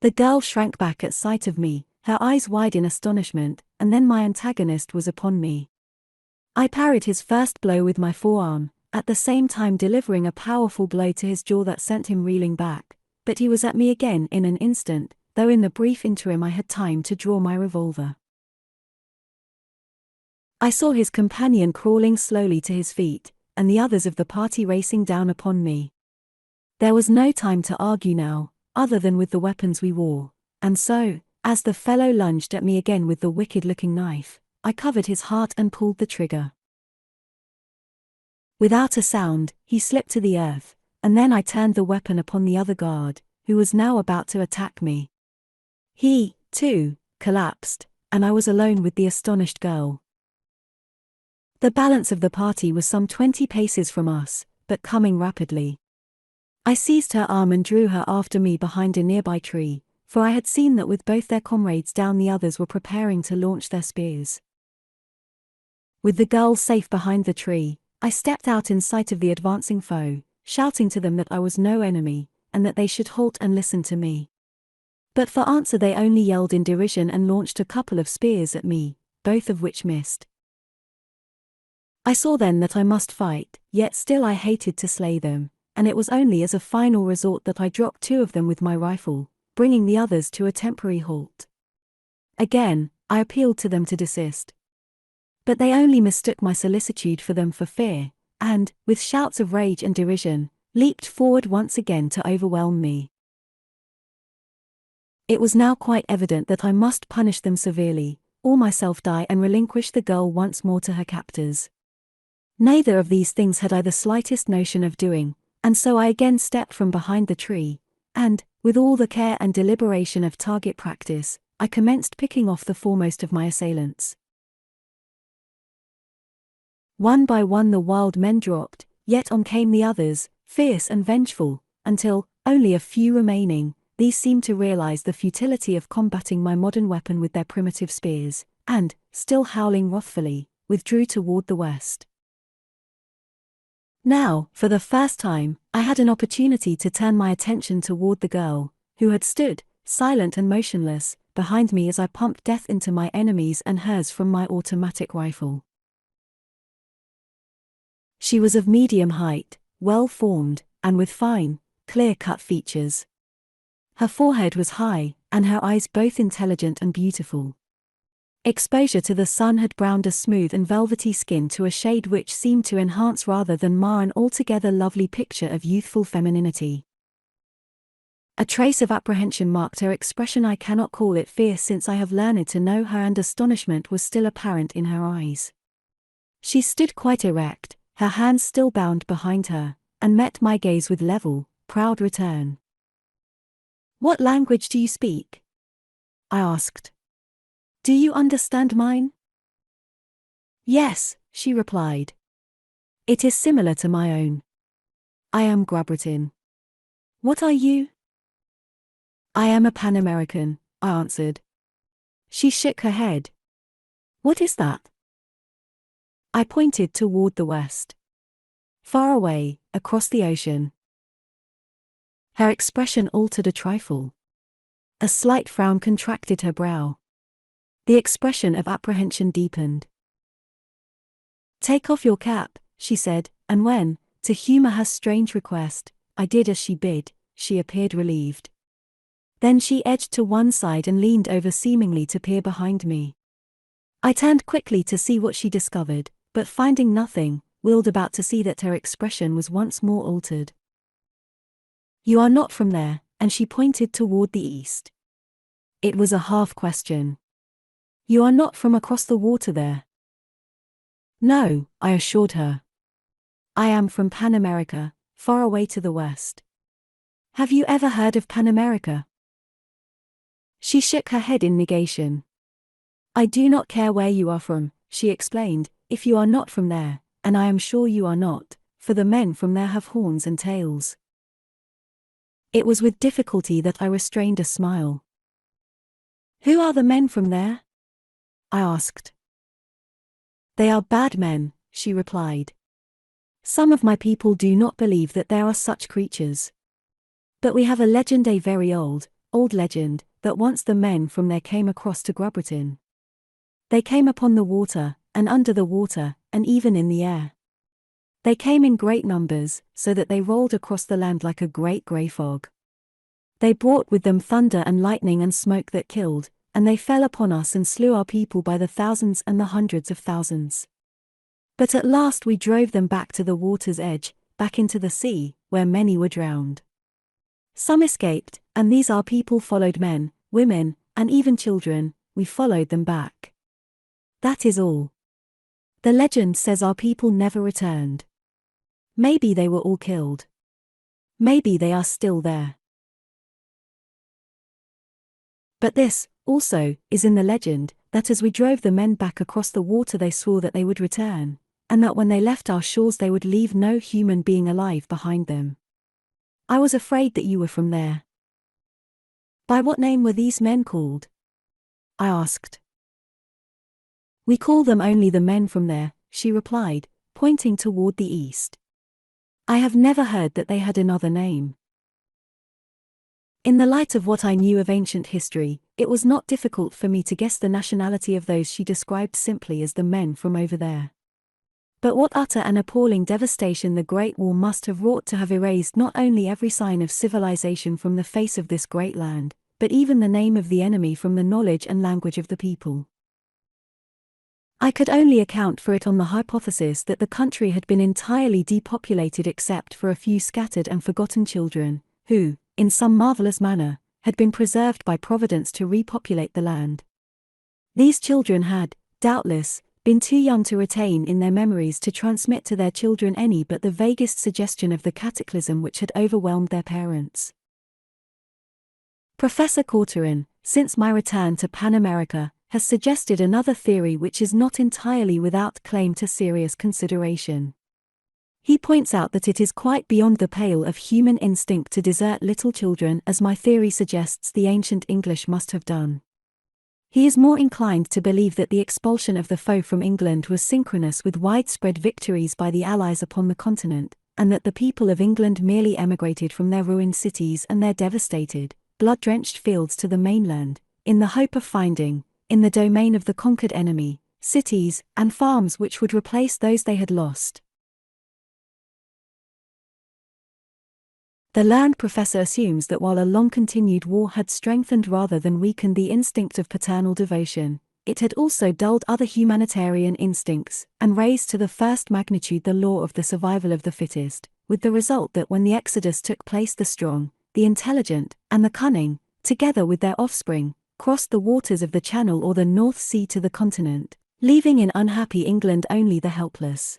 The girl shrank back at sight of me, her eyes wide in astonishment, and then my antagonist was upon me. I parried his first blow with my forearm, at the same time delivering a powerful blow to his jaw that sent him reeling back, but he was at me again in an instant, though in the brief interim I had time to draw my revolver. I saw his companion crawling slowly to his feet, and the others of the party racing down upon me. There was no time to argue now, other than with the weapons we wore, and so, as the fellow lunged at me again with the wicked-looking knife, I covered his heart and pulled the trigger. Without a sound, he slipped to the earth, and then I turned the weapon upon the other guard, who was now about to attack me. He, too, collapsed, and I was alone with the astonished girl. The balance of the party was some 20 paces from us, but coming rapidly. I seized her arm and drew her after me behind a nearby tree, for I had seen that with both their comrades down the others were preparing to launch their spears. With the girl safe behind the tree, I stepped out in sight of the advancing foe, shouting to them that I was no enemy, and that they should halt and listen to me. But for answer they only yelled in derision and launched a couple of spears at me, both of which missed. I saw then that I must fight, yet still I hated to slay them, and it was only as a final resort that I dropped 2 of them with my rifle, bringing the others to a temporary halt. Again, I appealed to them to desist. But they only mistook my solicitude for them for fear, and, with shouts of rage and derision, leaped forward once again to overwhelm me. It was now quite evident that I must punish them severely, or myself die and relinquish the girl once more to her captors. Neither of these things had I the slightest notion of doing, and so I again stepped from behind the tree, and, with all the care and deliberation of target practice, I commenced picking off the foremost of my assailants. One by one the wild men dropped, yet on came the others, fierce and vengeful, until, only a few remaining, these seemed to realize the futility of combating my modern weapon with their primitive spears, and, still howling wrathfully, withdrew toward the west. Now, for the first time, I had an opportunity to turn my attention toward the girl, who had stood, silent and motionless, behind me as I pumped death into my enemies and hers from my automatic rifle. She was of medium height, well-formed, and with fine, clear-cut features. Her forehead was high, and her eyes both intelligent and beautiful. Exposure to the sun had browned a smooth and velvety skin to a shade which seemed to enhance rather than mar an altogether lovely picture of youthful femininity. A trace of apprehension marked her expression. I cannot call it fear since I have learned to know her, and astonishment was still apparent in her eyes. She stood quite erect, her hands still bound behind her, and met my gaze with level, proud return. "What language do you speak?" I asked. "Do you understand mine?" "Yes," she replied. "It is similar to my own. I am Grabritin. What are you?" "I am a Pan-American," I answered. She shook her head. "What is that?" I pointed toward the west. Far away, across the ocean. Her expression altered a trifle. A slight frown contracted her brow. The expression of apprehension deepened. "Take off your cap," she said, and when, to humor her strange request, I did as she bid, she appeared relieved. Then she edged to one side and leaned over seemingly to peer behind me. I turned quickly to see what she discovered, but finding nothing, wheeled about to see that her expression was once more altered. "You are not from there," and she pointed toward the east. It was a half question. "You are not from across the water there?" "No," I assured her. "I am from Pan America, far away to the west." "Have you ever heard of Pan America?" She shook her head in negation. "I do not care where you are from," she explained, "if you are not from there, and I am sure you are not, for the men from there have horns and tails." It was with difficulty that I restrained a smile. "Who are the men from there?" I asked. They are bad men, she replied. Some of my people do not believe that there are such creatures. But we have a legend, a very old legend, that once the men from there came across to Grubritin. They came upon the water, and under the water, and even in the air. They came in great numbers, so that they rolled across the land like a great grey fog. They brought with them thunder and lightning and smoke that killed, and they fell upon us and slew our people by the thousands and the hundreds of thousands. But at last we drove them back to the water's edge, back into the sea, where many were drowned. Some escaped, and these our people followed men, women, and even children. We followed them back. That is all. The legend says our people never returned. Maybe they were all killed. Maybe they are still there. But this, also, is in the legend, that as we drove the men back across the water they swore that they would return, and that when they left our shores they would leave no human being alive behind them. I was afraid that you were from there. By what name were these men called? I asked. We call them only the men from there, she replied, pointing toward the east. I have never heard that they had another name. In the light of what I knew of ancient history, it was not difficult for me to guess the nationality of those she described simply as the men from over there. But what utter and appalling devastation the Great War must have wrought to have erased not only every sign of civilization from the face of this great land, but even the name of the enemy from the knowledge and language of the people. I could only account for it on the hypothesis that the country had been entirely depopulated except for a few scattered and forgotten children, who, in some marvelous manner, had been preserved by Providence to repopulate the land. These children had, doubtless, been too young to retain in their memories to transmit to their children any but the vaguest suggestion of the cataclysm which had overwhelmed their parents. Professor Corcoran, since my return to Pan America, has suggested another theory which is not entirely without claim to serious consideration. He points out that it is quite beyond the pale of human instinct to desert little children as my theory suggests the ancient English must have done. He is more inclined to believe that the expulsion of the foe from England was synchronous with widespread victories by the Allies upon the continent, and that the people of England merely emigrated from their ruined cities and their devastated, blood-drenched fields to the mainland, in the hope of finding, in the domain of the conquered enemy, cities and farms which would replace those they had lost. The learned professor assumes that while a long-continued war had strengthened rather than weakened the instinct of paternal devotion, it had also dulled other humanitarian instincts, and raised to the first magnitude the law of the survival of the fittest, with the result that when the exodus took place the strong, the intelligent, and the cunning, together with their offspring, crossed the waters of the Channel or the North Sea to the continent, leaving in unhappy England only the helpless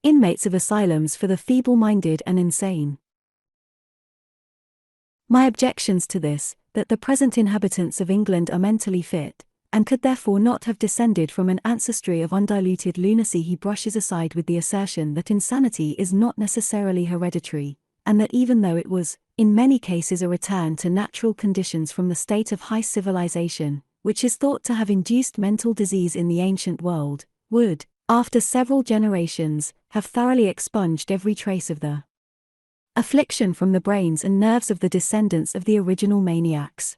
inmates of asylums for the feeble-minded and insane. My objections to this, that the present inhabitants of England are mentally fit, and could therefore not have descended from an ancestry of undiluted lunacy, he brushes aside with the assertion that insanity is not necessarily hereditary, and that even though it was, in many cases, a return to natural conditions from the state of high civilization, which is thought to have induced mental disease in the ancient world, would, after several generations, have thoroughly expunged every trace of the affliction from the brains and nerves of the descendants of the original maniacs.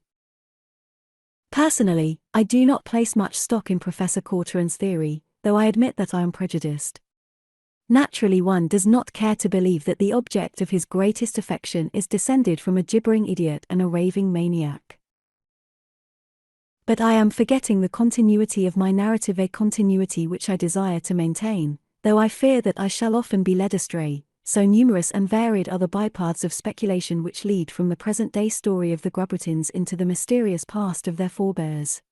Personally, I do not place much stock in Professor Corcoran's theory, though I admit that I am prejudiced. Naturally, one does not care to believe that the object of his greatest affection is descended from a gibbering idiot and a raving maniac. But I am forgetting the continuity of my narrative, a continuity which I desire to maintain, though I fear that I shall often be led astray. So numerous and varied are the bypaths of speculation which lead from the present-day story of the Grubritins into the mysterious past of their forebears.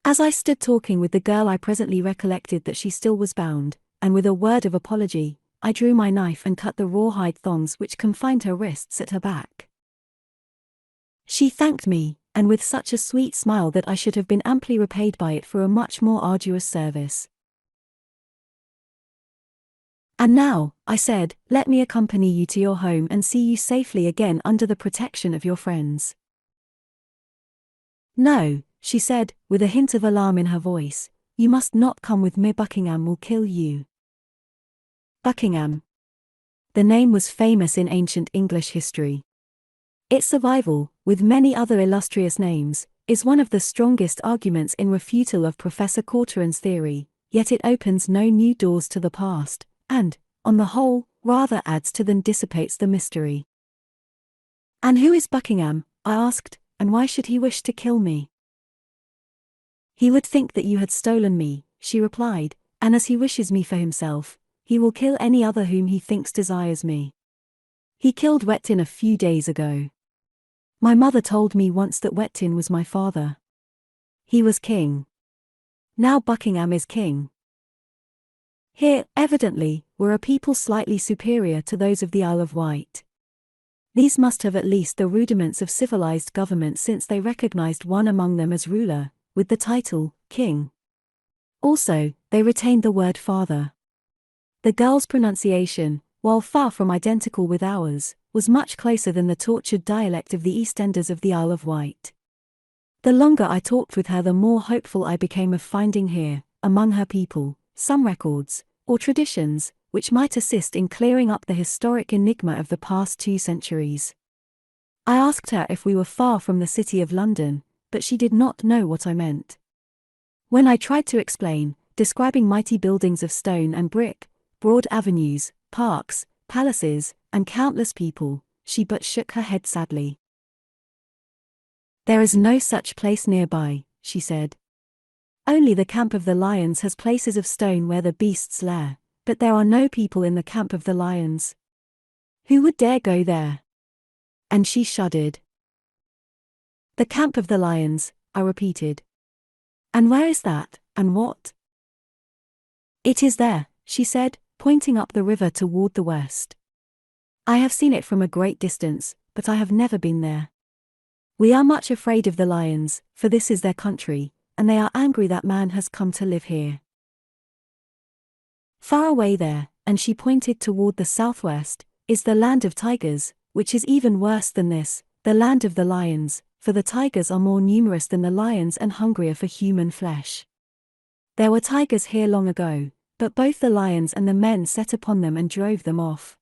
As I stood talking with the girl, I presently recollected that she still was bound, and with a word of apology, I drew my knife and cut the rawhide thongs which confined her wrists at her back. She thanked me, and with such a sweet smile that I should have been amply repaid by it for a much more arduous service. "And now," I said, "let me accompany you to your home and see you safely again under the protection of your friends." "No," she said, with a hint of alarm in her voice, You must not come with me. Buckingham will kill you. Buckingham. The name was famous in ancient English history. Its survival, with many other illustrious names, is one of the strongest arguments in refutal of Professor Corcoran's theory, yet it opens no new doors to the past, and, on the whole, rather adds to than dissipates the mystery. And who is Buckingham? I asked, and why should he wish to kill me? He would think that you had stolen me, she replied, and as he wishes me for himself, he will kill any other whom he thinks desires me. He killed Wettin a few days ago. My mother told me once that Wettin was my father. He was king. Now Buckingham is king. Here, evidently, were a people slightly superior to those of the Isle of Wight. These must have at least the rudiments of civilized government, since they recognized one among them as ruler, with the title, king. Also, they retained the word father. The girl's pronunciation, while far from identical with ours, was much closer than the tortured dialect of the Eastenders of the Isle of Wight. The longer I talked with her, the more hopeful I became of finding here, among her people, some records, or traditions, which might assist in clearing up the historic enigma of the past 2 centuries. I asked her if we were far from the city of London, but she did not know what I meant. When I tried to explain, describing mighty buildings of stone and brick, broad avenues, parks, palaces, and countless people, she but shook her head sadly. There is no such place nearby, she said. Only the camp of the lions has places of stone where the beasts lair, but there are no people in the camp of the lions. Who would dare go there? And she shuddered. The camp of the lions, I repeated. And where is that, and what? It is there, she said, pointing up the river toward the west. I have seen it from a great distance, but I have never been there. We are much afraid of the lions, for this is their country, and they are angry that man has come to live here. Far away there, and she pointed toward the southwest, is the land of tigers, which is even worse than this, the land of the lions, for the tigers are more numerous than the lions and hungrier for human flesh. There were tigers here long ago, but both the lions and the men set upon them and drove them off.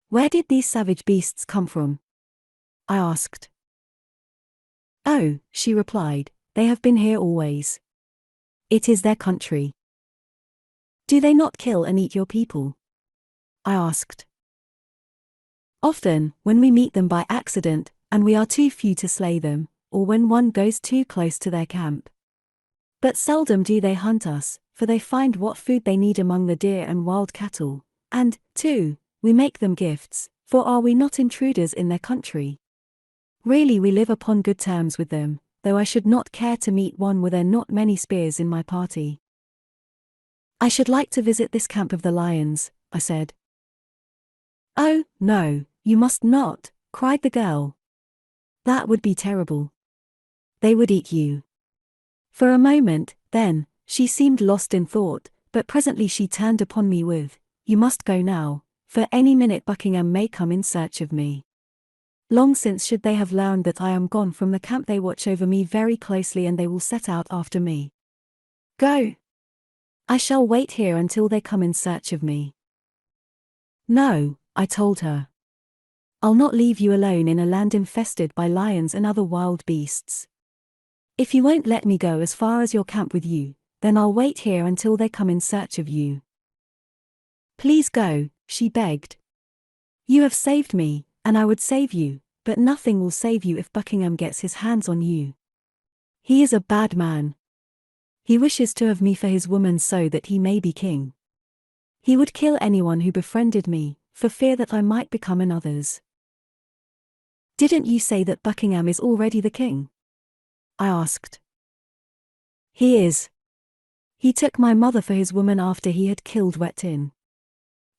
Where did these savage beasts come from? I asked. Oh, she replied, they have been here always. It is their country. Do they not kill and eat your people? I asked. Often, when we meet them by accident, and we are too few to slay them, or when one goes too close to their camp. But seldom do they hunt us, for they find what food they need among the deer and wild cattle, and, too, we make them gifts, for are we not intruders in their country? Really, we live upon good terms with them, though I should not care to meet one were there not many spears in my party. I should like to visit this camp of the lions, I said. Oh, no, you must not, cried the girl. That would be terrible. They would eat you. For a moment, then, she seemed lost in thought, but presently she turned upon me with, you must go now, for any minute Buckingham may come in search of me. Long since should they have learned that I am gone from the camp, they watch over me very closely and they will set out after me. Go. I shall wait here until they come in search of me. No, I told her. I'll not leave you alone in a land infested by lions and other wild beasts. If you won't let me go as far as your camp with you, then I'll wait here until they come in search of you. Please go, she begged. You have saved me, and I would save you, but nothing will save you if Buckingham gets his hands on you. He is a bad man. He wishes to have me for his woman so that he may be king. He would kill anyone who befriended me, for fear that I might become another's. Didn't you say that Buckingham is already the king? I asked. He is. He took my mother for his woman after he had killed Wettin.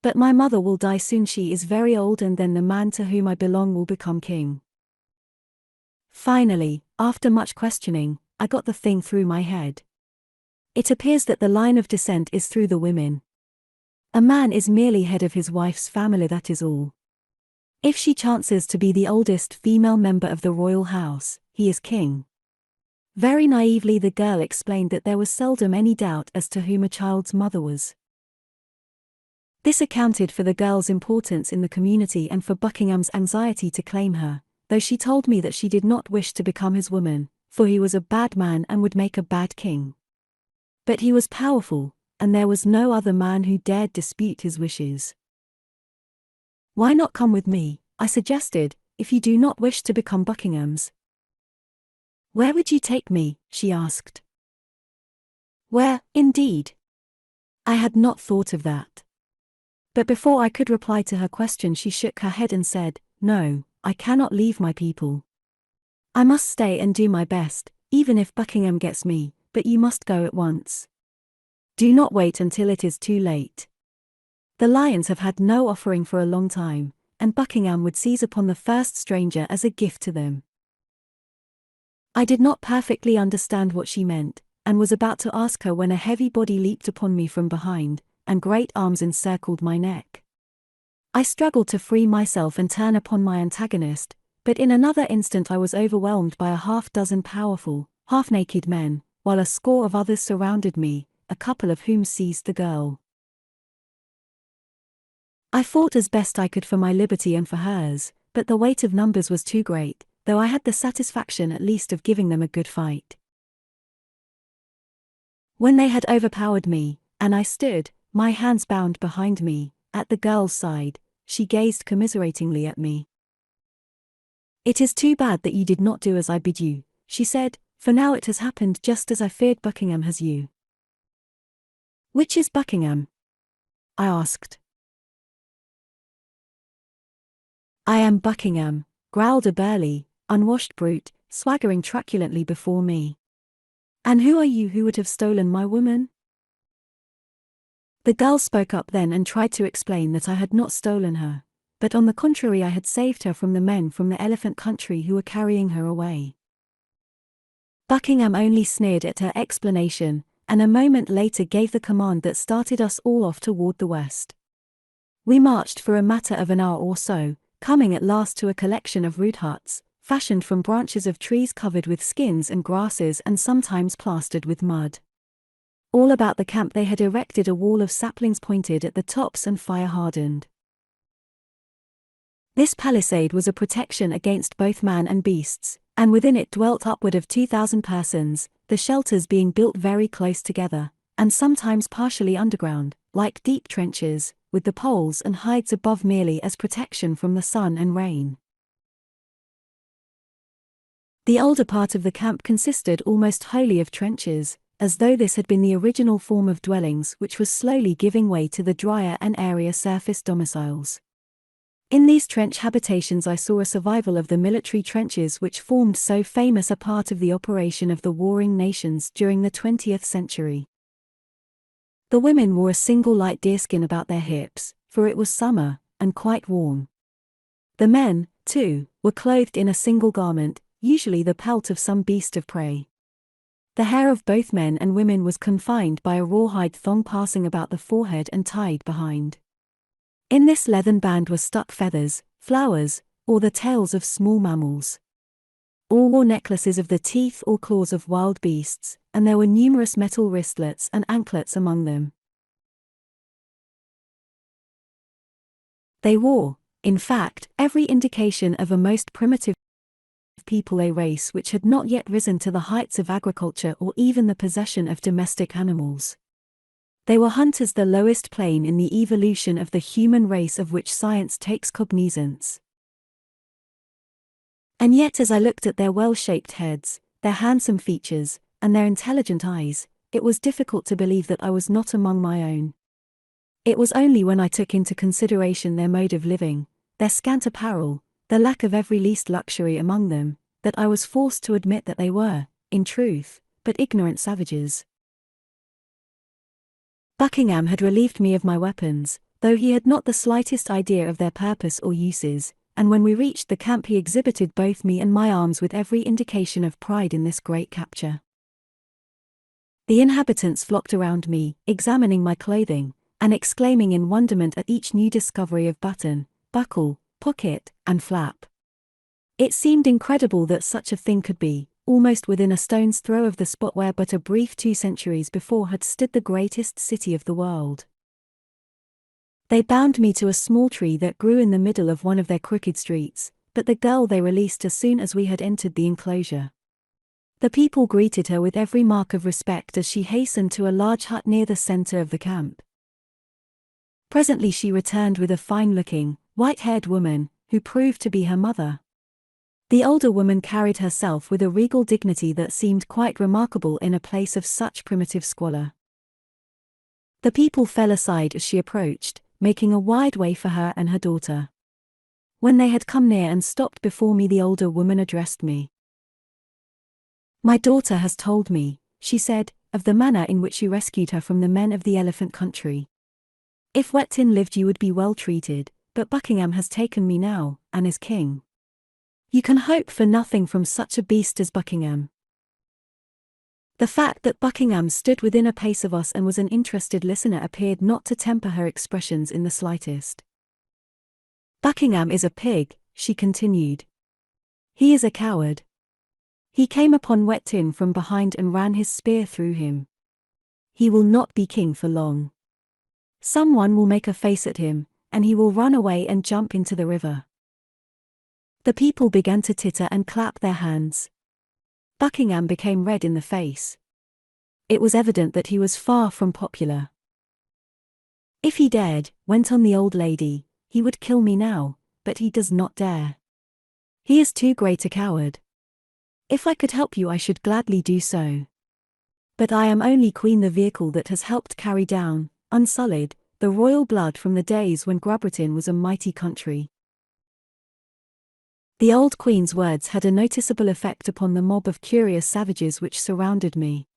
But my mother will die soon, she is very old, and then the man to whom I belong will become king. Finally, after much questioning, I got the thing through my head. It appears that the line of descent is through the women. A man is merely head of his wife's family, that is all. If she chances to be the oldest female member of the royal house, he is king. Very naively the girl explained that there was seldom any doubt as to whom a child's mother was. This accounted for the girl's importance in the community and for Buckingham's anxiety to claim her, though she told me that she did not wish to become his woman, for he was a bad man and would make a bad king. But he was powerful, and there was no other man who dared dispute his wishes. "Why not come with me?" I suggested, "if you do not wish to become Buckingham's." "Where would you take me?" she asked. Where, indeed? I had not thought of that. But before I could reply to her question, she shook her head and said, "No, I cannot leave my people. I must stay and do my best, even if Buckingham gets me, but you must go at once. Do not wait until it is too late. The lions have had no offering for a long time, and Buckingham would seize upon the first stranger as a gift to them." I did not perfectly understand what she meant, and was about to ask her when a heavy body leaped upon me from behind, and great arms encircled my neck. I struggled to free myself and turn upon my antagonist, but in another instant I was overwhelmed by a half-dozen powerful, half-naked men, while a score of others surrounded me, a couple of whom seized the girl. I fought as best I could for my liberty and for hers, but the weight of numbers was too great, though I had the satisfaction at least of giving them a good fight. When they had overpowered me, and I stood, my hands bound behind me, at the girl's side, she gazed commiseratingly at me. "It is too bad that you did not do as I bid you," she said, "for now it has happened just as I feared Buckingham has you." "Which is Buckingham?" I asked. "I am Buckingham," growled a burly, unwashed brute, swaggering truculently before me. "And who are you who would have stolen my woman?" The girl spoke up then and tried to explain that I had not stolen her, but on the contrary I had saved her from the men from the elephant country who were carrying her away. Buckingham only sneered at her explanation, and a moment later gave the command that started us all off toward the west. We marched for a matter of an hour or so, coming at last to a collection of rude huts, fashioned from branches of trees covered with skins and grasses and sometimes plastered with mud. All about the camp they had erected a wall of saplings pointed at the tops and fire-hardened. This palisade was a protection against both man and beasts, and within it dwelt upward of 2,000 persons, the shelters being built very close together, and sometimes partially underground, like deep trenches, with the poles and hides above merely as protection from the sun and rain. The older part of the camp consisted almost wholly of trenches, as though this had been the original form of dwellings which was slowly giving way to the drier and airier surface domiciles. In these trench habitations I saw a survival of the military trenches which formed so famous a part of the operation of the warring nations during the 20th century. The women wore a single light deerskin about their hips, for it was summer, and quite warm. The men, too, were clothed in a single garment, usually the pelt of some beast of prey. The hair of both men and women was confined by a rawhide thong passing about the forehead and tied behind. In this leathern band were stuck feathers, flowers, or the tails of small mammals. All wore necklaces of the teeth or claws of wild beasts, and there were numerous metal wristlets and anklets among them. They wore, in fact, every indication of a most primitive people, a race which had not yet risen to the heights of agriculture or even the possession of domestic animals. They were hunters, the lowest plane in the evolution of the human race of which science takes cognizance. And yet as I looked at their well-shaped heads, their handsome features, and their intelligent eyes, it was difficult to believe that I was not among my own. It was only when I took into consideration their mode of living, their scant apparel, the lack of every least luxury among them, that I was forced to admit that they were, in truth, but ignorant savages. Buckingham had relieved me of my weapons, though he had not the slightest idea of their purpose or uses, and when we reached the camp he exhibited both me and my arms with every indication of pride in this great capture. The inhabitants flocked around me, examining my clothing, and exclaiming in wonderment at each new discovery of button, buckle, pocket, and flap. It seemed incredible that such a thing could be, almost within a stone's throw of the spot where but a brief 2 centuries before had stood the greatest city of the world. They bound me to a small tree that grew in the middle of one of their crooked streets, but the girl they released as soon as we had entered the enclosure. The people greeted her with every mark of respect as she hastened to a large hut near the center of the camp. Presently she returned with a fine-looking, white-haired woman, who proved to be her mother. The older woman carried herself with a regal dignity that seemed quite remarkable in a place of such primitive squalor. The people fell aside as she approached, making a wide way for her and her daughter. When they had come near and stopped before me, the older woman addressed me. "My daughter has told me," she said, "of the manner in which you rescued her from the men of the elephant country. If Wettin lived you would be well treated, but Buckingham has taken me now, and is king. You can hope for nothing from such a beast as Buckingham." The fact that Buckingham stood within a pace of us and was an interested listener appeared not to temper her expressions in the slightest. "Buckingham is a pig," she continued. "He is a coward. He came upon Wettin from behind and ran his spear through him. He will not be king for long. Someone will make a face at him, and he will run away and jump into the river." The people began to titter and clap their hands. Buckingham became red in the face. It was evident that he was far from popular. "If he dared," went on the old lady, "he would kill me now, but he does not dare. He is too great a coward. If I could help you I should gladly do so. But I am only queen, the vehicle that has helped carry down, unsullied, the royal blood from the days when Grobritain was a mighty country." The old queen's words had a noticeable effect upon the mob of curious savages which surrounded me.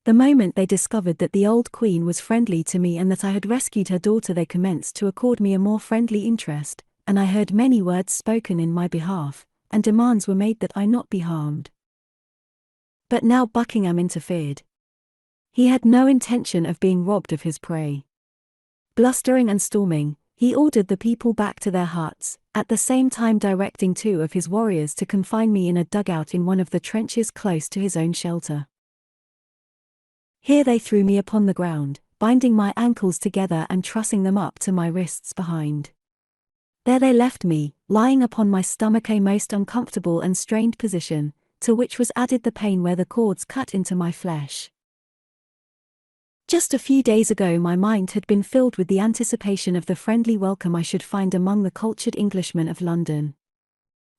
The moment they discovered that the old queen was friendly to me and that I had rescued her daughter, they commenced to accord me a more friendly interest, and I heard many words spoken in my behalf, and demands were made that I not be harmed. But now Buckingham interfered. He had no intention of being robbed of his prey. Blustering and storming, he ordered the people back to their huts, at the same time directing 2 of his warriors to confine me in a dugout in one of the trenches close to his own shelter. Here they threw me upon the ground, binding my ankles together and trussing them up to my wrists behind. There they left me, lying upon my stomach, a most uncomfortable and strained position, to which was added the pain where the cords cut into my flesh. Just a few days ago my mind had been filled with the anticipation of the friendly welcome I should find among the cultured Englishmen of London.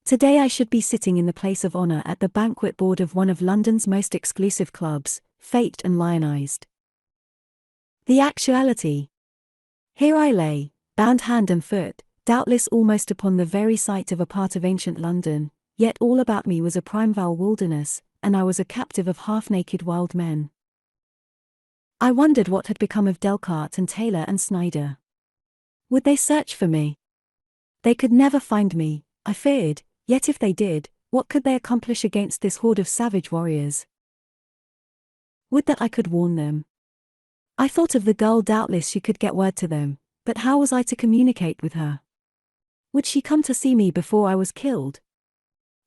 Today I should be sitting in the place of honor at the banquet board of one of London's most exclusive clubs, faked and lionized. The actuality. Here I lay, bound hand and foot, doubtless almost upon the very site of a part of ancient London, yet all about me was a primeval wilderness, and I was a captive of half-naked wild men. I wondered what had become of Delcarte and Taylor and Snider. Would they search for me? They could never find me, I feared, yet if they did, what could they accomplish against this horde of savage warriors? Would that I could warn them. I thought of the girl, doubtless she could get word to them, but how was I to communicate with her? Would she come to see me before I was killed?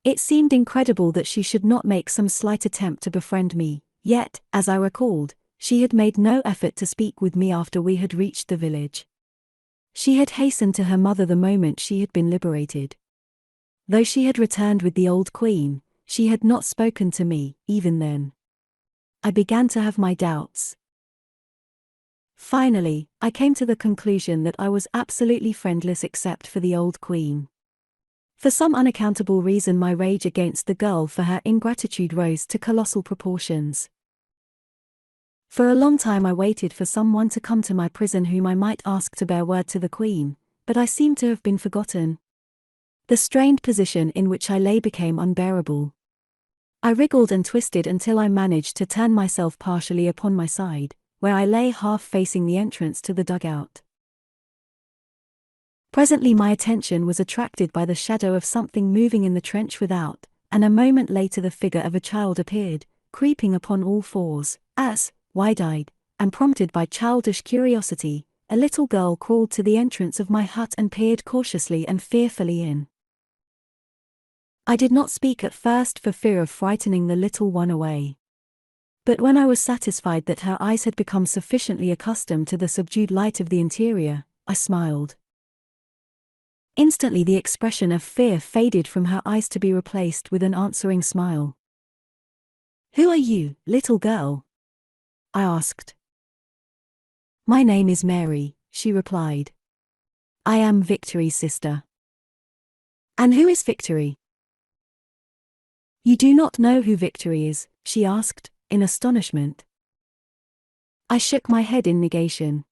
It seemed incredible that she should not make some slight attempt to befriend me, yet, as I recalled, she had made no effort to speak with me after we had reached the village. She had hastened to her mother the moment she had been liberated. Though she had returned with the old queen, she had not spoken to me, even then. I began to have my doubts. Finally, I came to the conclusion that I was absolutely friendless except for the old queen. For some unaccountable reason my rage against the girl for her ingratitude rose to colossal proportions. For a long time I waited for someone to come to my prison whom I might ask to bear word to the queen, but I seemed to have been forgotten. The strained position in which I lay became unbearable. I wriggled and twisted until I managed to turn myself partially upon my side, where I lay half facing the entrance to the dugout. Presently my attention was attracted by the shadow of something moving in the trench without, and a moment later the figure of a child appeared, creeping upon all fours, as, wide-eyed, and prompted by childish curiosity, a little girl crawled to the entrance of my hut and peered cautiously and fearfully in. I did not speak at first for fear of frightening the little one away. But when I was satisfied that her eyes had become sufficiently accustomed to the subdued light of the interior, I smiled. Instantly the expression of fear faded from her eyes to be replaced with an answering smile. "Who are you, little girl?" I asked. "My name is Mary," she replied. "I am Victory's sister." "And who is Victory?" "You do not know who Victory is?" she asked, in astonishment. I shook my head in negation.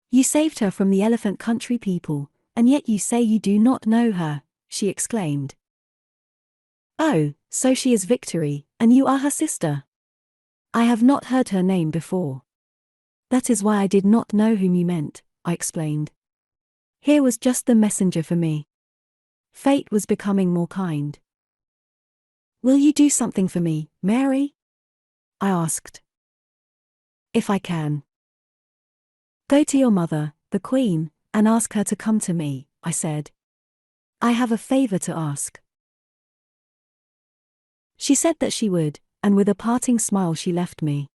"You saved her from the elephant country people, and yet you say you do not know her," she exclaimed. "Oh, so she is Victory, and you are her sister?" "I have not heard her name before." "That is why I did not know whom you meant," I explained. Here was just the messenger for me. Fate was becoming more kind. "Will you do something for me, Mary?" I asked. "If I can." "Go to your mother, the Queen, and ask her to come to me," I said. "I have a favor to ask." She said that she would, and with a parting smile she left me.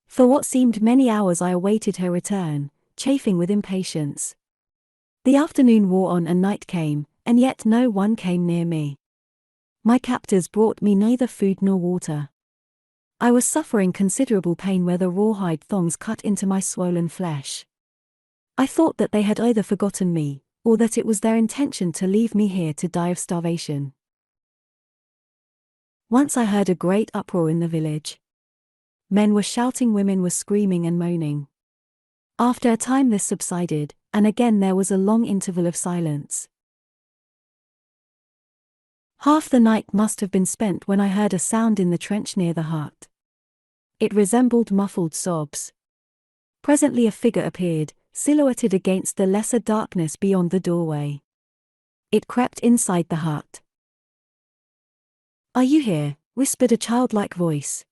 For what seemed many hours I awaited her return, chafing with impatience. The afternoon wore on and night came, and yet no one came near me. My captors brought me neither food nor water. I was suffering considerable pain where the rawhide thongs cut into my swollen flesh. I thought that they had either forgotten me, or that it was their intention to leave me here to die of starvation. Once I heard a great uproar in the village. Men were shouting, women were screaming and moaning. After a time this subsided, and again there was a long interval of silence. Half the night must have been spent when I heard a sound in the trench near the hut. It resembled muffled sobs. Presently a figure appeared, silhouetted against the lesser darkness beyond the doorway. It crept inside the hut. "Are you here?" whispered a childlike voice.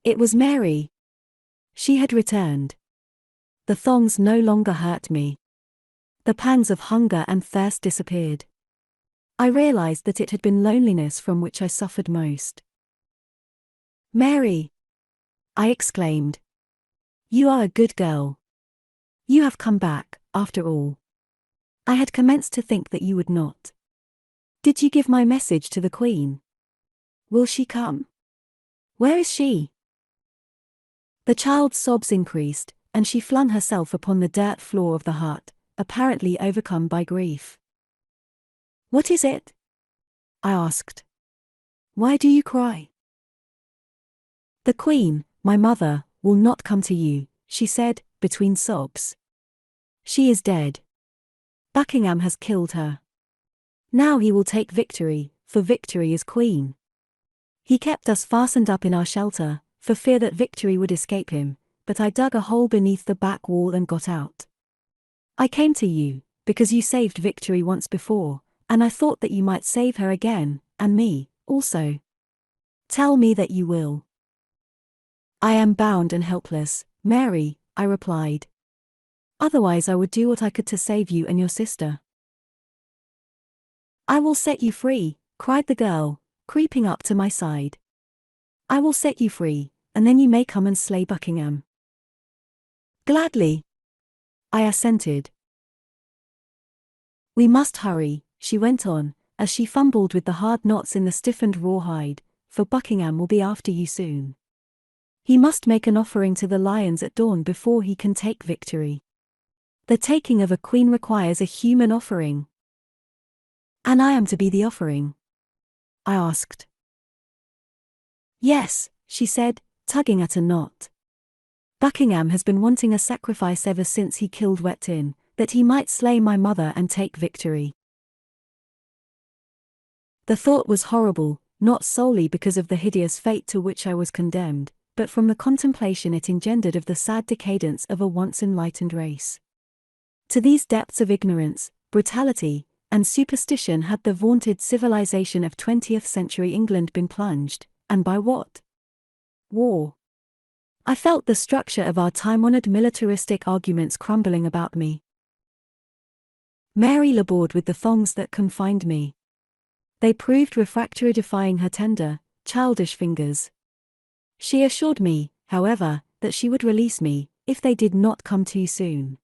It was Mary. She had returned. The thongs no longer hurt me. The pangs of hunger and thirst disappeared. I realized that it had been loneliness from which I suffered most. "Mary!" I exclaimed. "You are a good girl. You have come back, after all. I had commenced to think that you would not. Did you give my message to the Queen? Will she come? Where is she?" The child's sobs increased, and she flung herself upon the dirt floor of the hut, apparently overcome by grief. "What is it?" I asked. "Why do you cry?" "The Queen, my mother, will not come to you," she said, between sobs. "She is dead. Buckingham has killed her. Now he will take Victory, for Victory is Queen. He kept us fastened up in our shelter, for fear that Victory would escape him, but I dug a hole beneath the back wall and got out. I came to you, because you saved Victory once before, and I thought that you might save her again, and me, also. Tell me that you will." "I am bound and helpless, Mary," I replied. "Otherwise I would do what I could to save you and your sister." "I will set you free," cried the girl, creeping up to my side. "I will set you free, and then you may come and slay Buckingham." "Gladly," I assented. "We must hurry," she went on, as she fumbled with the hard knots in the stiffened rawhide, "for Buckingham will be after you soon. He must make an offering to the lions at dawn before he can take Victory. The taking of a queen requires a human offering." "And I am to be the offering?" I asked. "Yes," she said, tugging at a knot. "Buckingham has been wanting a sacrifice ever since he killed Wettin, that he might slay my mother and take Victory." The thought was horrible, not solely because of the hideous fate to which I was condemned, but from the contemplation it engendered of the sad decadence of a once enlightened race. To these depths of ignorance, brutality, and superstition had the vaunted civilization of 20th century England been plunged, and by what? War. I felt the structure of our time-honored militaristic arguments crumbling about me. Mary labored with the thongs that confined me. They proved refractory, defying her tender, childish fingers. She assured me, however, that she would release me, if they did not come too soon.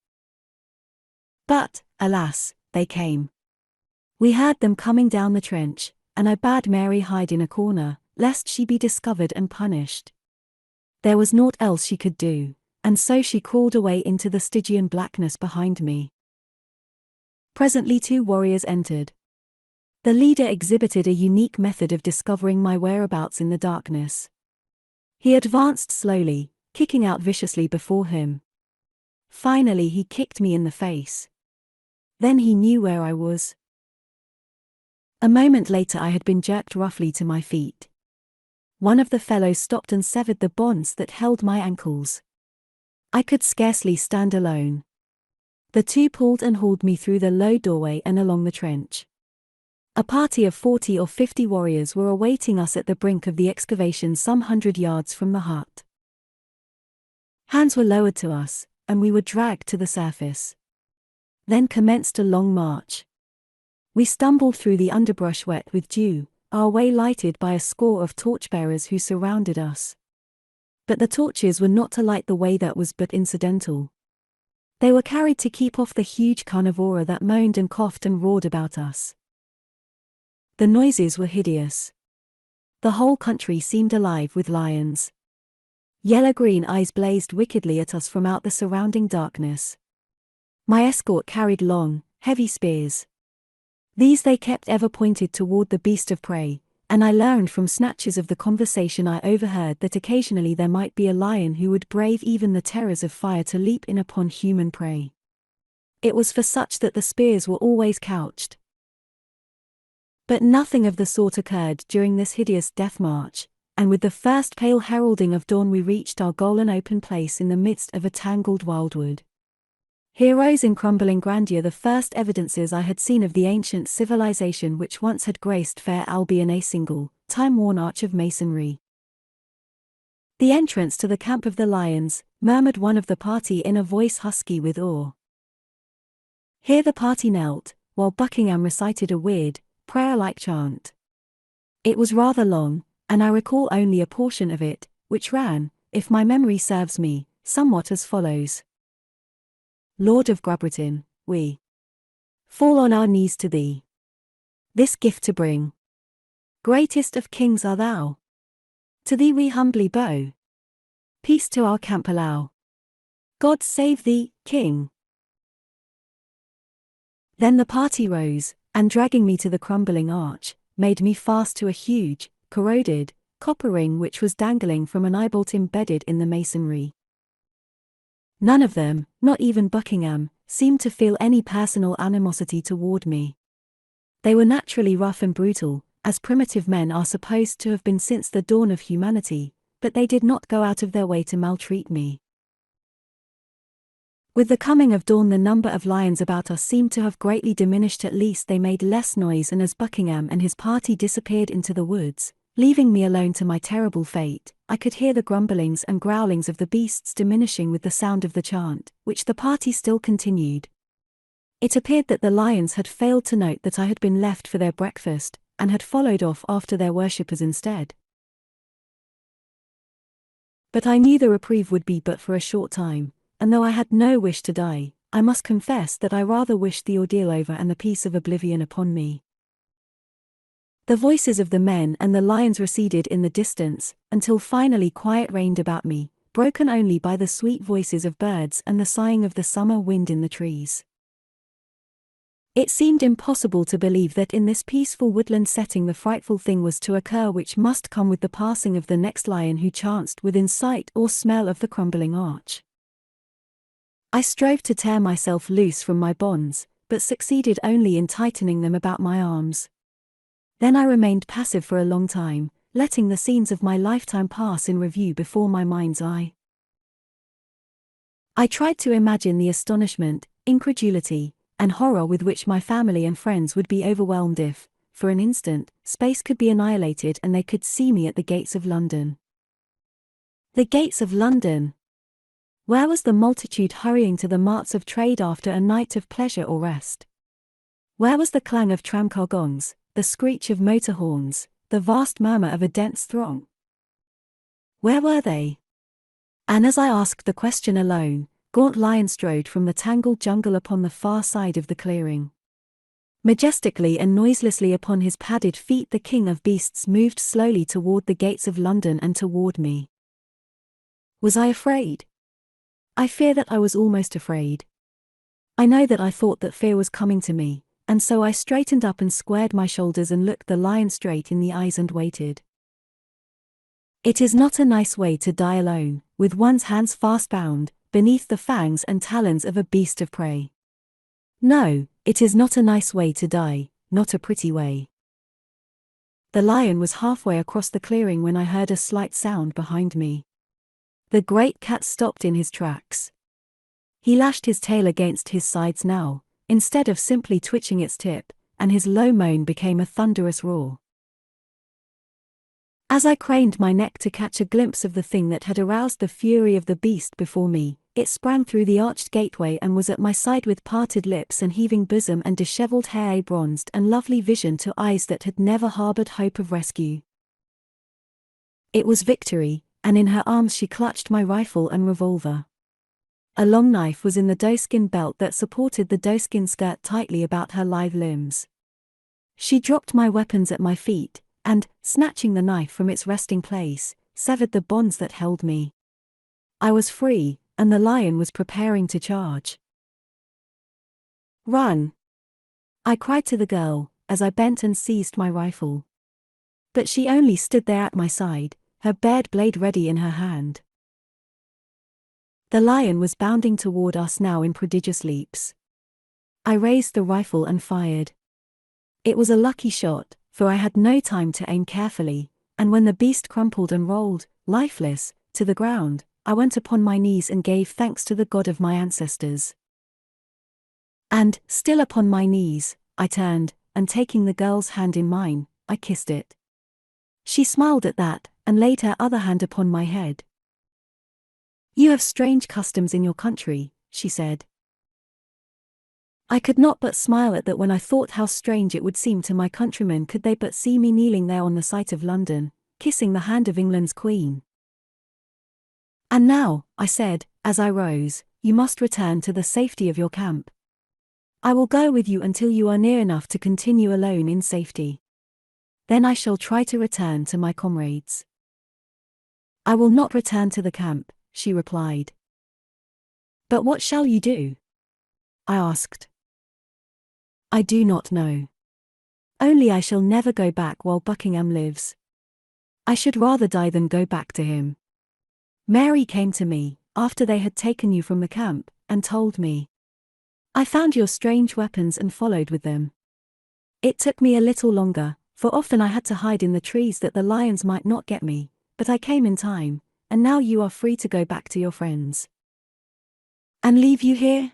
But, alas, they came. We heard them coming down the trench, and I bade Mary hide in a corner, lest she be discovered and punished. There was naught else she could do, and so she crawled away into the Stygian blackness behind me. Presently 2 warriors entered. The leader exhibited a unique method of discovering my whereabouts in the darkness. He advanced slowly, kicking out viciously before him. Finally he kicked me in the face. Then he knew where I was. A moment later I had been jerked roughly to my feet. One of the fellows stopped and severed the bonds that held my ankles. I could scarcely stand alone. The 2 pulled and hauled me through the low doorway and along the trench. A party of 40 or 50 warriors were awaiting us at the brink of the excavation some 100 yards from the hut. Hands were lowered to us, and we were dragged to the surface. Then commenced a long march. We stumbled through the underbrush wet with dew, our way lighted by a score of torchbearers who surrounded us. But the torches were not to light the way, that was but incidental. They were carried to keep off the huge carnivora that moaned and coughed and roared about us. The noises were hideous. The whole country seemed alive with lions. Yellow-green eyes blazed wickedly at us from out the surrounding darkness. My escort carried long, heavy spears. These they kept ever pointed toward the beast of prey, and I learned from snatches of the conversation I overheard that occasionally there might be a lion who would brave even the terrors of fire to leap in upon human prey. It was for such that the spears were always couched. But nothing of the sort occurred during this hideous death march, and with the first pale heralding of dawn we reached our goal, an open place in the midst of a tangled wildwood. Here rose in crumbling grandeur the first evidences I had seen of the ancient civilization which once had graced fair Albion, a single, time-worn arch of masonry. "The entrance to the camp of the lions," murmured one of the party in a voice husky with awe. Here the party knelt, while Buckingham recited a weird, prayer-like chant. It was rather long, and I recall only a portion of it, which ran, if my memory serves me, somewhat as follows. "Lord of Grubritain, we fall on our knees to thee, this gift to bring. Greatest of kings art thou. To thee we humbly bow. Peace to our camp allow. God save thee, King." Then the party rose, and dragging me to the crumbling arch, made me fast to a huge, corroded, copper ring which was dangling from an eye-bolt embedded in the masonry. None of them, not even Buckingham, seemed to feel any personal animosity toward me. They were naturally rough and brutal, as primitive men are supposed to have been since the dawn of humanity, but they did not go out of their way to maltreat me. With the coming of dawn the number of lions about us seemed to have greatly diminished, at least they made less noise, and as Buckingham and his party disappeared into the woods, leaving me alone to my terrible fate, I could hear the grumblings and growlings of the beasts diminishing with the sound of the chant, which the party still continued. It appeared that the lions had failed to note that I had been left for their breakfast, and had followed off after their worshippers instead. But I knew the reprieve would be but for a short time, and though I had no wish to die, I must confess that I rather wished the ordeal over and the peace of oblivion upon me. The voices of the men and the lions receded in the distance, until finally quiet reigned about me, broken only by the sweet voices of birds and the sighing of the summer wind in the trees. It seemed impossible to believe that in this peaceful woodland setting the frightful thing was to occur which must come with the passing of the next lion who chanced within sight or smell of the crumbling arch. I strove to tear myself loose from my bonds, but succeeded only in tightening them about my arms. Then I remained passive for a long time, letting the scenes of my lifetime pass in review before my mind's eye. I tried to imagine the astonishment, incredulity, and horror with which my family and friends would be overwhelmed if, for an instant, space could be annihilated and they could see me at the gates of London. The gates of London! Where was the multitude hurrying to the marts of trade after a night of pleasure or rest? Where was the clang of tramcar gongs, the screech of motor horns, the vast murmur of a dense throng? Where were they? And as I asked the question alone, gaunt lion strode from the tangled jungle upon the far side of the clearing. Majestically and noiselessly upon his padded feet the king of beasts moved slowly toward the gates of London and toward me. Was I afraid? I fear that I was almost afraid. I know that I thought that fear was coming to me, and so I straightened up and squared my shoulders and looked the lion straight in the eyes and waited. It is not a nice way to die alone, with one's hands fast bound, beneath the fangs and talons of a beast of prey. No, it is not a nice way to die, not a pretty way. The lion was halfway across the clearing when I heard a slight sound behind me. The great cat stopped in his tracks. He lashed his tail against his sides now, instead of simply twitching its tip, and his low moan became a thunderous roar. As I craned my neck to catch a glimpse of the thing that had aroused the fury of the beast before me, it sprang through the arched gateway and was at my side with parted lips and heaving bosom and disheveled hair, a bronzed and lovely vision to eyes that had never harbored hope of rescue. It was Victory, and in her arms she clutched my rifle and revolver. A long knife was in the doeskin belt that supported the doeskin skirt tightly about her lithe limbs. She dropped my weapons at my feet, and, snatching the knife from its resting place, severed the bonds that held me. I was free, and the lion was preparing to charge. "Run!" I cried to the girl, as I bent and seized my rifle. But she only stood there at my side, her bared blade ready in her hand. The lion was bounding toward us now in prodigious leaps. I raised the rifle and fired. It was a lucky shot, for I had no time to aim carefully, and when the beast crumpled and rolled, lifeless, to the ground, I went upon my knees and gave thanks to the God of my ancestors. And, still upon my knees, I turned, and taking the girl's hand in mine, I kissed it. She smiled at that, and laid her other hand upon my head. "You have strange customs in your country," she said. I could not but smile at that when I thought how strange it would seem to my countrymen could they but see me kneeling there on the site of London, kissing the hand of England's Queen. "And now," I said, as I rose, "you must return to the safety of your camp. I will go with you until you are near enough to continue alone in safety. Then I shall try to return to my comrades." "I will not return to the camp," she replied. "But what shall you do?" I asked. "I do not know. Only I shall never go back while Buckingham lives. I should rather die than go back to him. Mary came to me, after they had taken you from the camp, and told me. I found your strange weapons and followed with them. It took me a little longer, for often I had to hide in the trees that the lions might not get me, but I came in time, and now you are free to go back to your friends." "And leave you here?"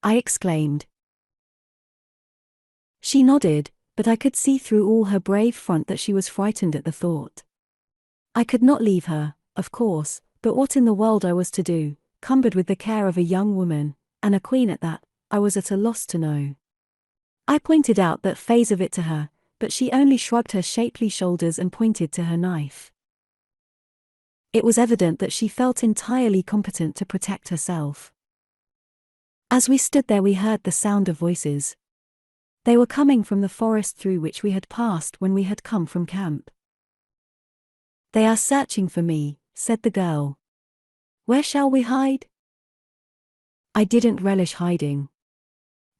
I exclaimed. She nodded, but I could see through all her brave front that she was frightened at the thought. I could not leave her, of course, but what in the world I was to do, cumbered with the care of a young woman, and a queen at that, I was at a loss to know. I pointed out that phase of it to her, but she only shrugged her shapely shoulders and pointed to her knife. It was evident that she felt entirely competent to protect herself. As we stood there we heard the sound of voices. They were coming from the forest through which we had passed when we had come from camp. "They are searching for me," said the girl. "Where shall we hide?" I didn't relish hiding.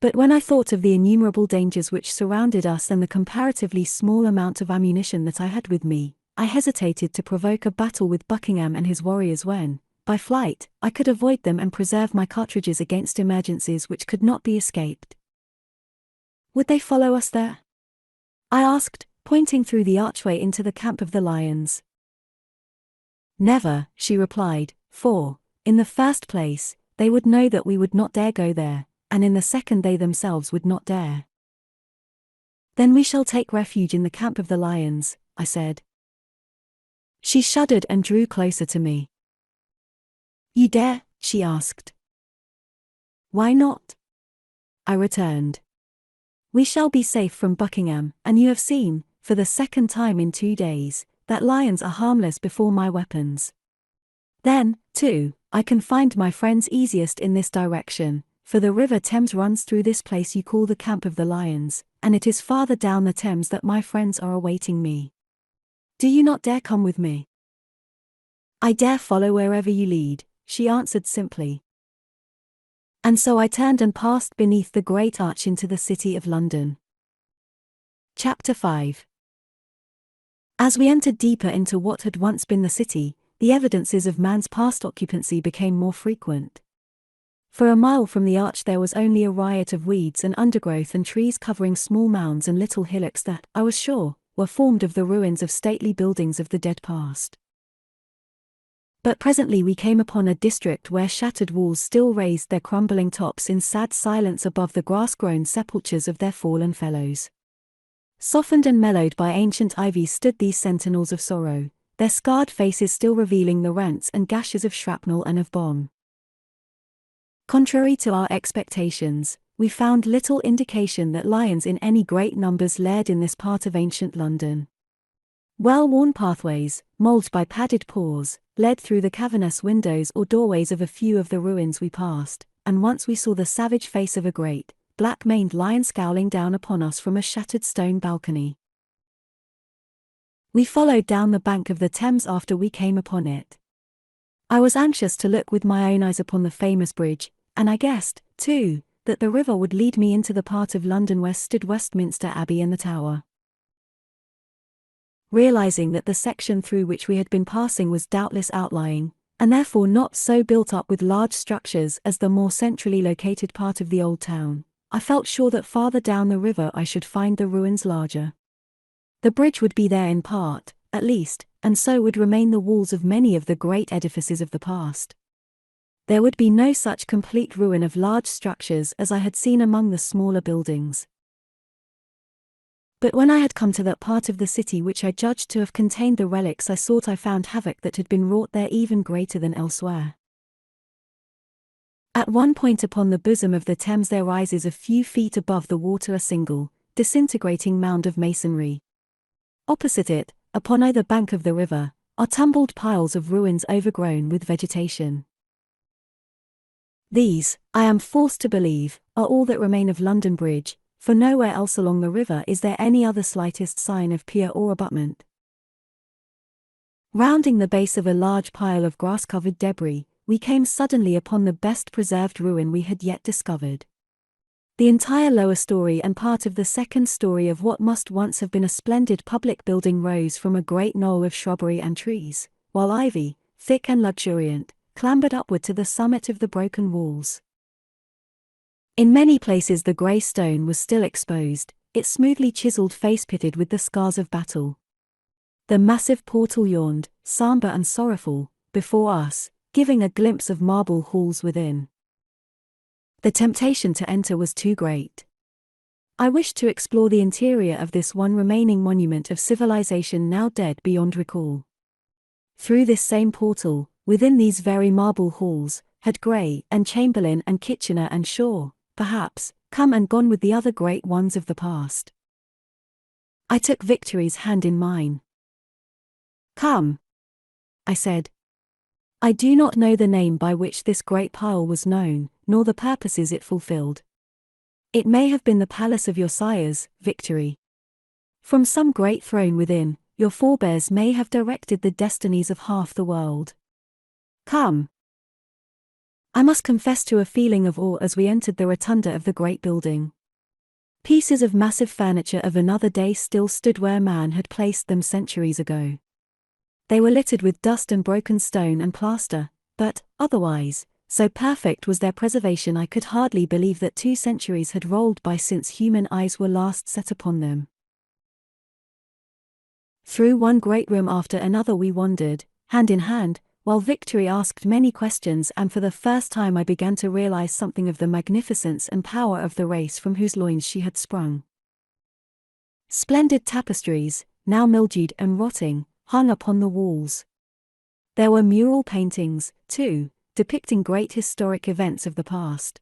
But when I thought of the innumerable dangers which surrounded us and the comparatively small amount of ammunition that I had with me, I hesitated to provoke a battle with Buckingham and his warriors when, by flight, I could avoid them and preserve my cartridges against emergencies which could not be escaped. "Would they follow us there?" I asked, pointing through the archway into the camp of the lions. "Never," she replied, "for, in the first place, they would know that we would not dare go there, and in the second they themselves would not dare." "Then we shall take refuge in the camp of the lions," I said. She shuddered and drew closer to me. "You dare?" she asked. "Why not?" I returned. We shall be safe from Buckingham, and you have seen, for the second time in 2 days, that lions are harmless before my weapons. Then, too, I can find my friends easiest in this direction, for the River Thames runs through this place you call the Camp of the Lions, and it is farther down the Thames that my friends are awaiting me. Do you not dare come with me? I dare follow wherever you lead, she answered simply. And so I turned and passed beneath the great arch into the city of London. Chapter 5. As we entered deeper into what had once been the city, the evidences of man's past occupancy became more frequent. For a mile from the arch there was only a riot of weeds and undergrowth and trees covering small mounds and little hillocks that, I was sure, were formed of the ruins of stately buildings of the dead past. But presently we came upon a district where shattered walls still raised their crumbling tops in sad silence above the grass-grown sepulchres of their fallen fellows. Softened and mellowed by ancient ivy stood these sentinels of sorrow, their scarred faces still revealing the rents and gashes of shrapnel and of bomb. Contrary to our expectations, we found little indication that lions in any great numbers laired in this part of ancient London. Well-worn pathways, molded by padded paws, led through the cavernous windows or doorways of a few of the ruins we passed, and once we saw the savage face of a great, black-maned lion scowling down upon us from a shattered stone balcony. We followed down the bank of the Thames after we came upon it. I was anxious to look with my own eyes upon the famous bridge, and I guessed, too, that the river would lead me into the part of London where stood Westminster Abbey and the Tower. Realizing that the section through which we had been passing was doubtless outlying, and therefore not so built up with large structures as the more centrally located part of the old town, I felt sure that farther down the river I should find the ruins larger. The bridge would be there in part, at least, and so would remain the walls of many of the great edifices of the past. There would be no such complete ruin of large structures as I had seen among the smaller buildings. But when I had come to that part of the city which I judged to have contained the relics I sought, I found havoc that had been wrought there even greater than elsewhere. At one point upon the bosom of the Thames there rises a few feet above the water a single, disintegrating mound of masonry. Opposite it, upon either bank of the river, are tumbled piles of ruins overgrown with vegetation. These, I am forced to believe, are all that remain of London Bridge, for nowhere else along the river is there any other slightest sign of pier or abutment. Rounding the base of a large pile of grass-covered debris, we came suddenly upon the best preserved ruin we had yet discovered. The entire lower story and part of the second story of what must once have been a splendid public building rose from a great knoll of shrubbery and trees, while ivy, thick and luxuriant, clambered upward to the summit of the broken walls. In many places the grey stone was still exposed, its smoothly chiselled face pitted with the scars of battle. The massive portal yawned, sombre and sorrowful, before us, giving a glimpse of marble halls within. The temptation to enter was too great. I wished to explore the interior of this one remaining monument of civilization now dead beyond recall. Through this same portal, within these very marble halls, had Grey and Chamberlain and Kitchener and Shaw, perhaps, come and gone with the other great ones of the past. I took Victory's hand in mine. "Come," I said. "I do not know the name by which this great pile was known, nor the purposes it fulfilled. It may have been the palace of your sires, Victory. From some great throne within, your forebears may have directed the destinies of half the world. Come." I must confess to a feeling of awe as we entered the rotunda of the great building. Pieces of massive furniture of another day still stood where man had placed them centuries ago. They were littered with dust and broken stone and plaster, but, otherwise, so perfect was their preservation I could hardly believe that 2 centuries had rolled by since human eyes were last set upon them. Through one great room after another we wandered, hand in hand, while Victory asked many questions, and for the first time I began to realize something of the magnificence and power of the race from whose loins she had sprung. Splendid tapestries, now mildewed and rotting, hung upon the walls. There were mural paintings, too, depicting great historic events of the past.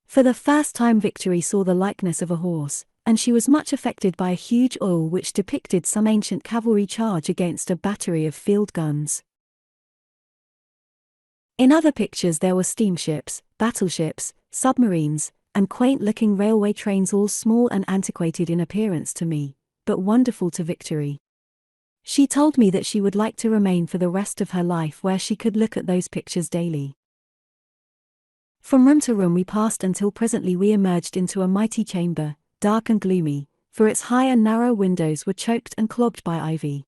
For the first time Victory saw the likeness of a horse, and she was much affected by a huge oil which depicted some ancient cavalry charge against a battery of field guns. In other pictures there were steamships, battleships, submarines, and quaint-looking railway trains, all small and antiquated in appearance to me, but wonderful to Victory. She told me that she would like to remain for the rest of her life where she could look at those pictures daily. From room to room we passed until presently we emerged into a mighty chamber, dark and gloomy, for its high and narrow windows were choked and clogged by ivy.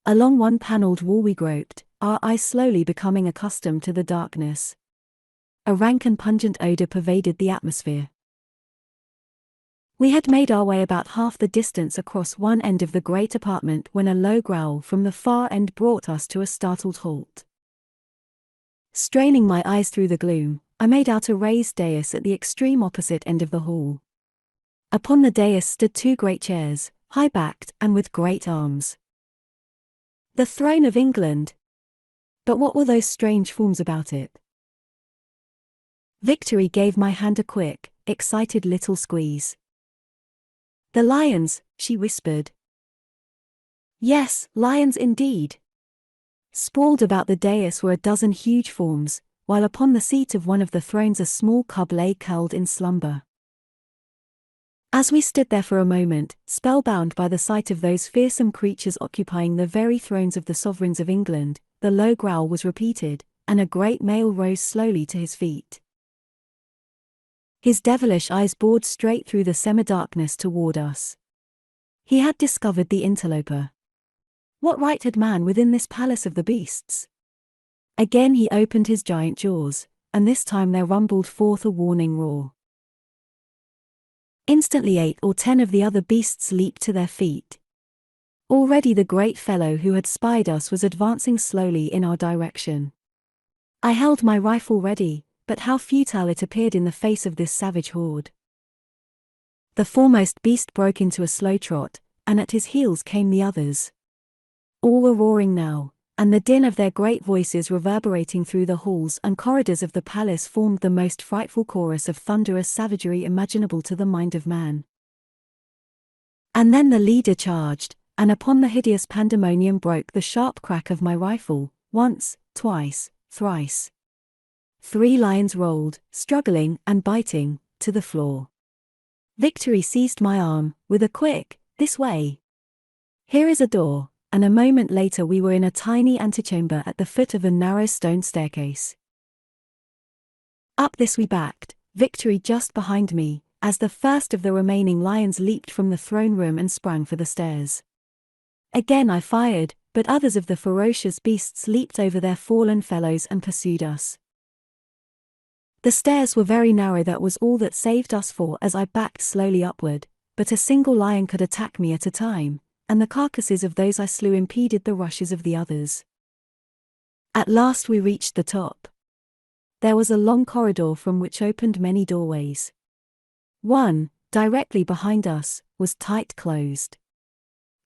Along one panelled wall we groped, our eyes slowly becoming accustomed to the darkness. A rank and pungent odour pervaded the atmosphere. We had made our way about half the distance across one end of the great apartment when a low growl from the far end brought us to a startled halt. Straining my eyes through the gloom, I made out a raised dais at the extreme opposite end of the hall. Upon the dais stood two great chairs, high-backed and with great arms. The throne of England! But what were those strange forms about it? Victory gave my hand a quick, excited little squeeze. "The lions," she whispered. Yes, lions indeed. Sprawled about the dais were a dozen huge forms, while upon the seat of one of the thrones a small cub lay curled in slumber. As we stood there for a moment, spellbound by the sight of those fearsome creatures occupying the very thrones of the sovereigns of England, the low growl was repeated, and a great male rose slowly to his feet. His devilish eyes bored straight through the semi-darkness toward us. He had discovered the interloper. What right had man within this palace of the beasts? Again he opened his giant jaws, and this time there rumbled forth a warning roar. Instantly 8 or 10 of the other beasts leaped to their feet. Already the great fellow who had spied us was advancing slowly in our direction. I held my rifle ready, but how futile it appeared in the face of this savage horde. The foremost beast broke into a slow trot, and at his heels came the others. All were roaring now, and the din of their great voices reverberating through the halls and corridors of the palace formed the most frightful chorus of thunderous savagery imaginable to the mind of man. And then the leader charged, and upon the hideous pandemonium broke the sharp crack of my rifle, once, twice, thrice. 3 lions rolled, struggling and biting, to the floor. Victory seized my arm, with a quick, "This way. Here is a door," and a moment later we were in a tiny antechamber at the foot of a narrow stone staircase. Up this we backed, Victory just behind me, as the first of the remaining lions leaped from the throne room and sprang for the stairs. Again I fired, but others of the ferocious beasts leaped over their fallen fellows and pursued us. The stairs were very narrow, that was all that saved us, for as I backed slowly upward, but a single lion could attack me at a time, and the carcasses of those I slew impeded the rushes of the others. At last we reached the top. There was a long corridor from which opened many doorways. One, directly behind us, was tight closed.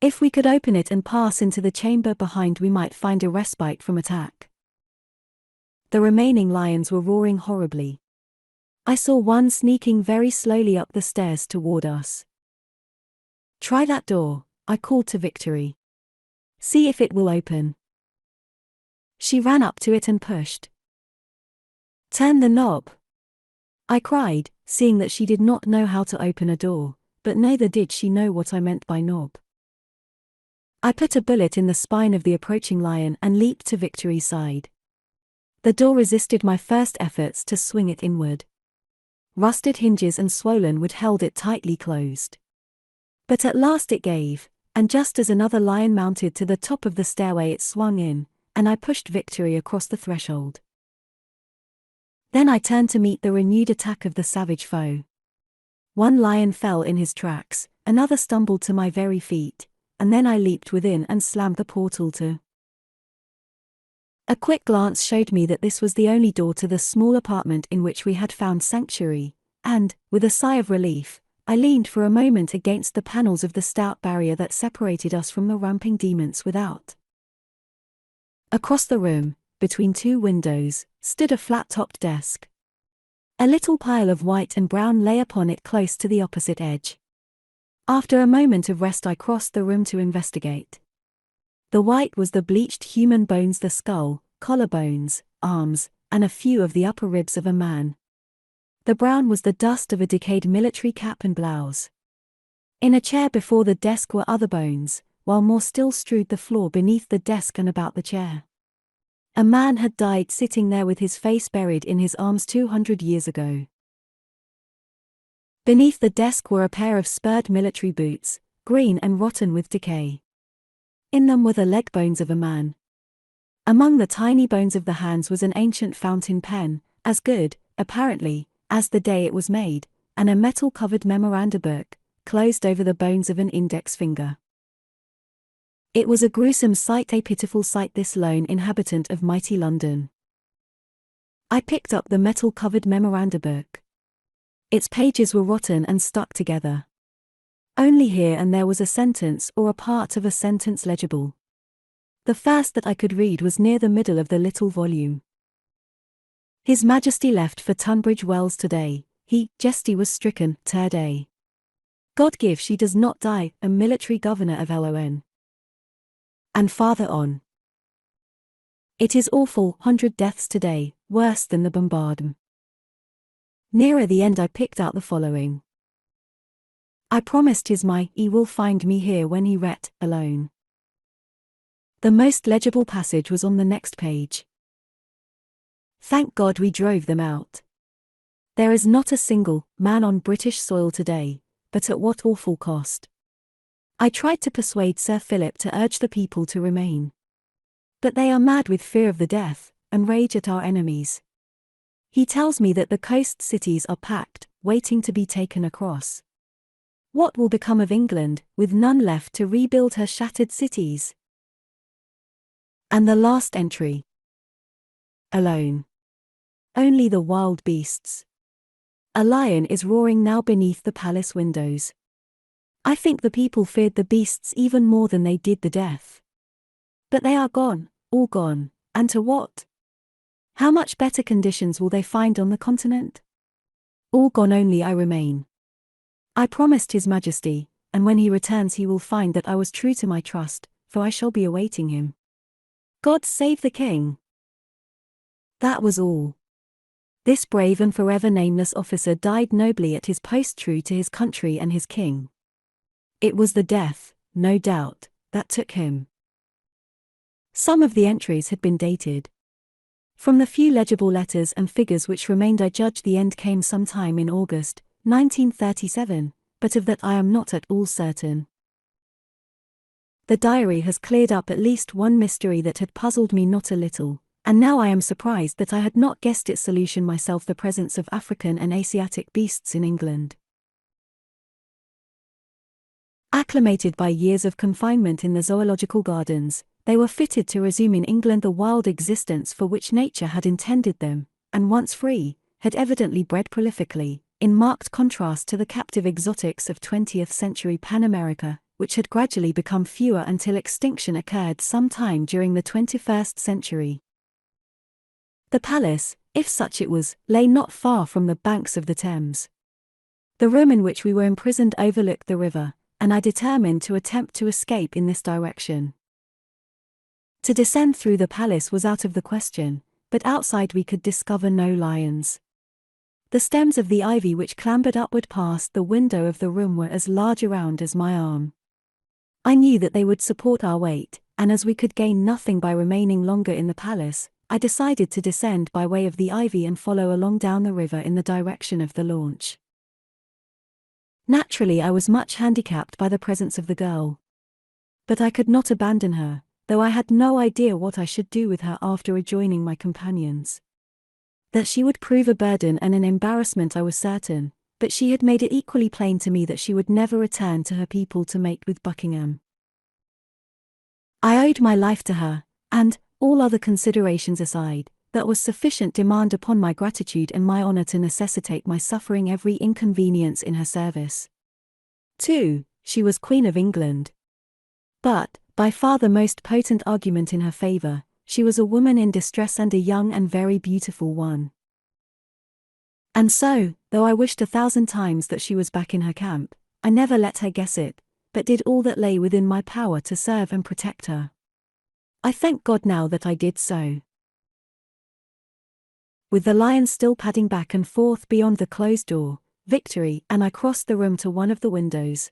If we could open it and pass into the chamber behind, we might find a respite from attack. The remaining lions were roaring horribly. I saw one sneaking very slowly up the stairs toward us. "Try that door," I called to Victory. "See if it will open." She ran up to it and pushed. "Turn the knob," I cried, seeing that she did not know how to open a door, but neither did she know what I meant by knob. I put a bullet in the spine of the approaching lion and leaped to Victory's side. The door resisted my first efforts to swing it inward. Rusted hinges and swollen wood held it tightly closed. But at last it gave, and just as another lion mounted to the top of the stairway it swung in, and I pushed Victory across the threshold. Then I turned to meet the renewed attack of the savage foe. One lion fell in his tracks, another stumbled to my very feet, and then I leaped within and slammed the portal to. A quick glance showed me that this was the only door to the small apartment in which we had found sanctuary, and, with a sigh of relief, I leaned for a moment against the panels of the stout barrier that separated us from the ramping demons without. Across the room, between 2 windows, stood a flat-topped desk. A little pile of white and brown lay upon it close to the opposite edge. After a moment of rest I crossed the room to investigate. The white was the bleached human bones, the skull, collarbones, arms, and a few of the upper ribs of a man. The brown was the dust of a decayed military cap and blouse. In a chair before the desk were other bones, while more still strewed the floor beneath the desk and about the chair. A man had died sitting there with his face buried in his arms 200 years ago. Beneath the desk were a pair of spurred military boots, green and rotten with decay. In them were the leg bones of a man. Among the tiny bones of the hands was an ancient fountain pen, as good, apparently, as the day it was made, and a metal-covered memoranda book, closed over the bones of an index finger. It was a gruesome sight, a pitiful sight, this lone inhabitant of mighty London. I picked up the metal-covered memoranda book. Its pages were rotten and stuck together. Only here and there was a sentence or a part of a sentence legible. The first that I could read was near the middle of the little volume. His Majesty left for Tunbridge Wells today. He, Jesty, was stricken today. God give she does not die, a military governor of Lon. And farther on. It is awful, 100 deaths today, worse than the bombardment. Nearer the end I picked out the following. I promised he will find me here when he ret, alone. The most legible passage was on the next page. Thank God we drove them out. There is not a single man on British soil today, but at what awful cost. I tried to persuade Sir Philip to urge the people to remain. But they are mad with fear of the death, and rage at our enemies. He tells me that the coast cities are packed, waiting to be taken across. What will become of England, with none left to rebuild her shattered cities? And the last entry. Alone. Only the wild beasts. A lion is roaring now beneath the palace windows. I think the people feared the beasts even more than they did the death. But they are gone, all gone, and to what? How much better conditions will they find on the continent? All gone, only I remain. I promised His Majesty, and when he returns he will find that I was true to my trust, for I shall be awaiting him. God save the King! That was all. This brave and forever nameless officer died nobly at his post, true to his country and his king. It was the death, no doubt, that took him. Some of the entries had been dated. From the few legible letters and figures which remained I judged the end came sometime in August, 1937, but of that I am not at all certain. The diary has cleared up at least one mystery that had puzzled me not a little, and now I am surprised that I had not guessed its solution myself: the presence of African and Asiatic beasts in England. Acclimated by years of confinement in the zoological gardens, they were fitted to resume in England the wild existence for which nature had intended them, and once free, had evidently bred prolifically, in marked contrast to the captive exotics of 20th century Pan America, which had gradually become fewer until extinction occurred sometime during the 21st century. The palace, if such it was, lay not far from the banks of the Thames. The room in which we were imprisoned overlooked the river, and I determined to attempt to escape in this direction. To descend through the palace was out of the question, but outside we could discover no lions. The stems of the ivy which clambered upward past the window of the room were as large around as my arm. I knew that they would support our weight, and as we could gain nothing by remaining longer in the palace, I decided to descend by way of the ivy and follow along down the river in the direction of the launch. Naturally I was much handicapped by the presence of the girl. But I could not abandon her, though I had no idea what I should do with her after rejoining my companions. That she would prove a burden and an embarrassment I was certain, but she had made it equally plain to me that she would never return to her people to mate with Buckingham. I owed my life to her, and, all other considerations aside, that was sufficient demand upon my gratitude and my honor to necessitate my suffering every inconvenience in her service. 2. She was Queen of England. But, by far the most potent argument in her favor, she was a woman in distress and a young and very beautiful one. And so, though I wished 1,000 times that she was back in her camp, I never let her guess it, but did all that lay within my power to serve and protect her. I thank God now that I did so. With the lion still padding back and forth beyond the closed door, Victory and I crossed the room to one of the windows.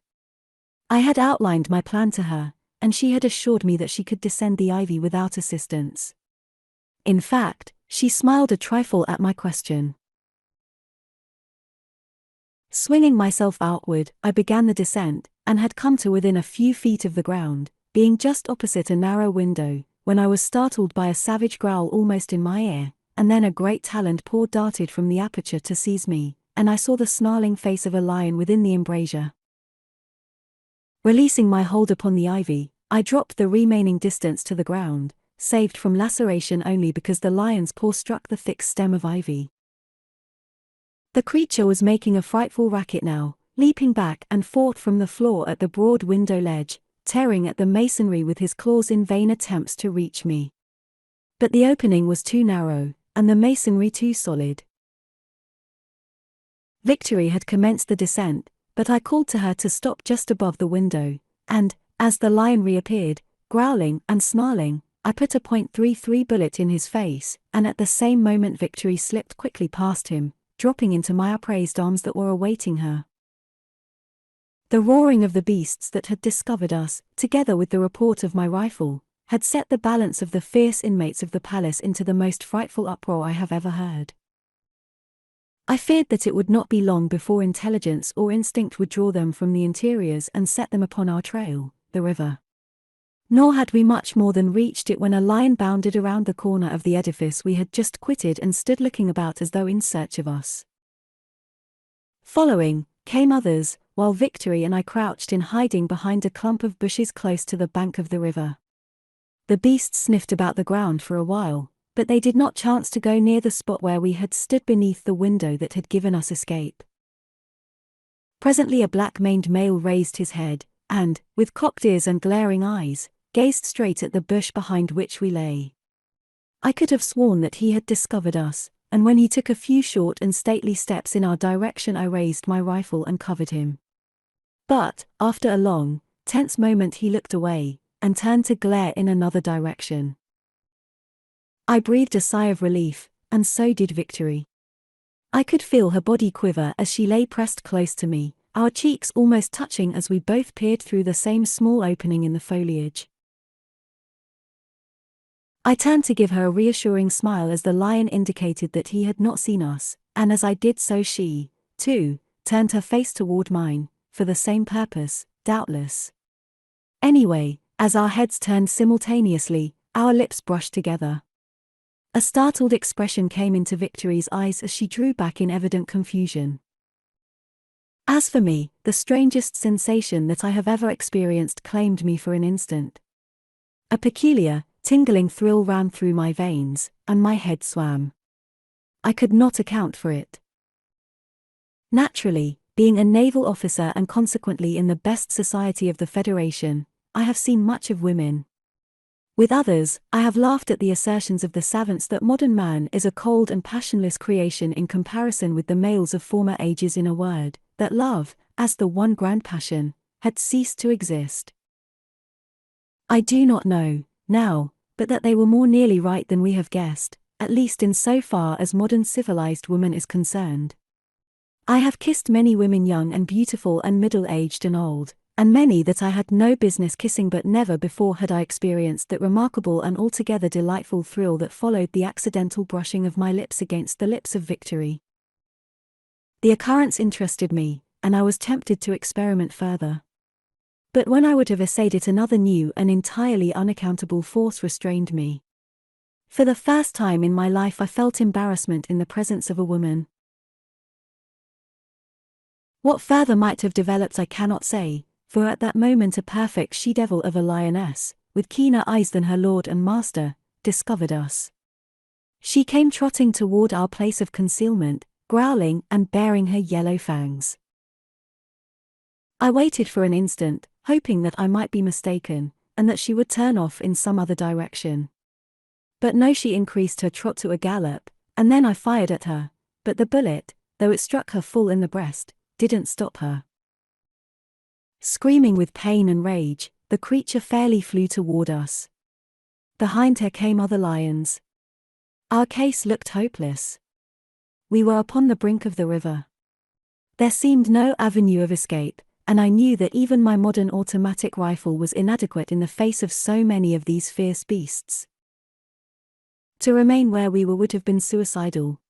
I had outlined my plan to her, and she had assured me that she could descend the ivy without assistance. In fact, she smiled a trifle at my question. Swinging myself outward, I began the descent, and had come to within a few feet of the ground, being just opposite a narrow window, when I was startled by a savage growl almost in my ear, and then a great taloned paw darted from the aperture to seize me, and I saw the snarling face of a lion within the embrasure. Releasing my hold upon the ivy, I dropped the remaining distance to the ground, saved from laceration only because the lion's paw struck the thick stem of ivy. The creature was making a frightful racket now, leaping back and forth from the floor at the broad window ledge, tearing at the masonry with his claws in vain attempts to reach me. But the opening was too narrow, and the masonry too solid. Victory had commenced the descent, but I called to her to stop just above the window, and, as the lion reappeared, growling and snarling, I put a .33 bullet in his face, and at the same moment Victory slipped quickly past him, dropping into my upraised arms that were awaiting her. The roaring of the beasts that had discovered us, together with the report of my rifle, had set the balance of the fierce inmates of the palace into the most frightful uproar I have ever heard. I feared that it would not be long before intelligence or instinct would draw them from the interiors and set them upon our trail, the river. Nor had we much more than reached it when a lion bounded around the corner of the edifice we had just quitted and stood looking about as though in search of us. Following, came others, while Victory and I crouched in hiding behind a clump of bushes close to the bank of the river. The beasts sniffed about the ground for a while, but they did not chance to go near the spot where we had stood beneath the window that had given us escape. Presently a black-maned male raised his head, and, with cocked ears and glaring eyes, gazed straight at the bush behind which we lay. I could have sworn that he had discovered us, and when he took a few short and stately steps in our direction I raised my rifle and covered him. But, after a long, tense moment he looked away, and turned to glare in another direction. I breathed a sigh of relief, and so did Victory. I could feel her body quiver as she lay pressed close to me, our cheeks almost touching as we both peered through the same small opening in the foliage. I turned to give her a reassuring smile as the lion indicated that he had not seen us, and as I did so she, too, turned her face toward mine, for the same purpose, doubtless. Anyway, as our heads turned simultaneously, our lips brushed together. A startled expression came into Victory's eyes as she drew back in evident confusion. As for me, the strangest sensation that I have ever experienced claimed me for an instant. A peculiar, tingling thrill ran through my veins, and my head swam. I could not account for it. Naturally, being a naval officer and consequently in the best society of the Federation, I have seen much of women. With others, I have laughed at the assertions of the savants that modern man is a cold and passionless creation in comparison with the males of former ages, in a word, that love, as the one grand passion, had ceased to exist. I do not know, now, but that they were more nearly right than we have guessed, at least in so far as modern civilized woman is concerned. I have kissed many women young and beautiful and middle-aged and old, and many that I had no business kissing, but never before had I experienced that remarkable and altogether delightful thrill that followed the accidental brushing of my lips against the lips of Victory. The occurrence interested me, and I was tempted to experiment further. But when I would have essayed it, another new and entirely unaccountable force restrained me. For the first time in my life I felt embarrassment in the presence of a woman. What further might have developed I cannot say, for at that moment a perfect she-devil of a lioness, with keener eyes than her lord and master, discovered us. She came trotting toward our place of concealment, growling and baring her yellow fangs. I waited for an instant, hoping that I might be mistaken, and that she would turn off in some other direction. But no, she increased her trot to a gallop, and then I fired at her, but the bullet, though it struck her full in the breast, didn't stop her. Screaming with pain and rage, the creature fairly flew toward us. Behind her came other lions. Our case looked hopeless. We were upon the brink of the river. There seemed no avenue of escape, and I knew that even my modern automatic rifle was inadequate in the face of so many of these fierce beasts. To remain where we were would have been suicidal.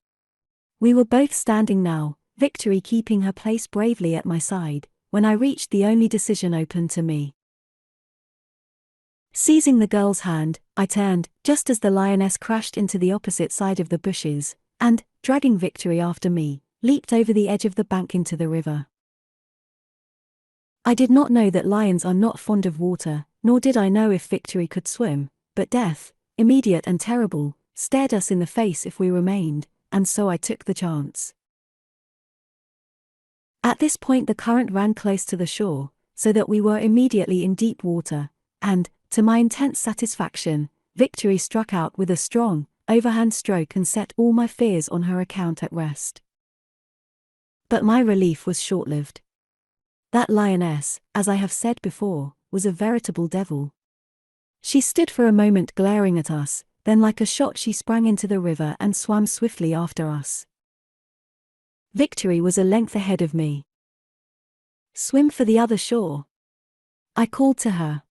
We were both standing now, Victory keeping her place bravely at my side, when I reached the only decision open to me. Seizing the girl's hand, I turned, just as the lioness crashed into the opposite side of the bushes, and, dragging Victory after me, leaped over the edge of the bank into the river. I did not know that lions are not fond of water, nor did I know if Victory could swim, but death, immediate and terrible, stared us in the face if we remained, and so I took the chance. At this point the current ran close to the shore, so that we were immediately in deep water, and, to my intense satisfaction, Victory struck out with a strong, overhand stroke and set all my fears on her account at rest. But my relief was short-lived. That lioness, as I have said before, was a veritable devil. She stood for a moment glaring at us, then like a shot she sprang into the river and swam swiftly after us. Victory was a length ahead of me. "Swim for the other shore," I called to her.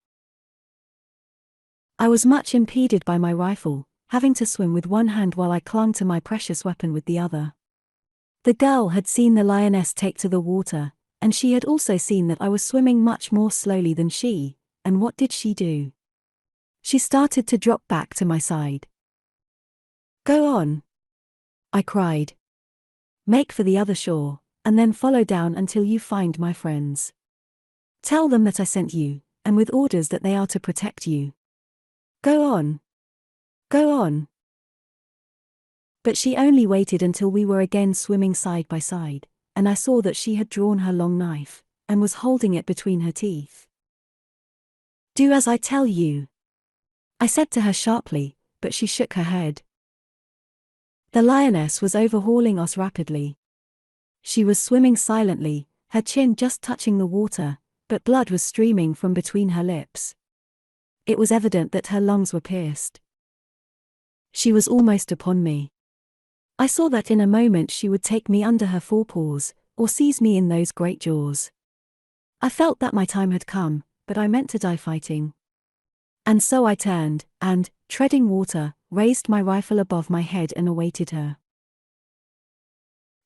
I was much impeded by my rifle, having to swim with one hand while I clung to my precious weapon with the other. The girl had seen the lioness take to the water, and she had also seen that I was swimming much more slowly than she, and what did she do? She started to drop back to my side. "Go on," I cried. "Make for the other shore, and then follow down until you find my friends. Tell them that I sent you, and with orders that they are to protect you. Go on. Go on." But she only waited until we were again swimming side by side, and I saw that she had drawn her long knife, and was holding it between her teeth. "Do as I tell you," I said to her sharply, but she shook her head. The lioness was overhauling us rapidly. She was swimming silently, her chin just touching the water, but blood was streaming from between her lips. It was evident that her lungs were pierced. She was almost upon me. I saw that in a moment she would take me under her forepaws, or seize me in those great jaws. I felt that my time had come, but I meant to die fighting. And so I turned, and, treading water, raised my rifle above my head and awaited her.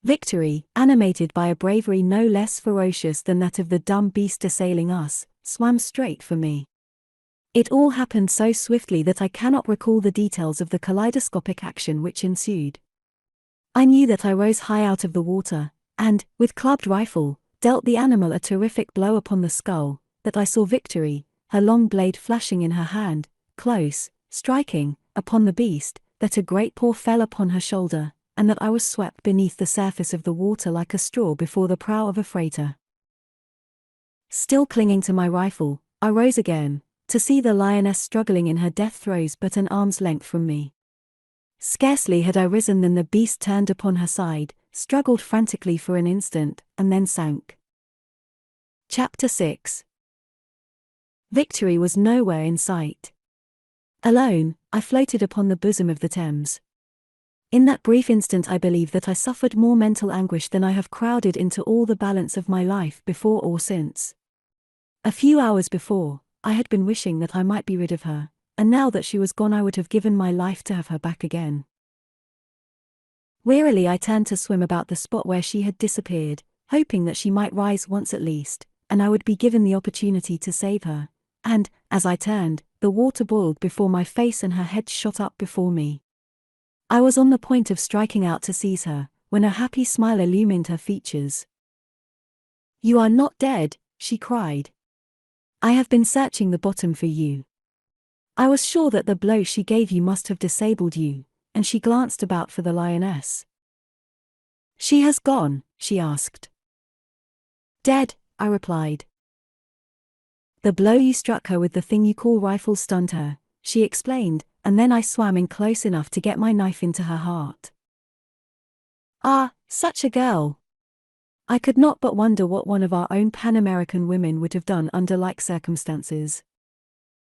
Victory, animated by a bravery no less ferocious than that of the dumb beast assailing us, swam straight for me. It all happened so swiftly that I cannot recall the details of the kaleidoscopic action which ensued. I knew that I rose high out of the water, and, with clubbed rifle, dealt the animal a terrific blow upon the skull, that I saw Victory, her long blade flashing in her hand, close, striking, upon the beast, that a great paw fell upon her shoulder, and that I was swept beneath the surface of the water like a straw before the prow of a freighter. Still clinging to my rifle, I rose again, to see the lioness struggling in her death throes but an arm's length from me. Scarcely had I risen than the beast turned upon her side, struggled frantically for an instant, and then sank. Chapter 6. Victory was nowhere in sight. Alone, I floated upon the bosom of the Thames. In that brief instant I believe that I suffered more mental anguish than I have crowded into all the balance of my life before or since. A few hours before, I had been wishing that I might be rid of her, and now that she was gone I would have given my life to have her back again. Wearily I turned to swim about the spot where she had disappeared, hoping that she might rise once at least, and I would be given the opportunity to save her, and, as I turned, the water boiled before my face and her head shot up before me. I was on the point of striking out to seize her, when a happy smile illumined her features. "You are not dead," she cried. "I have been searching the bottom for you. I was sure that the blow she gave you must have disabled you," and she glanced about for the lioness. "She has gone?" she asked. "Dead," I replied. "The blow you struck her with the thing you call rifle stunned her," she explained, and then I swam in close enough to get my knife into her heart. "Ah, Such a girl! I could not but wonder what one of our own Pan-American women would have done under like circumstances.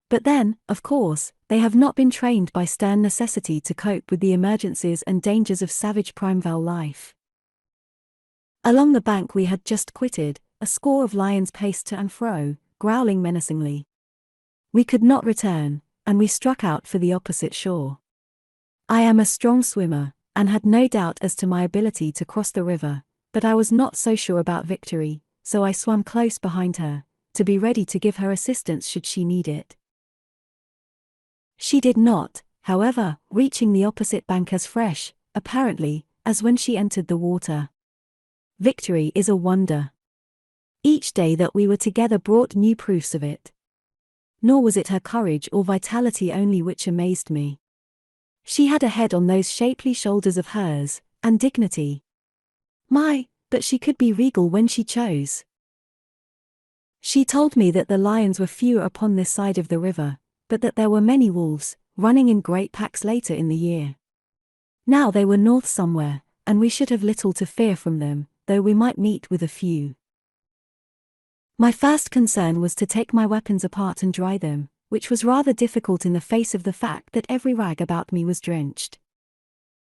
But then, of course, they have not been trained by stern necessity to cope with the emergencies and dangers of savage primeval life. Along the bank we had just quitted, a score of lions paced to and fro, growling menacingly. We could not return, and we struck out for the opposite shore. I am a strong swimmer, and had no doubt as to my ability to cross the river, but I was not so sure about Victory, so I swam close behind her, to be ready to give her assistance should she need it. She did not, however, reaching the opposite bank as fresh, apparently, as when she entered the water. Victory is a wonder. Each day that we were together brought new proofs of it. Nor was it her courage or vitality only which amazed me. She had a head on those shapely shoulders of hers, and dignity. My, but she could be regal when she chose. She told me that the lions were fewer upon this side of the river, but that there were many wolves, running in great packs later in the year. Now they were north somewhere, and we should have little to fear from them, though we might meet with a few. My first concern was to take my weapons apart and dry them, which was rather difficult in the face of the fact that every rag about me was drenched.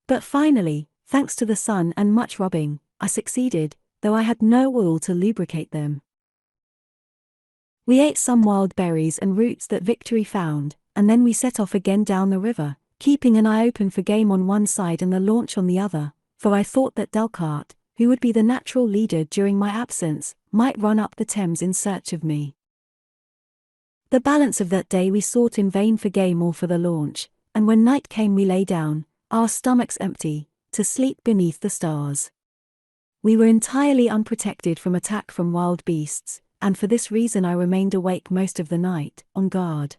But finally, thanks to the sun and much rubbing, I succeeded, though I had no oil to lubricate them. We ate some wild berries and roots that Victory found, and then we set off again down the river, keeping an eye open for game on one side and the launch on the other, for I thought that Delcarte, who would be the natural leader during my absence, might run up the Thames in search of me. The balance of that day we sought in vain for game or for the launch, and when night came we lay down, our stomachs empty, to sleep beneath the stars. We were entirely unprotected from attack from wild beasts, and for this reason I remained awake most of the night, on guard.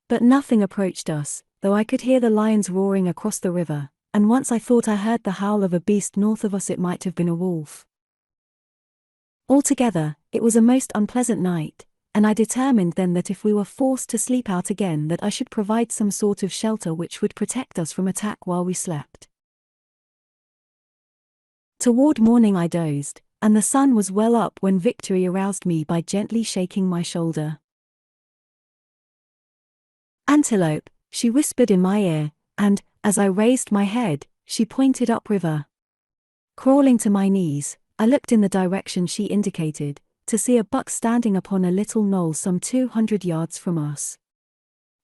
But nothing approached us, though I could hear the lions roaring across the river, and once I thought I heard the howl of a beast north of us. It might have been a wolf. Altogether, it was a most unpleasant night, and I determined then that if we were forced to sleep out again that I should provide some sort of shelter which would protect us from attack while we slept. Toward morning I dozed, and the sun was well up when Victory aroused me by gently shaking my shoulder. "Antelope," she whispered in my ear, and, as I raised my head, she pointed upriver. Crawling to my knees, I looked in the direction she indicated, to see a buck standing upon a little knoll some 200 yards from us.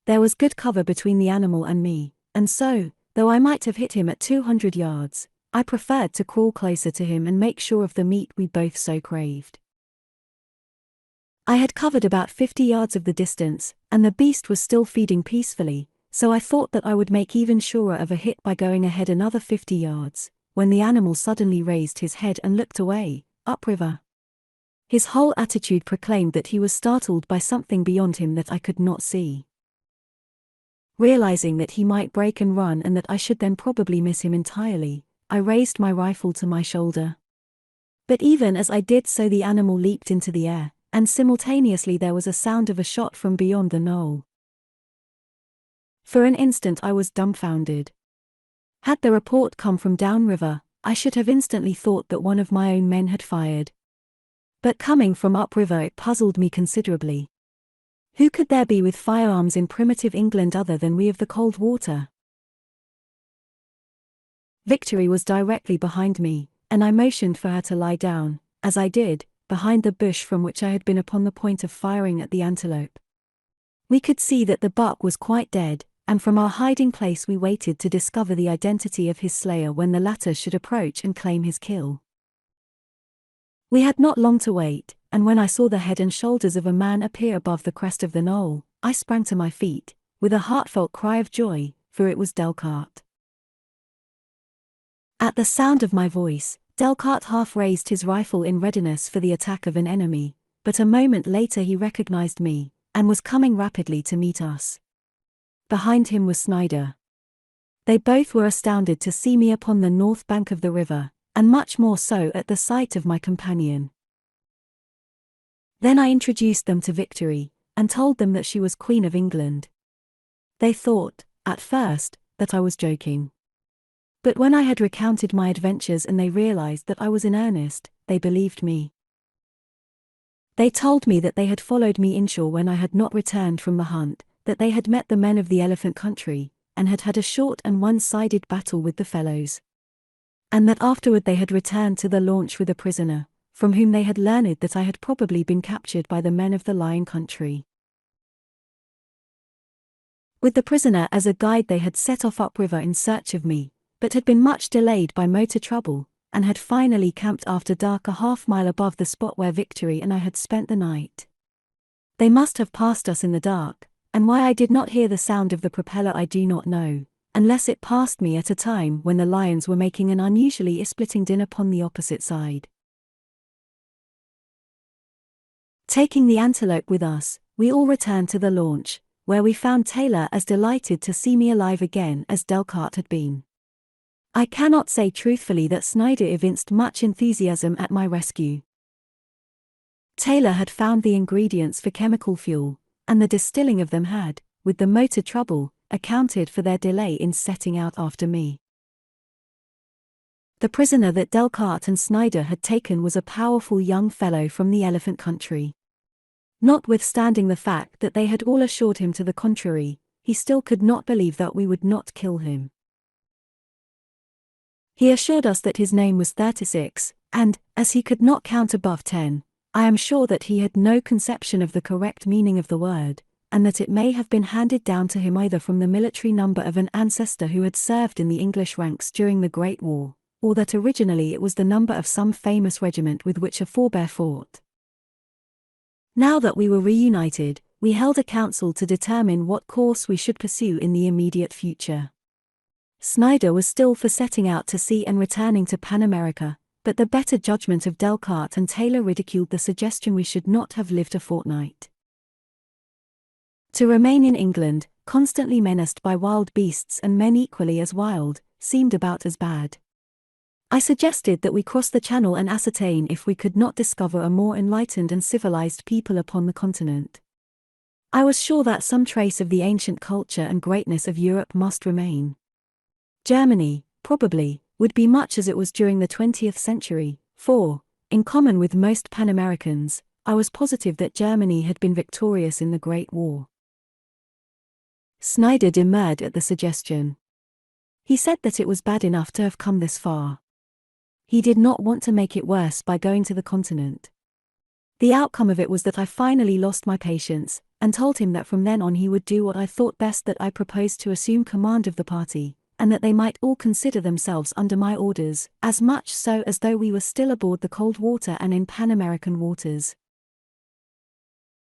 There was good cover between the animal and me, and so, though I might have hit him at 200 yards, I preferred to crawl closer to him and make sure of the meat we both so craved. I had covered about 50 yards of the distance, and the beast was still feeding peacefully, so I thought that I would make even surer of a hit by going ahead another 50 yards, when the animal suddenly raised his head and looked away, upriver. His whole attitude proclaimed that he was startled by something beyond him that I could not see. Realizing that he might break and run and that I should then probably miss him entirely, I raised my rifle to my shoulder. But even as I did so the animal leaped into the air, and simultaneously there was a sound of a shot from beyond the knoll. For an instant I was dumbfounded. Had the report come from downriver, I should have instantly thought that one of my own men had fired. But coming from upriver it puzzled me considerably. Who could there be with firearms in primitive England other than we of the Coldwater? Victory was directly behind me, and I motioned for her to lie down, as I did, behind the bush from which I had been upon the point of firing at the antelope. We could see that the buck was quite dead, and from our hiding place we waited to discover the identity of his slayer when the latter should approach and claim his kill. We had not long to wait, and when I saw the head and shoulders of a man appear above the crest of the knoll, I sprang to my feet, with a heartfelt cry of joy, for it was Delcarte. At the sound of my voice, Delcarte half raised his rifle in readiness for the attack of an enemy, but a moment later he recognized me, and was coming rapidly to meet us. Behind him was Snider. They both were astounded to see me upon the north bank of the river, and much more so at the sight of my companion. Then I introduced them to Victory, and told them that she was Queen of England. They thought, at first, that I was joking. But when I had recounted my adventures and they realized that I was in earnest, they believed me. They told me that they had followed me inshore when I had not returned from the hunt, that they had met the men of the elephant country, and had had a short and one-sided battle with the fellows. And that afterward they had returned to the launch with a prisoner, from whom they had learned that I had probably been captured by the men of the Lion country. With the prisoner as a guide they had set off upriver in search of me, but had been much delayed by motor trouble, and had finally camped after dark a half-mile above the spot where Victory and I had spent the night. They must have passed us in the dark, and why I did not hear the sound of the propeller I do not know, unless it passed me at a time when the lions were making an unusually splitting din upon the opposite side. Taking the antelope with us, we all returned to the launch, where we found Taylor as delighted to see me alive again as Delcarte had been. I cannot say truthfully that Snider evinced much enthusiasm at my rescue. Taylor had found the ingredients for chemical fuel, and the distilling of them had, with the motor trouble, accounted for their delay in setting out after me. The prisoner that Delcarte and Snider had taken was a powerful young fellow from the elephant country. Notwithstanding the fact that they had all assured him to the contrary, he still could not believe that we would not kill him. He assured us that his name was 36, and, as he could not count above 10, I am sure that he had no conception of the correct meaning of the word, and that it may have been handed down to him either from the military number of an ancestor who had served in the English ranks during the Great War, or that originally it was the number of some famous regiment with which a forebear fought. Now that we were reunited, we held a council to determine what course we should pursue in the immediate future. Snider was still for setting out to sea and returning to Pan America, but the better judgment of Delcarte and Taylor ridiculed the suggestion we should not have lived a fortnight. To remain in England, constantly menaced by wild beasts and men equally as wild, seemed about as bad. I suggested that we cross the Channel and ascertain if we could not discover a more enlightened and civilized people upon the continent. I was sure that some trace of the ancient culture and greatness of Europe must remain. Germany, probably, would be much as it was during the 20th century, for, in common with most Pan-Americans, I was positive that Germany had been victorious in the Great War. Snider demurred at the suggestion. He said that it was bad enough to have come this far. He did not want to make it worse by going to the continent. The outcome of it was that I finally lost my patience, and told him that from then on he would do what I thought best, that I proposed to assume command of the party, and that they might all consider themselves under my orders, as much so as though we were still aboard the Coldwater and in Pan-American waters.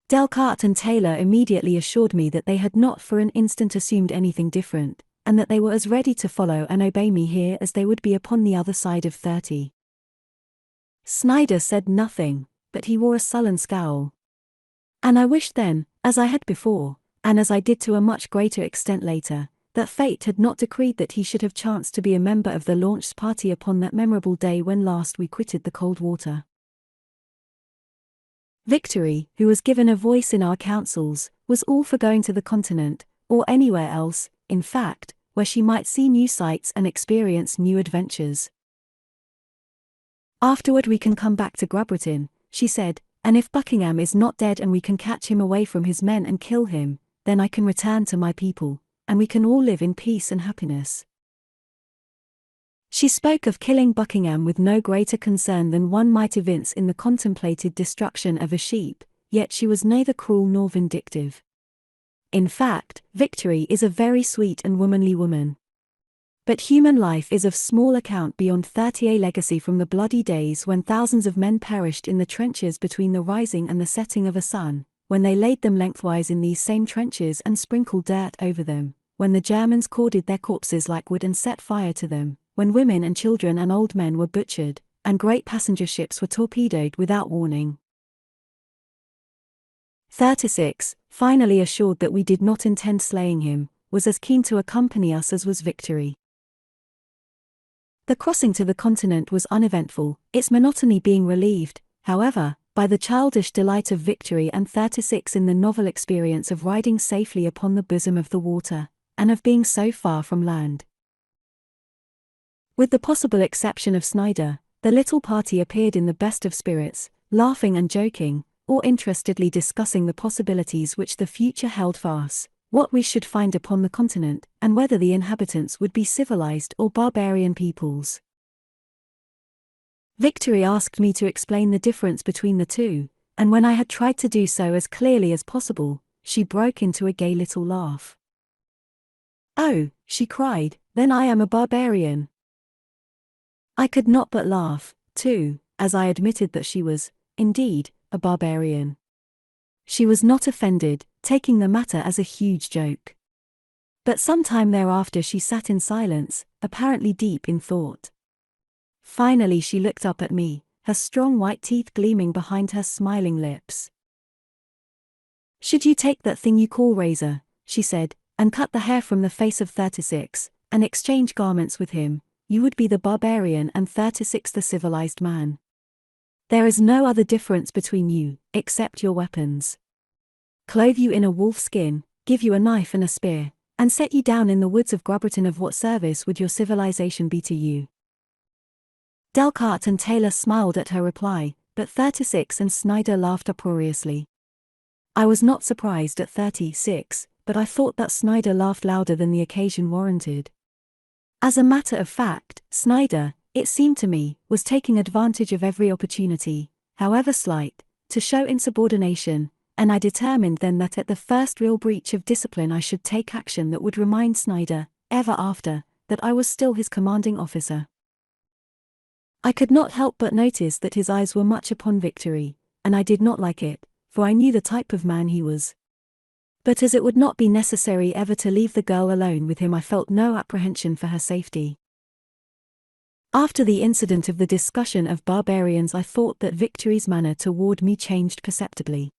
Delcarte and Taylor immediately assured me that they had not for an instant assumed anything different, and that they were as ready to follow and obey me here as they would be upon the other side of 30. Snider said nothing, but he wore a sullen scowl. And I wished then, as I had before, and as I did to a much greater extent later, that fate had not decreed that he should have chanced to be a member of the launch party upon that memorable day when last we quitted the Coldwater. Victory, who was given a voice in our councils, was all for going to the continent, or anywhere else, in fact, where she might see new sights and experience new adventures. Afterward we can come back to Grubritin, she said, and if Buckingham is not dead and we can catch him away from his men and kill him, then I can return to my people, and we can all live in peace and happiness. She spoke of killing Buckingham with no greater concern than one might evince in the contemplated destruction of a sheep, yet she was neither cruel nor vindictive. In fact, Victory is a very sweet and womanly woman. But human life is of small account beyond 30, a legacy from the bloody days when thousands of men perished in the trenches between the rising and the setting of a sun, when they laid them lengthwise in these same trenches and sprinkled dirt over them, when the Germans corded their corpses like wood and set fire to them, when women and children and old men were butchered, and great passenger ships were torpedoed without warning. 36, finally assured that we did not intend slaying him, was as keen to accompany us as was Victory. The crossing to the continent was uneventful, its monotony being relieved, however, by the childish delight of Victory and 36 in the novel experience of riding safely upon the bosom of the water, and of being so far from land. With the possible exception of Snider, the little party appeared in the best of spirits, laughing and joking, or interestedly discussing the possibilities which the future held for us, what we should find upon the continent, and whether the inhabitants would be civilized or barbarian peoples. Victory asked me to explain the difference between the two, and when I had tried to do so as clearly as possible, she broke into a gay little laugh. "Oh," she cried, "then I am a barbarian." I could not but laugh, too, as I admitted that she was, indeed, a barbarian. She was not offended, taking the matter as a huge joke. But some time thereafter she sat in silence, apparently deep in thought. Finally she looked up at me, her strong white teeth gleaming behind her smiling lips. "Should you take that thing you call razor," she said, "and cut the hair from the face of 36, and exchange garments with him, you would be the barbarian and 36 the civilized man. There is no other difference between you, except your weapons. Clothe you in a wolf skin, give you a knife and a spear, and set you down in the woods of Grubberton, of what service would your civilization be to you?" Delcarte and Taylor smiled at her reply, but 36 and Snider laughed uproariously. I was not surprised at 36, but I thought that Snider laughed louder than the occasion warranted. As a matter of fact, Snider, it seemed to me, was taking advantage of every opportunity, however slight, to show insubordination, and I determined then that at the first real breach of discipline I should take action that would remind Snider, ever after, that I was still his commanding officer. I could not help but notice that his eyes were much upon Victory, and I did not like it, for I knew the type of man he was. But as it would not be necessary ever to leave the girl alone with him, I felt no apprehension for her safety. After the incident of the discussion of barbarians, I thought that Victory's manner toward me changed perceptibly.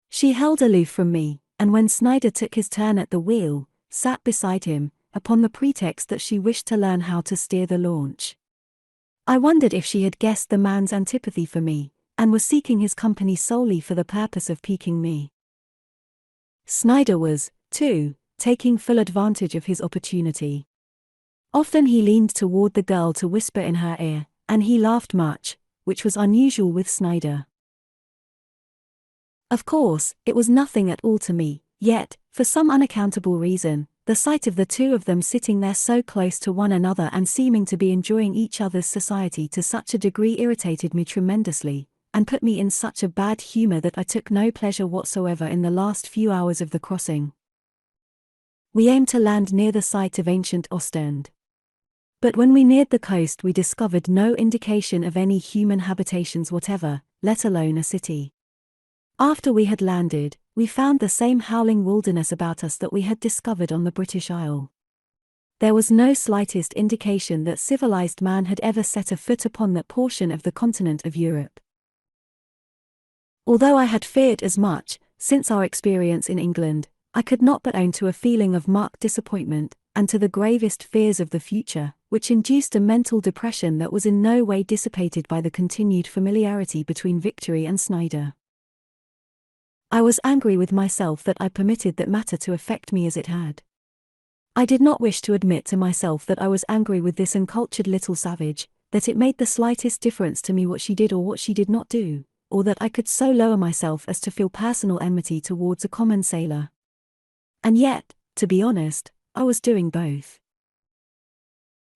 She held aloof from me, and when Snider took his turn at the wheel, sat beside him, upon the pretext that she wished to learn how to steer the launch. I wondered if she had guessed the man's antipathy for me, and was seeking his company solely for the purpose of piquing me. Snider was, too, taking full advantage of his opportunity. Often he leaned toward the girl to whisper in her ear, and he laughed much, which was unusual with Snider. Of course, it was nothing at all to me, yet, for some unaccountable reason, the sight of the two of them sitting there so close to one another and seeming to be enjoying each other's society to such a degree irritated me tremendously, and put me in such a bad humor that I took no pleasure whatsoever in the last few hours of the crossing. We aimed to land near the site of ancient Ostend. But when we neared the coast we discovered no indication of any human habitations whatever, let alone a city. After we had landed, we found the same howling wilderness about us that we had discovered on the British Isle. There was no slightest indication that civilized man had ever set a foot upon that portion of the continent of Europe. Although I had feared as much, since our experience in England, I could not but own to a feeling of marked disappointment, and to the gravest fears of the future, which induced a mental depression that was in no way dissipated by the continued familiarity between Victory and Snider. I was angry with myself that I permitted that matter to affect me as it had. I did not wish to admit to myself that I was angry with this uncultured little savage, that it made the slightest difference to me what she did or what she did not do, or that I could so lower myself as to feel personal enmity towards a common sailor. And yet, to be honest, I was doing both.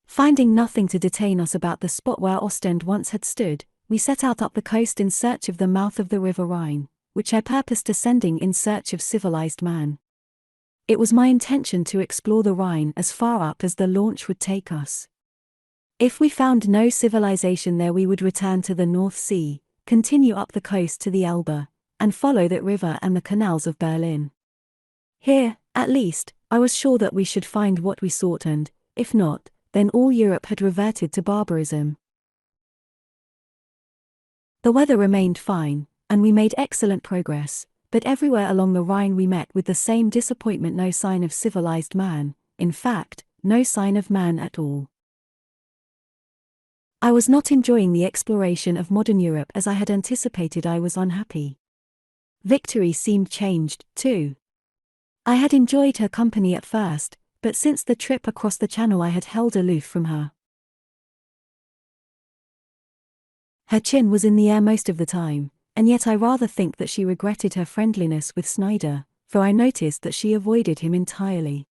Finding nothing to detain us about the spot where Ostend once had stood, we set out up the coast in search of the mouth of the River Rhine, which I purposed ascending in search of civilized man. It was my intention to explore the Rhine as far up as the launch would take us. If we found no civilization there we would return to the North Sea, continue up the coast to the Elbe, and follow that river and the canals of Berlin. Here, at least, I was sure that we should find what we sought and, if not, then all Europe had reverted to barbarism. The weather remained fine, and we made excellent progress, but everywhere along the Rhine we met with the same disappointment: no sign of civilized man, in fact, no sign of man at all. I was not enjoying the exploration of modern Europe as I had anticipated. I was unhappy. Victory seemed changed, too. I had enjoyed her company at first, but since the trip across the Channel I had held aloof from her. Her chin was in the air most of the time, and yet I rather think that she regretted her friendliness with Snider, for I noticed that she avoided him entirely.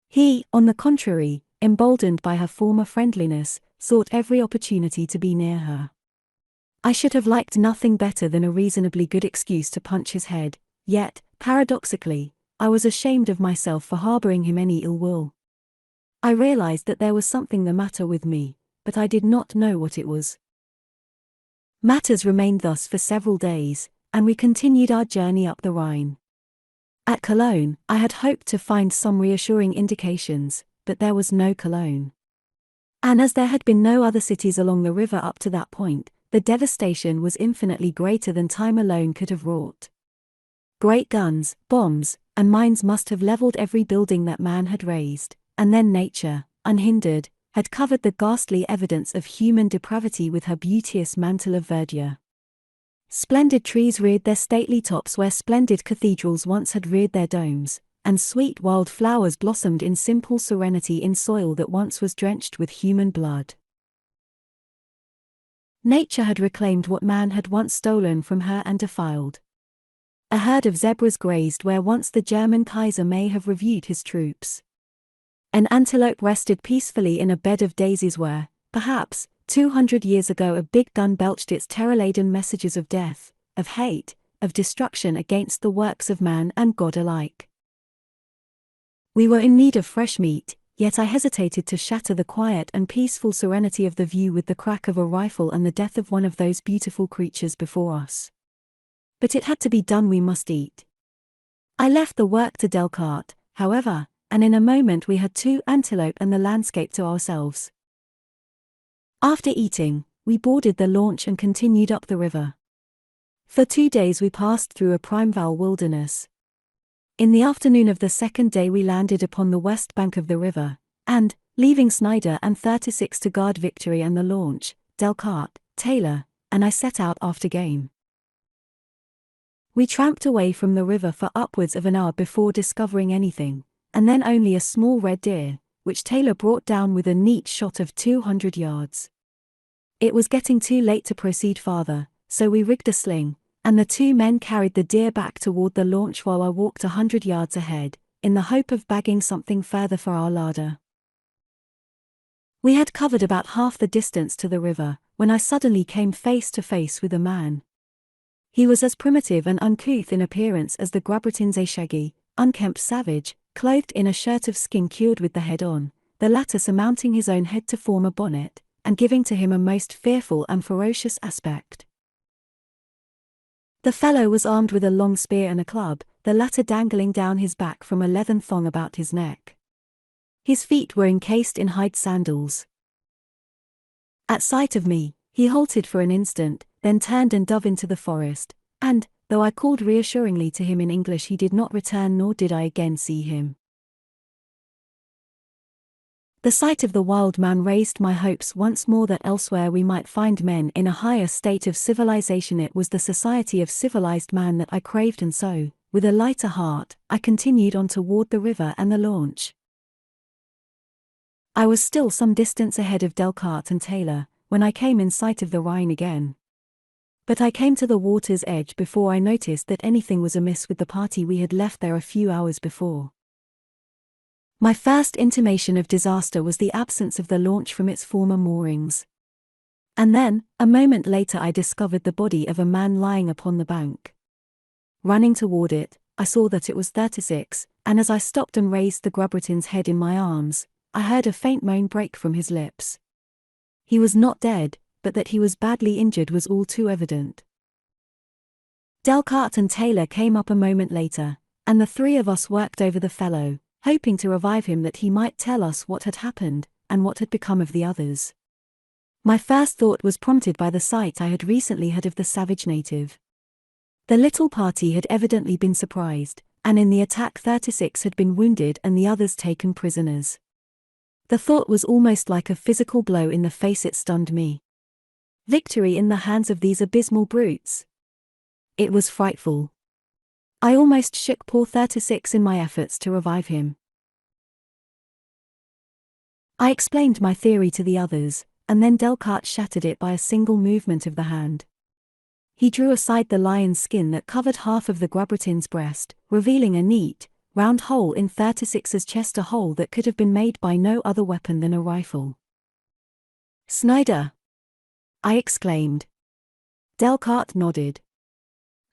He, on the contrary, emboldened by her former friendliness, sought every opportunity to be near her. I should have liked nothing better than a reasonably good excuse to punch his head, yet, paradoxically, I was ashamed of myself for harboring him any ill will. I realized that there was something the matter with me, but I did not know what it was. Matters remained thus for several days, and we continued our journey up the Rhine. At Cologne, I had hoped to find some reassuring indications, but there was no Cologne. And as there had been no other cities along the river up to that point, the devastation was infinitely greater than time alone could have wrought. Great guns, bombs, and mines must have leveled every building that man had raised, and then nature, unhindered, had covered the ghastly evidence of human depravity with her beauteous mantle of verdure. Splendid trees reared their stately tops where splendid cathedrals once had reared their domes, and sweet wild flowers blossomed in simple serenity in soil that once was drenched with human blood. Nature had reclaimed what man had once stolen from her and defiled. A herd of zebras grazed where once the German Kaiser may have reviewed his troops. An antelope rested peacefully in a bed of daisies where, perhaps, 200 years ago a big gun belched its terror-laden messages of death, of hate, of destruction against the works of man and God alike. We were in need of fresh meat, yet I hesitated to shatter the quiet and peaceful serenity of the view with the crack of a rifle and the death of one of those beautiful creatures before us. But it had to be done, we must eat. I left the work to Delcarte, however, and in a moment we had 2 antelope and the landscape to ourselves. After eating, we boarded the launch and continued up the river. For 2 days we passed through a primeval wilderness. In the afternoon of the second day we landed upon the west bank of the river, and, leaving Snider and 36 to guard Victory and the launch, Delcarte, Taylor, and I set out after game. We tramped away from the river for upwards of an hour before discovering anything, and then only a small red deer, which Taylor brought down with a neat shot of 200 yards. It was getting too late to proceed farther, so we rigged a sling, and the 2 men carried the deer back toward the launch while I walked 100 yards ahead, in the hope of bagging something further for our larder. We had covered about half the distance to the river, when I suddenly came face to face with a man. He was as primitive and uncouth in appearance as the Grabratins, a shaggy, unkempt savage, clothed in a shirt of skin cured with the head on, the latter surmounting his own head to form a bonnet, and giving to him a most fearful and ferocious aspect. The fellow was armed with a long spear and a club, the latter dangling down his back from a leathern thong about his neck. His feet were encased in hide sandals. At sight of me, he halted for an instant, then turned and dove into the forest, and, though I called reassuringly to him in English, he did not return, nor did I again see him. The sight of the wild man raised my hopes once more that elsewhere we might find men in a higher state of civilization. It was the society of civilized man that I craved, and so, with a lighter heart, I continued on toward the river and the launch. I was still some distance ahead of Delcarte and Taylor, when I came in sight of the Rhine again. But I came to the water's edge before I noticed that anything was amiss with the party we had left there a few hours before. My first intimation of disaster was the absence of the launch from its former moorings. And then, a moment later, I discovered the body of a man lying upon the bank. Running toward it, I saw that it was 36, and as I stopped and raised the Grabratin's head in my arms, I heard a faint moan break from his lips. He was not dead, but that he was badly injured was all too evident. Delcarte and Taylor came up a moment later, and the 3 of us worked over the fellow, hoping to revive him that he might tell us what had happened, and what had become of the others. My first thought was prompted by the sight I had recently had of the savage native. The little party had evidently been surprised, and in the attack 36 had been wounded and the others taken prisoners. The thought was almost like a physical blow in the face. It stunned me. Victory in the hands of these abysmal brutes. It was frightful. I almost shook poor 36 in my efforts to revive him. I explained my theory to the others, and then Delcarte shattered it by a single movement of the hand. He drew aside the lion's skin that covered half of the Grabritin's breast, revealing a neat, round hole in 36's chest, a hole that could have been made by no other weapon than a rifle. "Snider!" I exclaimed. Delcarte nodded.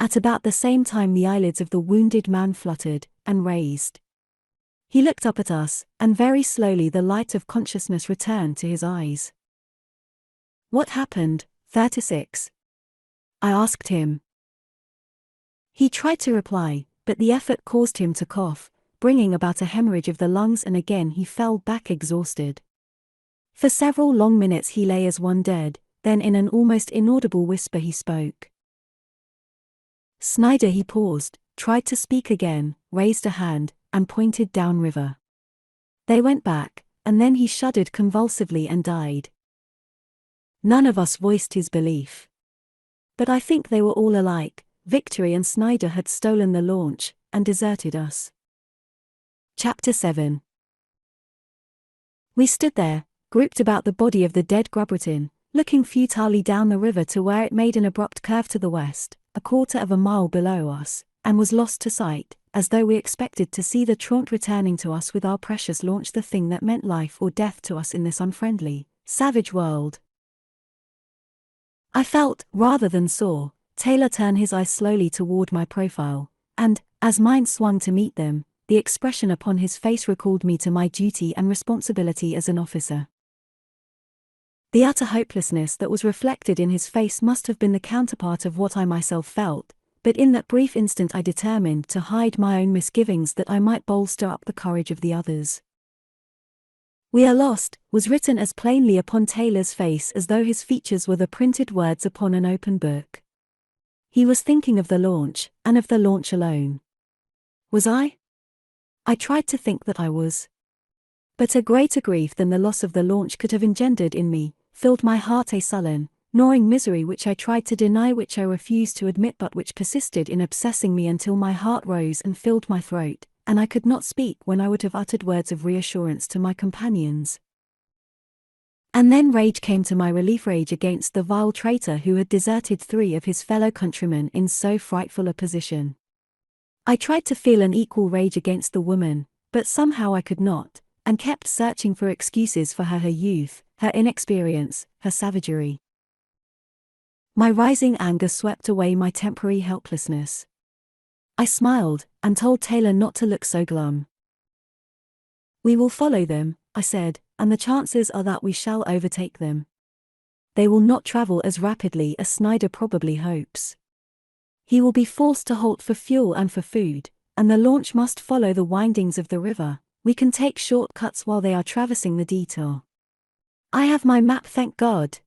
At about the same time the eyelids of the wounded man fluttered, and raised. He looked up at us, and very slowly the light of consciousness returned to his eyes. "What happened, 36?" I asked him. He tried to reply, but the effort caused him to cough, bringing about a hemorrhage of the lungs, and again he fell back exhausted. For several long minutes he lay as one dead, then in an almost inaudible whisper he spoke. "Snider." He paused, tried to speak again, raised a hand, and pointed downriver. They went back, and then he shuddered convulsively and died. None of us voiced his belief. But I think they were all alike. Victory and Snider had stolen the launch, and deserted us. Chapter 7. We stood there, grouped about the body of the dead Grabritin, looking futilely down the river to where it made an abrupt curve to the west, a quarter of a mile below us, and was lost to sight, as though we expected to see the Truant returning to us with our precious launch, the thing that meant life or death to us in this unfriendly, savage world. I felt, rather than saw, Taylor turn his eyes slowly toward my profile, and, as mine swung to meet them, the expression upon his face recalled me to my duty and responsibility as an officer. The utter hopelessness that was reflected in his face must have been the counterpart of what I myself felt, but in that brief instant I determined to hide my own misgivings that I might bolster up the courage of the others. "We are lost," was written as plainly upon Taylor's face as though his features were the printed words upon an open book. He was thinking of the launch, and of the launch alone. Was I? I tried to think that I was. But a greater grief than the loss of the launch could have engendered in me filled my heart, a sullen, gnawing misery which I tried to deny, which I refused to admit, but which persisted in obsessing me until my heart rose and filled my throat, and I could not speak when I would have uttered words of reassurance to my companions. And then rage came to my relief, rage against the vile traitor who had deserted 3 of his fellow countrymen in so frightful a position. I tried to feel an equal rage against the woman, but somehow I could not, and kept searching for excuses for her youth, her inexperience, her savagery. My rising anger swept away my temporary helplessness. I smiled, and told Taylor not to look so glum. "We will follow them," I said, "and the chances are that we shall overtake them. They will not travel as rapidly as Snider probably hopes. He will be forced to halt for fuel and for food, and the launch must follow the windings of the river. We can take shortcuts while they are traversing the detour. I have my map, thank God.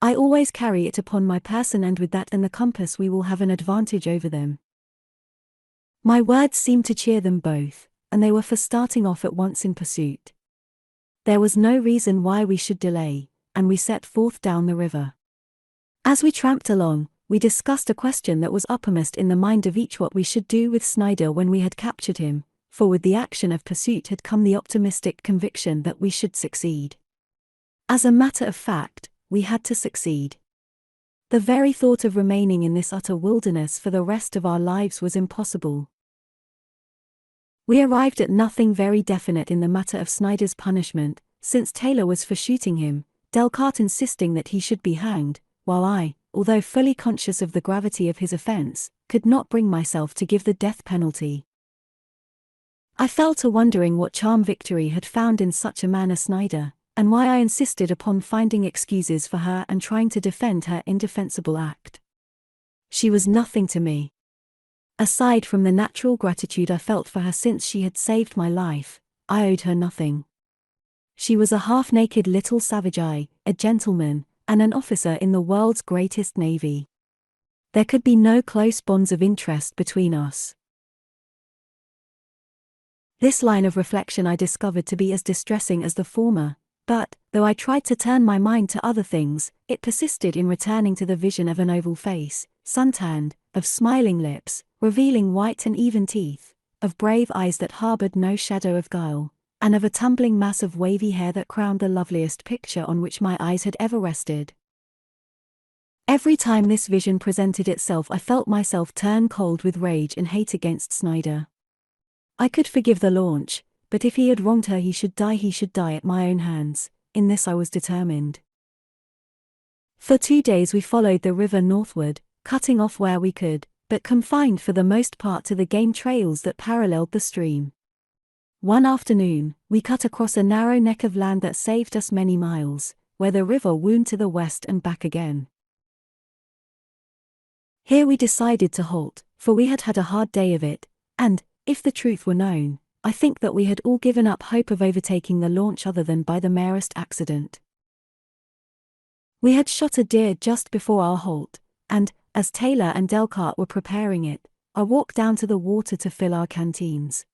I always carry it upon my person, and with that and the compass we will have an advantage over them." My words seemed to cheer them both, and they were for starting off at once in pursuit. There was no reason why we should delay, and we set forth down the river. As we tramped along, we discussed a question that was uppermost in the mind of each: what we should do with Snider when we had captured him, for with the action of pursuit had come the optimistic conviction that we should succeed. As a matter of fact, we had to succeed. The very thought of remaining in this utter wilderness for the rest of our lives was impossible. We arrived at nothing very definite in the matter of Snider's punishment, since Taylor was for shooting him, Delcarte insisting that he should be hanged, while I, although fully conscious of the gravity of his offense, could not bring myself to give the death penalty. I fell to wondering what charm Victory had found in such a man as Snider, and why I insisted upon finding excuses for her and trying to defend her indefensible act. She was nothing to me. Aside from the natural gratitude I felt for her since she had saved my life, I owed her nothing. She was a half-naked little savage, a gentleman, and an officer in the world's greatest navy. There could be no close bonds of interest between us. This line of reflection I discovered to be as distressing as the former, but, though I tried to turn my mind to other things, it persisted in returning to the vision of an oval face, suntanned, of smiling lips, revealing white and even teeth, of brave eyes that harbored no shadow of guile, and of a tumbling mass of wavy hair that crowned the loveliest picture on which my eyes had ever rested. Every time this vision presented itself, I felt myself turn cold with rage and hate against Snider. I could forgive the launch, but if he had wronged her, he should die at my own hands. In this I was determined. For 2 days we followed the river northward, cutting off where we could, but confined for the most part to the game trails that paralleled the stream. One afternoon, we cut across a narrow neck of land that saved us many miles, where the river wound to the west and back again. Here we decided to halt, for we had had a hard day of it, and, if the truth were known, I think that we had all given up hope of overtaking the launch other than by the merest accident. We had shot a deer just before our halt, and, as Taylor and Delcarte were preparing it, I walked down to the water to fill our canteens.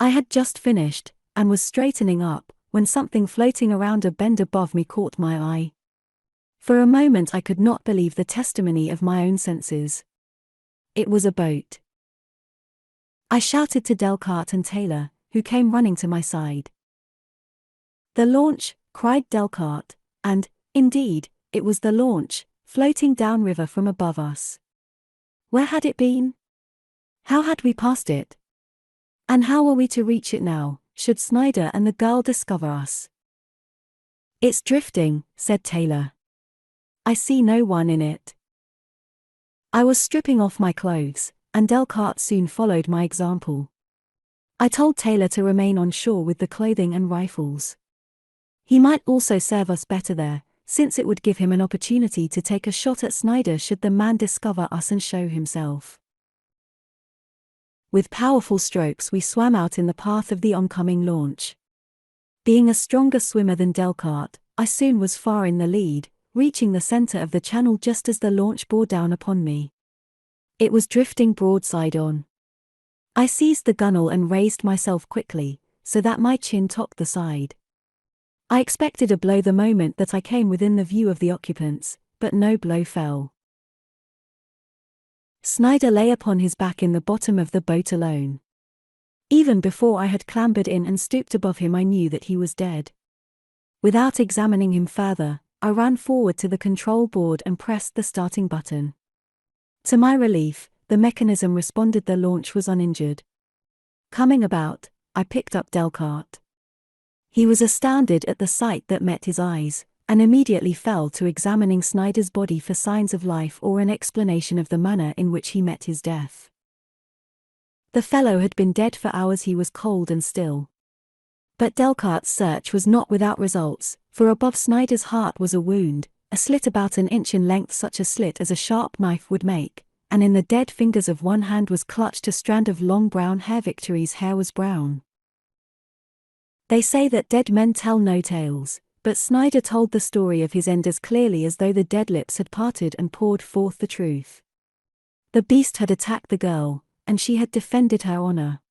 I had just finished, and was straightening up, when something floating around a bend above me caught my eye. For a moment I could not believe the testimony of my own senses. It was a boat. I shouted to Delcarte and Taylor, who came running to my side. "The launch!" cried Delcarte, and, indeed, it was the launch, floating downriver from above us. Where had it been? How had we passed it? And how were we to reach it now, should Snider and the girl discover us? "It's drifting," said Taylor. "I see no one in it." I was stripping off my clothes, and Delcarte soon followed my example. I told Taylor to remain on shore with the clothing and rifles. He might also serve us better there, since it would give him an opportunity to take a shot at Snider should the man discover us and show himself. With powerful strokes we swam out in the path of the oncoming launch. Being a stronger swimmer than Delcarte, I soon was far in the lead, reaching the center of the channel just as the launch bore down upon me. It was drifting broadside on. I seized the gunwale and raised myself quickly, so that my chin topped the side. I expected a blow the moment that I came within the view of the occupants, but no blow fell. Snider lay upon his back in the bottom of the boat alone. Even before I had clambered in and stooped above him, I knew that he was dead. Without examining him further, I ran forward to the control board and pressed the starting button. To my relief, the mechanism responded. The launch was uninjured. Coming about, I picked up Delcarte. He was astounded at the sight that met his eyes, and immediately fell to examining Snider's body for signs of life or an explanation of the manner in which he met his death. The fellow had been dead for hours. He was cold and still. But Delcarte's search was not without results, for above Snider's heart was a wound, a slit about an inch in length, such a slit as a sharp knife would make, and in the dead fingers of one hand was clutched a strand of long brown hair. Victory's hair was brown. They say that dead men tell no tales, but Snider told the story of his end as clearly as though the dead lips had parted and poured forth the truth. The beast had attacked the girl, and she had defended her honor.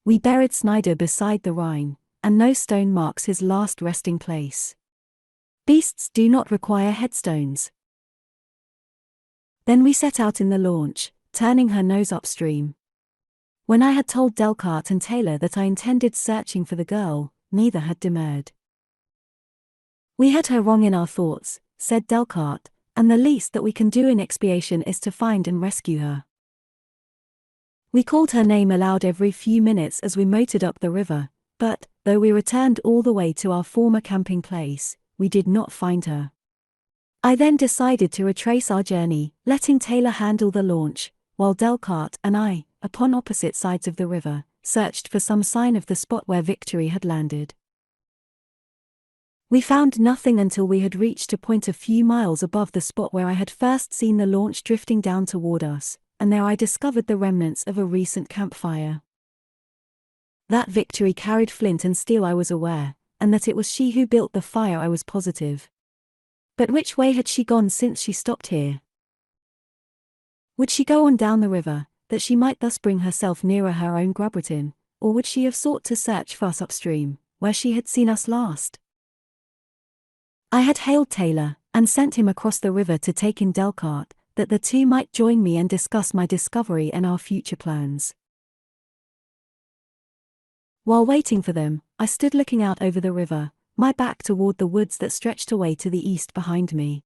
We buried Snider beside the Rhine, and no stone marks his last resting place. Beasts do not require headstones. Then we set out in the launch, turning her nose upstream. When I had told Delcarte and Taylor that I intended searching for the girl, neither had demurred. "We had her wrong in our thoughts," said Delcarte, "and the least that we can do in expiation is to find and rescue her." We called her name aloud every few minutes as we motored up the river, but, though we returned all the way to our former camping place, we did not find her. I then decided to retrace our journey, letting Taylor handle the launch, while Delcarte and I, upon opposite sides of the river, searched for some sign of the spot where Victory had landed. We found nothing until we had reached a point a few miles above the spot where I had first seen the launch drifting down toward us, and there I discovered the remnants of a recent campfire. That Victory carried flint and steel I was aware, and that it was she who built the fire I was positive. But which way had she gone since she stopped here? Would she go on down the river, that she might thus bring herself nearer her own Grubberton, or would she have sought to search for us upstream, where she had seen us last? I had hailed Taylor, and sent him across the river to take in Delcarte, that the two might join me and discuss my discovery and our future plans. While waiting for them, I stood looking out over the river, my back toward the woods that stretched away to the east behind me.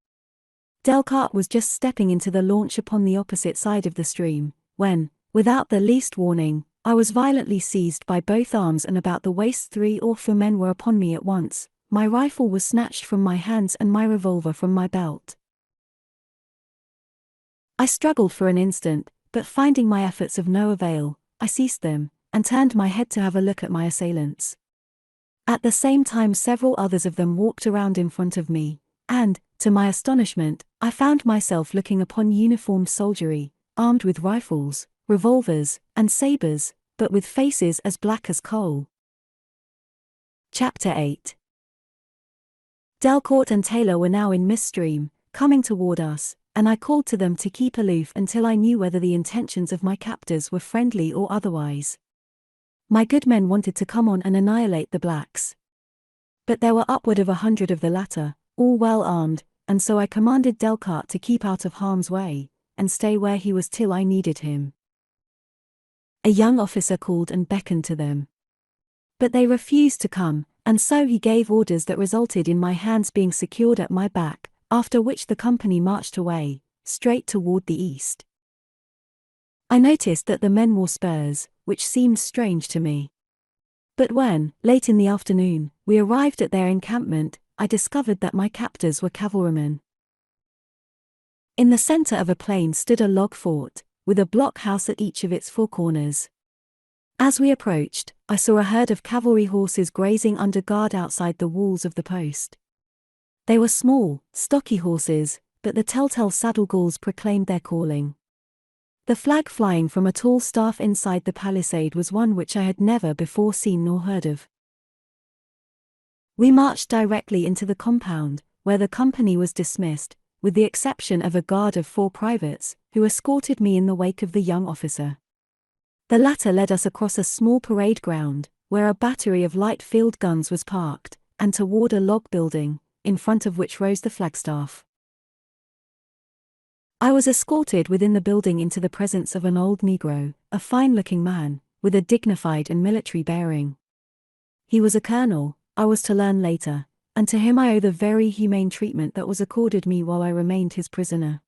Delcarte was just stepping into the launch upon the opposite side of the stream, when, without the least warning, I was violently seized by both arms and about the waist. 3 or 4 men were upon me at once, my rifle was snatched from my hands and my revolver from my belt. I struggled for an instant, but finding my efforts of no avail, I ceased them, and turned my head to have a look at my assailants. At the same time several others of them walked around in front of me, and, to my astonishment, I found myself looking upon uniformed soldiery, armed with rifles, revolvers, and sabers, but with faces as black as coal. Chapter 8. Delcarte and Taylor were now in midstream, coming toward us, and I called to them to keep aloof until I knew whether the intentions of my captors were friendly or otherwise. My good men wanted to come on and annihilate the blacks. But there were upward of 100 of the latter, all well armed, and so I commanded Delcarte to keep out of harm's way, and stay where he was till I needed him. A young officer called and beckoned to them. But they refused to come, and so he gave orders that resulted in my hands being secured at my back, after which the company marched away, straight toward the east. I noticed that the men wore spurs, which seemed strange to me. But when, late in the afternoon, we arrived at their encampment, I discovered that my captors were cavalrymen. In the center of a plain stood a log fort, with a blockhouse at each of its 4 corners. As we approached, I saw a herd of cavalry horses grazing under guard outside the walls of the post. They were small, stocky horses, but the telltale saddle galls proclaimed their calling. The flag flying from a tall staff inside the palisade was one which I had never before seen nor heard of. We marched directly into the compound, where the company was dismissed, with the exception of a guard of 4 privates, who escorted me in the wake of the young officer. The latter led us across a small parade ground, where a battery of light field guns was parked, and toward a log building, in front of which rose the flagstaff. I was escorted within the building into the presence of an old Negro, a fine-looking man, with a dignified and military bearing. He was a colonel, I was to learn later, and to him I owe the very humane treatment that was accorded me while I remained his prisoner.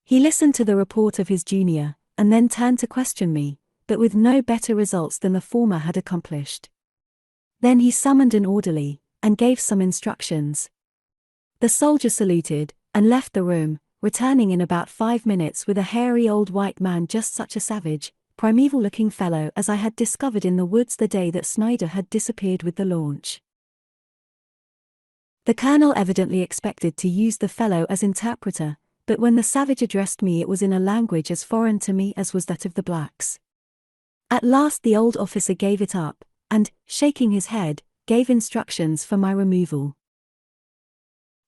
He listened to the report of his junior, and then turned to question me, but with no better results than the former had accomplished. Then he summoned an orderly, and gave some instructions. The soldier saluted, and left the room, returning in about 5 minutes with a hairy old white man, just such a savage, primeval-looking fellow as I had discovered in the woods the day that Snider had disappeared with the launch. The colonel evidently expected to use the fellow as interpreter, but when the savage addressed me it was in a language as foreign to me as was that of the blacks. At last the old officer gave it up, and, shaking his head, gave instructions for my removal.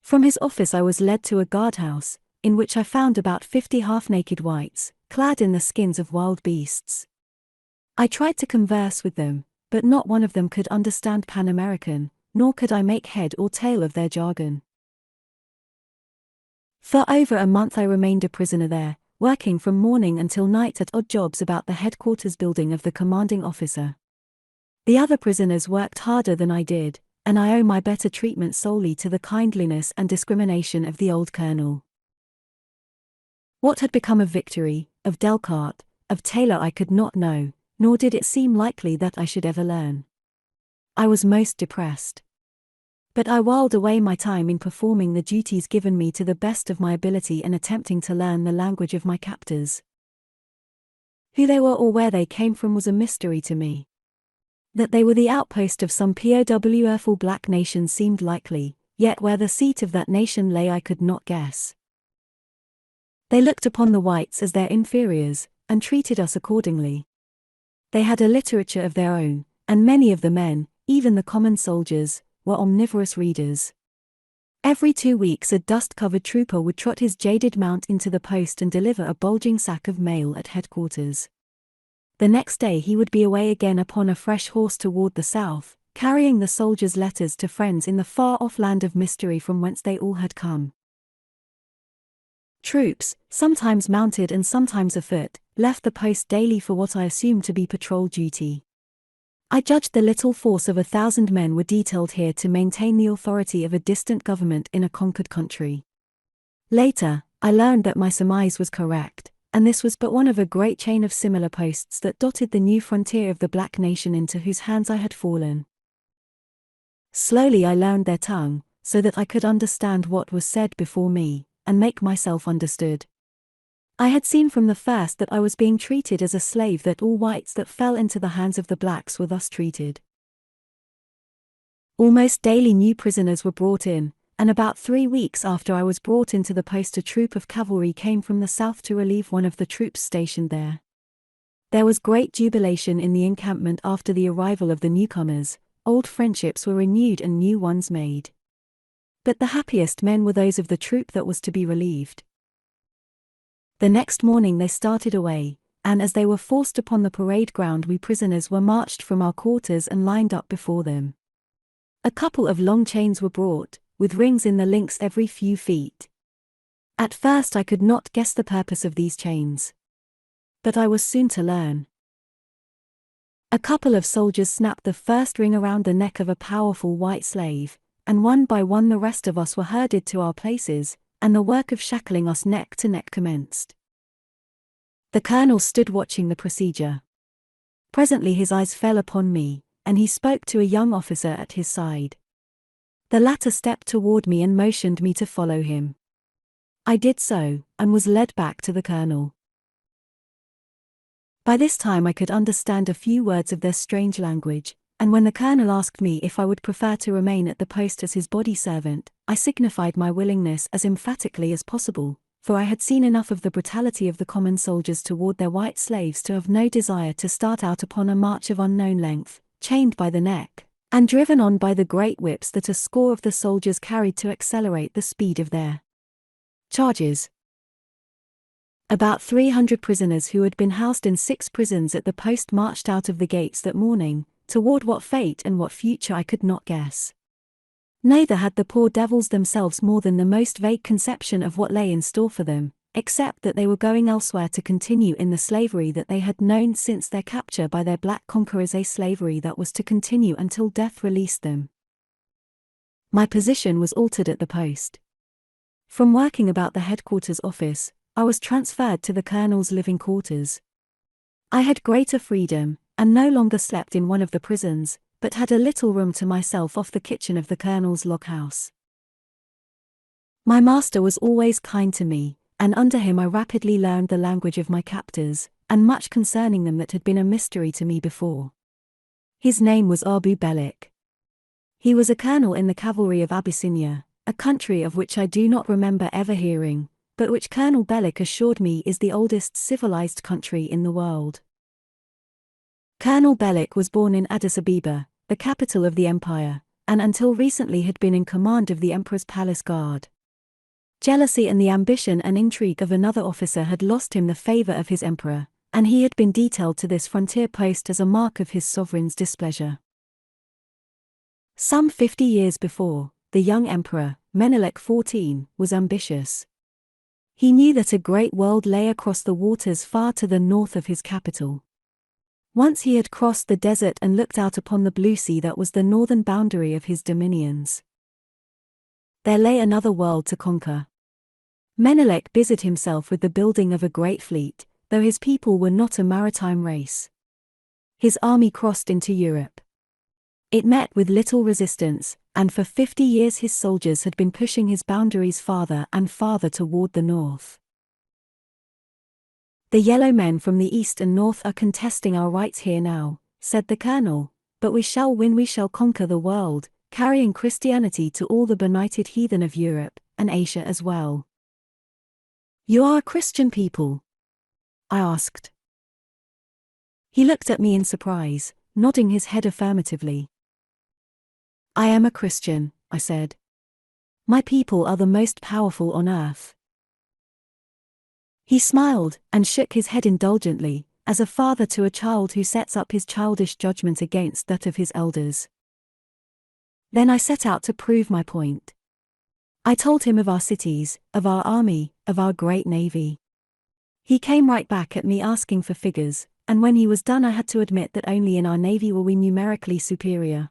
From his office I was led to a guardhouse, in which I found about 50 half-naked whites, clad in the skins of wild beasts. I tried to converse with them, but not one of them could understand Pan American, nor could I make head or tail of their jargon. For over a month I remained a prisoner there, working from morning until night at odd jobs about the headquarters building of the commanding officer. The other prisoners worked harder than I did, and I owe my better treatment solely to the kindliness and discrimination of the old colonel. What had become of Victory, of Delcarte, of Taylor I could not know, nor did it seem likely that I should ever learn. I was most depressed. But I whiled away my time in performing the duties given me to the best of my ability and attempting to learn the language of my captors. Who they were or where they came from was a mystery to me. That they were the outpost of some powerful black nation seemed likely, yet where the seat of that nation lay I could not guess. They looked upon the whites as their inferiors, and treated us accordingly. They had a literature of their own, and many of the men, even the common soldiers, were omnivorous readers. Every 2 weeks a dust-covered trooper would trot his jaded mount into the post and deliver a bulging sack of mail at headquarters. The next day he would be away again upon a fresh horse toward the south, carrying the soldiers' letters to friends in the far-off land of mystery from whence they all had come. Troops, sometimes mounted and sometimes afoot, left the post daily for what I assumed to be patrol duty. I judged the little force of 1,000 men were detailed here to maintain the authority of a distant government in a conquered country. Later, I learned that my surmise was correct, and this was but one of a great chain of similar posts that dotted the new frontier of the black nation into whose hands I had fallen. Slowly I learned their tongue, so that I could understand what was said before me, and make myself understood. I had seen from the first that I was being treated as a slave, that all whites that fell into the hands of the blacks were thus treated. Almost daily new prisoners were brought in, and about 3 weeks after I was brought into the post a troop of cavalry came from the south to relieve one of the troops stationed there. There was great jubilation in the encampment after the arrival of the newcomers. Old friendships were renewed and new ones made. But the happiest men were those of the troop that was to be relieved. The next morning they started away, and as they were forced upon the parade ground, we prisoners were marched from our quarters and lined up before them. A couple of long chains were brought, with rings in the links every few feet. At first I could not guess the purpose of these chains. But I was soon to learn. A couple of soldiers snapped the first ring around the neck of a powerful white slave, and one by one the rest of us were herded to our places, and the work of shackling us neck to neck commenced. The colonel stood watching the procedure. Presently his eyes fell upon me, and he spoke to a young officer at his side. The latter stepped toward me and motioned me to follow him. I did so, and was led back to the colonel. By this time I could understand a few words of their strange language, and when the colonel asked me if I would prefer to remain at the post as his body servant, I signified my willingness as emphatically as possible, for I had seen enough of the brutality of the common soldiers toward their white slaves to have no desire to start out upon a march of unknown length, chained by the neck, and driven on by the great whips that a score of the soldiers carried to accelerate the speed of their charges. About 300 prisoners who had been housed in 6 prisons at the post marched out of the gates that morning, toward what fate and what future I could not guess. Neither had the poor devils themselves more than the most vague conception of what lay in store for them, except that they were going elsewhere to continue in the slavery that they had known since their capture by their black conquerors, a slavery that was to continue until death released them. My position was altered at the post. From working about the headquarters office, I was transferred to the colonel's living quarters. I had greater freedom, and no longer slept in one of the prisons, but had a little room to myself off the kitchen of the colonel's log house. My master was always kind to me, and under him I rapidly learned the language of my captors, and much concerning them that had been a mystery to me before. His name was Abu Belik. He was a colonel in the cavalry of Abyssinia, a country of which I do not remember ever hearing, but which Colonel Belik assured me is the oldest civilized country in the world. Colonel Belik was born in Addis Ababa, the capital of the empire, and until recently had been in command of the emperor's palace guard. Jealousy and the ambition and intrigue of another officer had lost him the favor of his emperor, and he had been detailed to this frontier post as a mark of his sovereign's displeasure. Some 50 years before, the young emperor, Menelik XIV, was ambitious. He knew that a great world lay across the waters far to the north of his capital. Once he had crossed the desert and looked out upon the blue sea that was the northern boundary of his dominions. There lay another world to conquer. Menelik busied himself with the building of a great fleet, though his people were not a maritime race. His army crossed into Europe. It met with little resistance, and for 50 years his soldiers had been pushing his boundaries farther and farther toward the north. The yellow men from the east and north are contesting our rights here now, said the colonel, but we shall win, we shall conquer the world, carrying Christianity to all the benighted heathen of Europe, and Asia as well. You are a Christian people? I asked. He looked at me in surprise, nodding his head affirmatively. I am a Christian, I said. My people are the most powerful on earth. He smiled, and shook his head indulgently, as a father to a child who sets up his childish judgment against that of his elders. Then I set out to prove my point. I told him of our cities, of our army, of our great navy. He came right back at me asking for figures, and when he was done I had to admit that only in our navy were we numerically superior.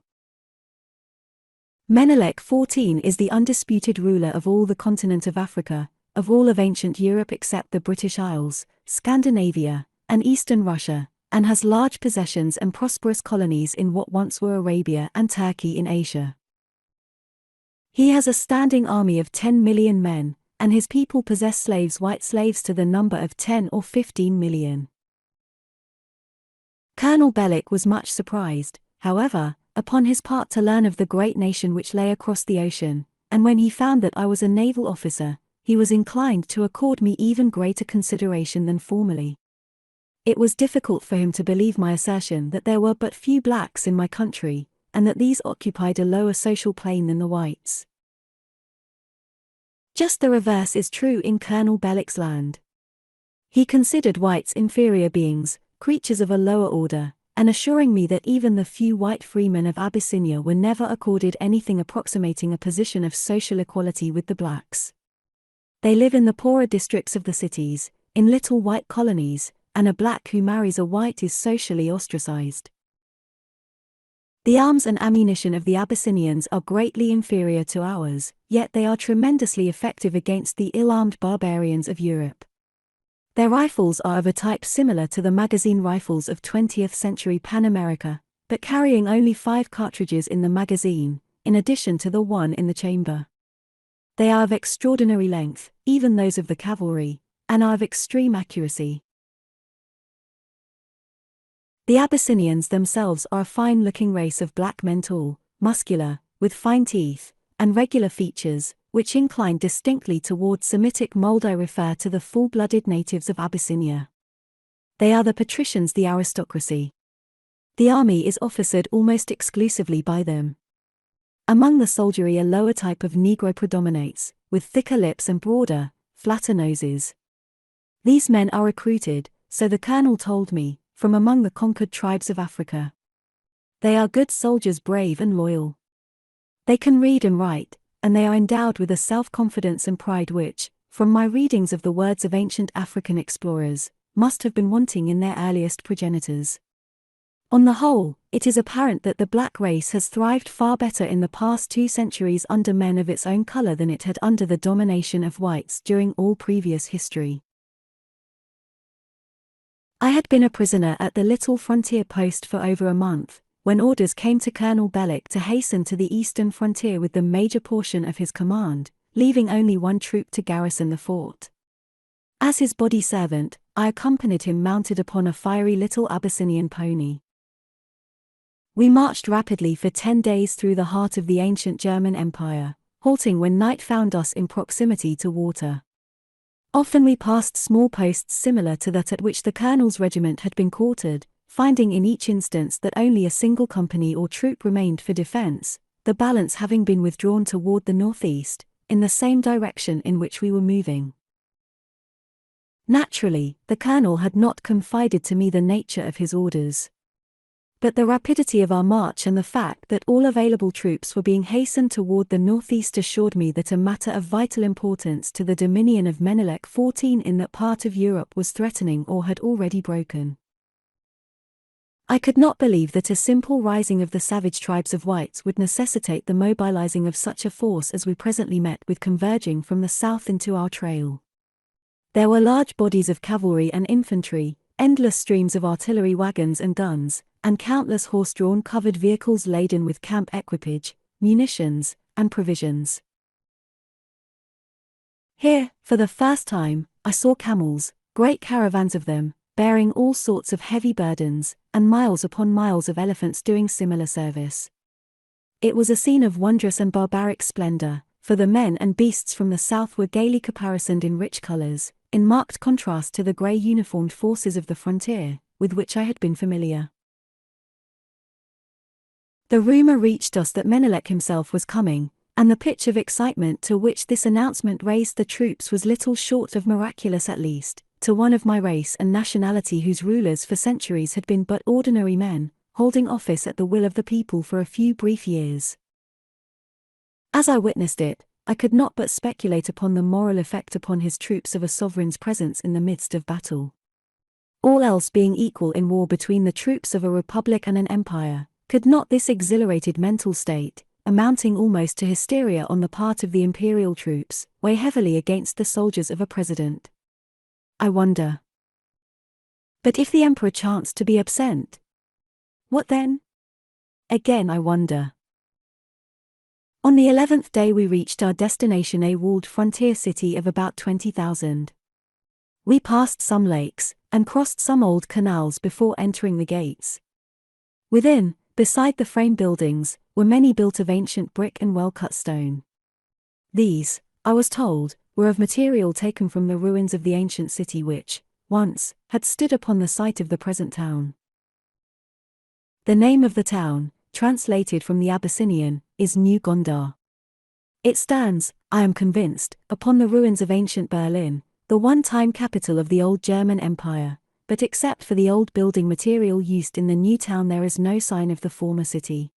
Menelik XIV is the undisputed ruler of all the continent of Africa, of all of ancient Europe except the British Isles, Scandinavia, and eastern Russia, and has large possessions and prosperous colonies in what once were Arabia and Turkey in Asia. He has a standing army of 10 million men, and his people possess slaves, white slaves, to the number of 10 or 15 million. Colonel Bellick was much surprised, however, upon his part to learn of the great nation which lay across the ocean, and when he found that I was a naval officer, he was inclined to accord me even greater consideration than formerly. It was difficult for him to believe my assertion that there were but few blacks in my country, and that these occupied a lower social plane than the whites. Just the reverse is true in Colonel Bellick's land. He considered whites inferior beings, creatures of a lower order, and assuring me that even the few white freemen of Abyssinia were never accorded anything approximating a position of social equality with the blacks. They live in the poorer districts of the cities, in little white colonies, and a black who marries a white is socially ostracized. The arms and ammunition of the Abyssinians are greatly inferior to ours, yet they are tremendously effective against the ill-armed barbarians of Europe. Their rifles are of a type similar to the magazine rifles of 20th century Pan America, but carrying only 5 cartridges in the magazine, in addition to the one in the chamber. They are of extraordinary length, even those of the cavalry, and are of extreme accuracy. The Abyssinians themselves are a fine-looking race of black men, tall, muscular, with fine teeth, and regular features, which incline distinctly toward Semitic mold. I refer to the full-blooded natives of Abyssinia. They are the patricians, the aristocracy. The army is officered almost exclusively by them. Among the soldiery a lower type of Negro predominates, with thicker lips and broader, flatter noses. These men are recruited, so the colonel told me, from among the conquered tribes of Africa. They are good soldiers, brave and loyal. They can read and write, and they are endowed with a self-confidence and pride which, from my readings of the words of ancient African explorers, must have been wanting in their earliest progenitors. On the whole, it is apparent that the black race has thrived far better in the past 2 centuries under men of its own color than it had under the domination of whites during all previous history. I had been a prisoner at the little frontier post for over a month, when orders came to Colonel Bellick to hasten to the eastern frontier with the major portion of his command, leaving only 1 troop to garrison the fort. As his body servant, I accompanied him mounted upon a fiery little Abyssinian pony. We marched rapidly for 10 days through the heart of the ancient German Empire, halting when night found us in proximity to water. Often we passed small posts similar to that at which the colonel's regiment had been quartered, finding in each instance that only a single company or troop remained for defense, the balance having been withdrawn toward the northeast, in the same direction in which we were moving. Naturally, the colonel had not confided to me the nature of his orders. But the rapidity of our march and the fact that all available troops were being hastened toward the northeast assured me that a matter of vital importance to the dominion of Menelik XIV in that part of Europe was threatening or had already broken. I could not believe that a simple rising of the savage tribes of whites would necessitate the mobilizing of such a force as we presently met with converging from the south into our trail. There were large bodies of cavalry and infantry, endless streams of artillery wagons and guns, and countless horse-drawn covered vehicles laden with camp equipage, munitions, and provisions. Here, for the first time, I saw camels, great caravans of them, bearing all sorts of heavy burdens, and miles upon miles of elephants doing similar service. It was a scene of wondrous and barbaric splendor, for the men and beasts from the south were gaily caparisoned in rich colors, in marked contrast to the grey uniformed forces of the frontier, with which I had been familiar. The rumor reached us that Menelik himself was coming, and the pitch of excitement to which this announcement raised the troops was little short of miraculous, at least, to one of my race and nationality whose rulers for centuries had been but ordinary men, holding office at the will of the people for a few brief years. As I witnessed it, I could not but speculate upon the moral effect upon his troops of a sovereign's presence in the midst of battle. All else being equal in war between the troops of a republic and an empire, could not this exhilarated mental state, amounting almost to hysteria on the part of the imperial troops, weigh heavily against the soldiers of a president? I wonder. But if the emperor chanced to be absent? What then? Again I wonder. On the 11th day we reached our destination, a walled frontier city of about 20,000. We passed some lakes, and crossed some old canals before entering the gates. Within, beside the frame buildings, were many built of ancient brick and well-cut stone. These, I was told, were of material taken from the ruins of the ancient city which, once, had stood upon the site of the present town. The name of the town, translated from the Abyssinian, is New Gondar. It stands, I am convinced, upon the ruins of ancient Berlin, the one-time capital of the old German Empire, but except for the old building material used in the new town there is no sign of the former city.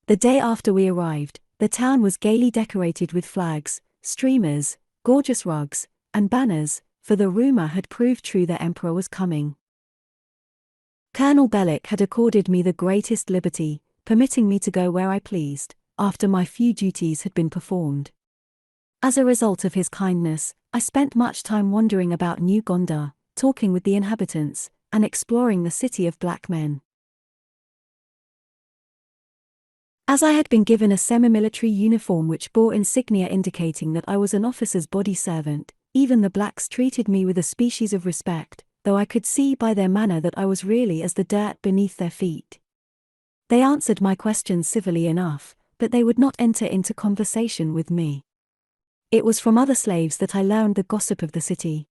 The day after we arrived, the town was gaily decorated with flags, streamers, gorgeous rugs, and banners, for the rumor had proved true the emperor was coming. Colonel Bellick had accorded me the greatest liberty, permitting me to go where I pleased, after my few duties had been performed. As a result of his kindness, I spent much time wandering about New Gondar, talking with the inhabitants, and exploring the city of black men. As I had been given a semi-military uniform which bore insignia indicating that I was an officer's body servant, even the blacks treated me with a species of respect, though I could see by their manner that I was really as the dirt beneath their feet. They answered my questions civilly enough, but they would not enter into conversation with me. It was from other slaves that I learned the gossip of the city.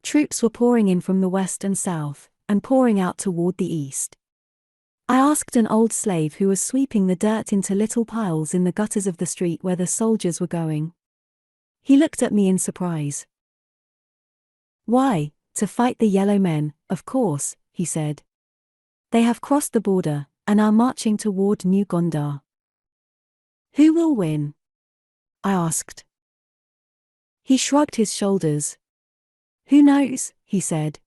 Troops were pouring in from the west and south, and pouring out toward the east. I asked an old slave who was sweeping the dirt into little piles in the gutters of the street where the soldiers were going. He looked at me in surprise. "Why, to fight the yellow men, of course," he said. "They have crossed the border, and are marching toward New Gondar." "Who will win?" I asked. He shrugged his shoulders. "Who knows," he said.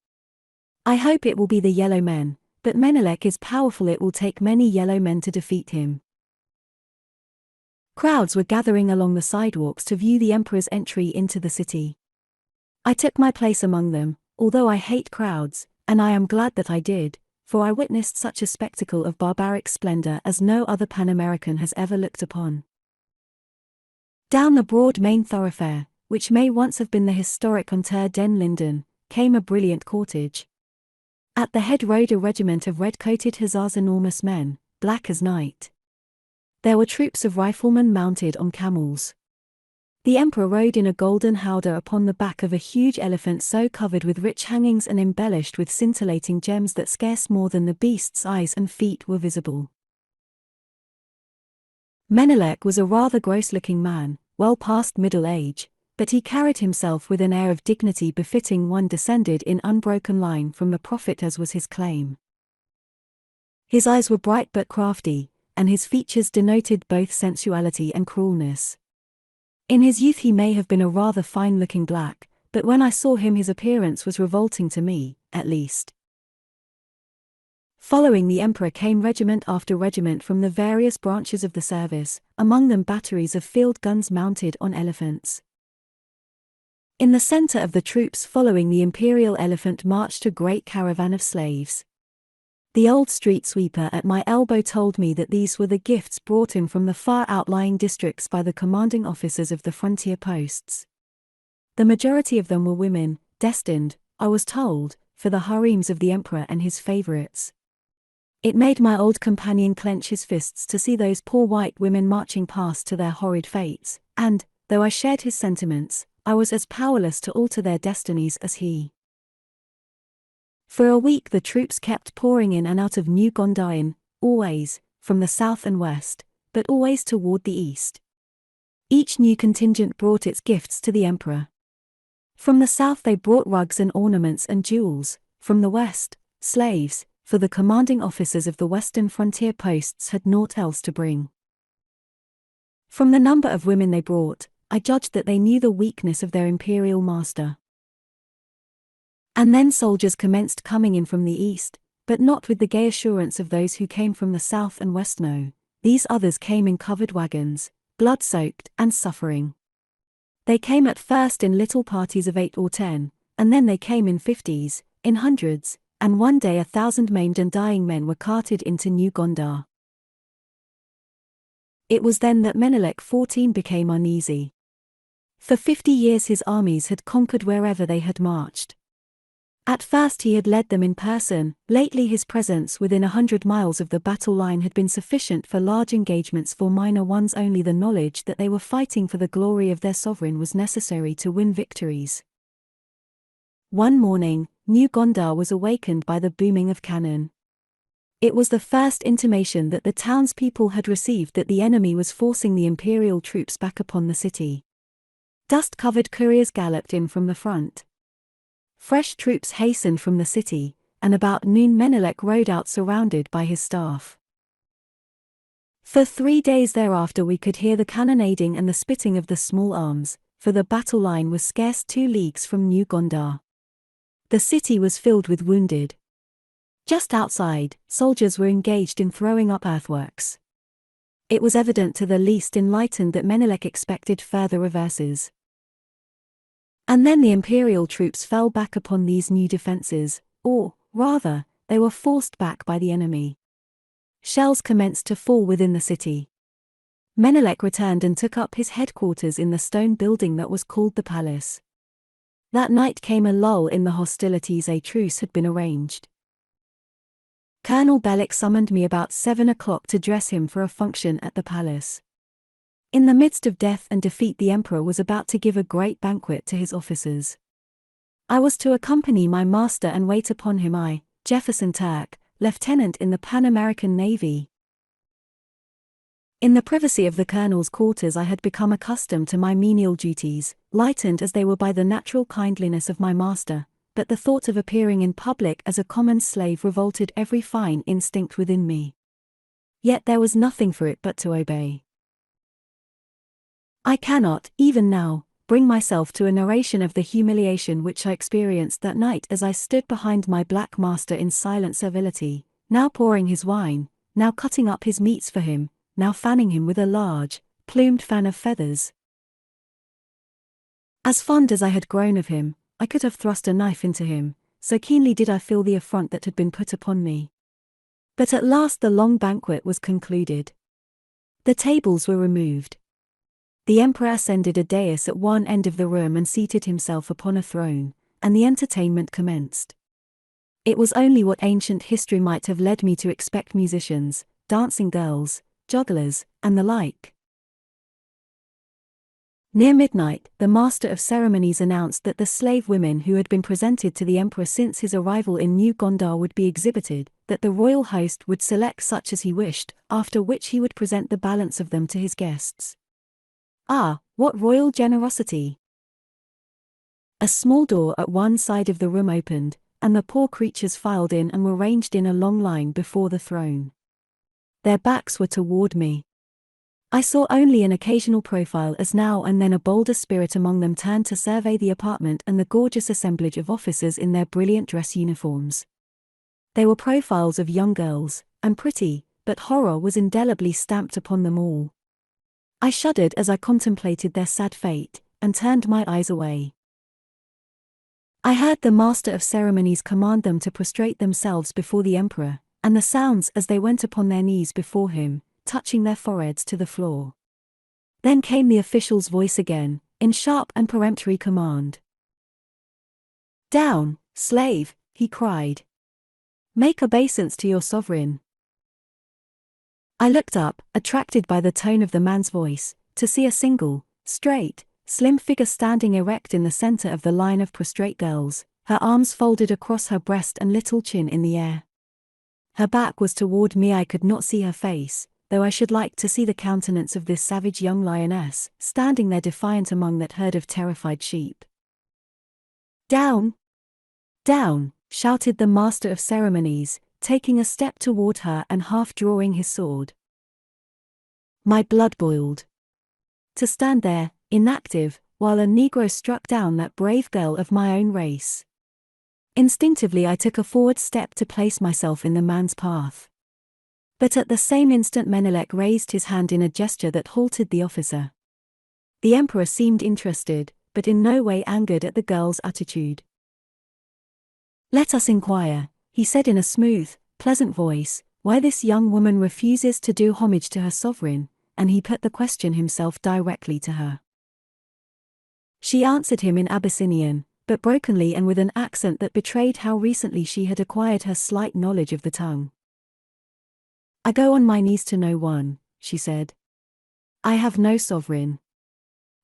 "I hope it will be the yellow men, but Menelik is powerful, it will take many yellow men to defeat him." Crowds were gathering along the sidewalks to view the emperor's entry into the city. I took my place among them, although I hate crowds, and I am glad that I did, for I witnessed such a spectacle of barbaric splendor as no other Pan-American has ever looked upon. Down the broad main thoroughfare, which may once have been the historic Unter den Linden, came a brilliant cortege. At the head rode a regiment of red-coated hussars, enormous men, black as night. There were troops of riflemen mounted on camels. The emperor rode in a golden howdah upon the back of a huge elephant so covered with rich hangings and embellished with scintillating gems that scarce more than the beast's eyes and feet were visible. Menelik was a rather gross-looking man, well past middle age, but he carried himself with an air of dignity befitting one descended in unbroken line from the prophet, as was his claim. His eyes were bright but crafty, and his features denoted both sensuality and cruelness. In his youth he may have been a rather fine-looking black, but when I saw him his appearance was revolting to me, at least. Following the emperor came regiment after regiment from the various branches of the service, among them batteries of field guns mounted on elephants. In the center of the troops following the imperial elephant marched a great caravan of slaves. The old street sweeper at my elbow told me that these were the gifts brought in from the far outlying districts by the commanding officers of the frontier posts. The majority of them were women, destined, I was told, for the harems of the emperor and his favorites. It made my old companion clench his fists to see those poor white women marching past to their horrid fates, and, though I shared his sentiments, I was as powerless to alter their destinies as he. For a week the troops kept pouring in and out of New Gondar, always, from the south and west, but always toward the east. Each new contingent brought its gifts to the emperor. From the south they brought rugs and ornaments and jewels, from the west, slaves, for the commanding officers of the western frontier posts had naught else to bring. From the number of women they brought, I judged that they knew the weakness of their imperial master. And then soldiers commenced coming in from the east, but not with the gay assurance of those who came from the south and west. No, these others came in covered wagons, blood-soaked and suffering. They came at first in little parties of 8 or 10, and then they came in 50s, in hundreds, and one day 1,000 maimed and dying men were carted into New Gondar. It was then that Menelik XIV became uneasy. For 50 years his armies had conquered wherever they had marched. At first he had led them in person, lately his presence within 100 miles of the battle line had been sufficient for large engagements. For minor ones only the knowledge that they were fighting for the glory of their sovereign was necessary to win victories. One morning, New Gondar was awakened by the booming of cannon. It was the first intimation that the townspeople had received that the enemy was forcing the imperial troops back upon the city. Dust-covered couriers galloped in from the front. Fresh troops hastened from the city, and about noon Menelik rode out surrounded by his staff. For 3 days thereafter we could hear the cannonading and the spitting of the small arms, for the battle line was scarce 2 leagues from New Gondar. The city was filled with wounded. Just outside, soldiers were engaged in throwing up earthworks. It was evident to the least enlightened that Menelik expected further reverses. And then the imperial troops fell back upon these new defenses, or, rather, they were forced back by the enemy. Shells commenced to fall within the city. Menelik returned and took up his headquarters in the stone building that was called the palace. That night came a lull in the hostilities. A truce had been arranged. Colonel Bellick summoned me about 7 o'clock to dress him for a function at the palace. In the midst of death and defeat the emperor was about to give a great banquet to his officers. I was to accompany my master and wait upon him. I, Jefferson Turck, lieutenant in the Pan-American Navy. In the privacy of the colonel's quarters I had become accustomed to my menial duties, lightened as they were by the natural kindliness of my master, but the thought of appearing in public as a common slave revolted every fine instinct within me. Yet there was nothing for it but to obey. I cannot, even now, bring myself to a narration of the humiliation which I experienced that night as I stood behind my black master in silent servility, now pouring his wine, now cutting up his meats for him, now fanning him with a large, plumed fan of feathers. As fond as I had grown of him, I could have thrust a knife into him, so keenly did I feel the affront that had been put upon me. But at last the long banquet was concluded. The tables were removed. The emperor ascended a dais at one end of the room and seated himself upon a throne, and the entertainment commenced. It was only what ancient history might have led me to expect: musicians, dancing girls, jugglers, and the like. Near midnight, the master of ceremonies announced that the slave women who had been presented to the emperor since his arrival in New Gondar would be exhibited, that the royal host would select such as he wished, after which he would present the balance of them to his guests. Ah, what royal generosity! A small door at one side of the room opened, and the poor creatures filed in and were ranged in a long line before the throne. Their backs were toward me. I saw only an occasional profile as now and then a bolder spirit among them turned to survey the apartment and the gorgeous assemblage of officers in their brilliant dress uniforms. They were profiles of young girls, and pretty, but horror was indelibly stamped upon them all. I shuddered as I contemplated their sad fate, and turned my eyes away. I heard the master of ceremonies command them to prostrate themselves before the emperor, and the sounds as they went upon their knees before him, touching their foreheads to the floor. Then came the official's voice again, in sharp and peremptory command. "Down, slave," he cried. "Make obeisance to your sovereign." I looked up, attracted by the tone of the man's voice, to see a single, straight, slim figure standing erect in the center of the line of prostrate girls, her arms folded across her breast and little chin in the air. Her back was toward me. I could not see her face, though I should like to see the countenance of this savage young lioness, standing there defiant among that herd of terrified sheep. "Down! Down!" shouted the master of ceremonies, taking a step toward her and half drawing his sword. My blood boiled. To stand there, inactive, while a Negro struck down that brave girl of my own race. Instinctively I took a forward step to place myself in the man's path. But at the same instant Menelik raised his hand in a gesture that halted the officer. The emperor seemed interested, but in no way angered at the girl's attitude. "Let us inquire," he said in a smooth, pleasant voice, "why this young woman refuses to do homage to her sovereign," and he put the question himself directly to her. She answered him in Abyssinian, but brokenly and with an accent that betrayed how recently she had acquired her slight knowledge of the tongue. "I go on my knees to no one," she said. "I have no sovereign.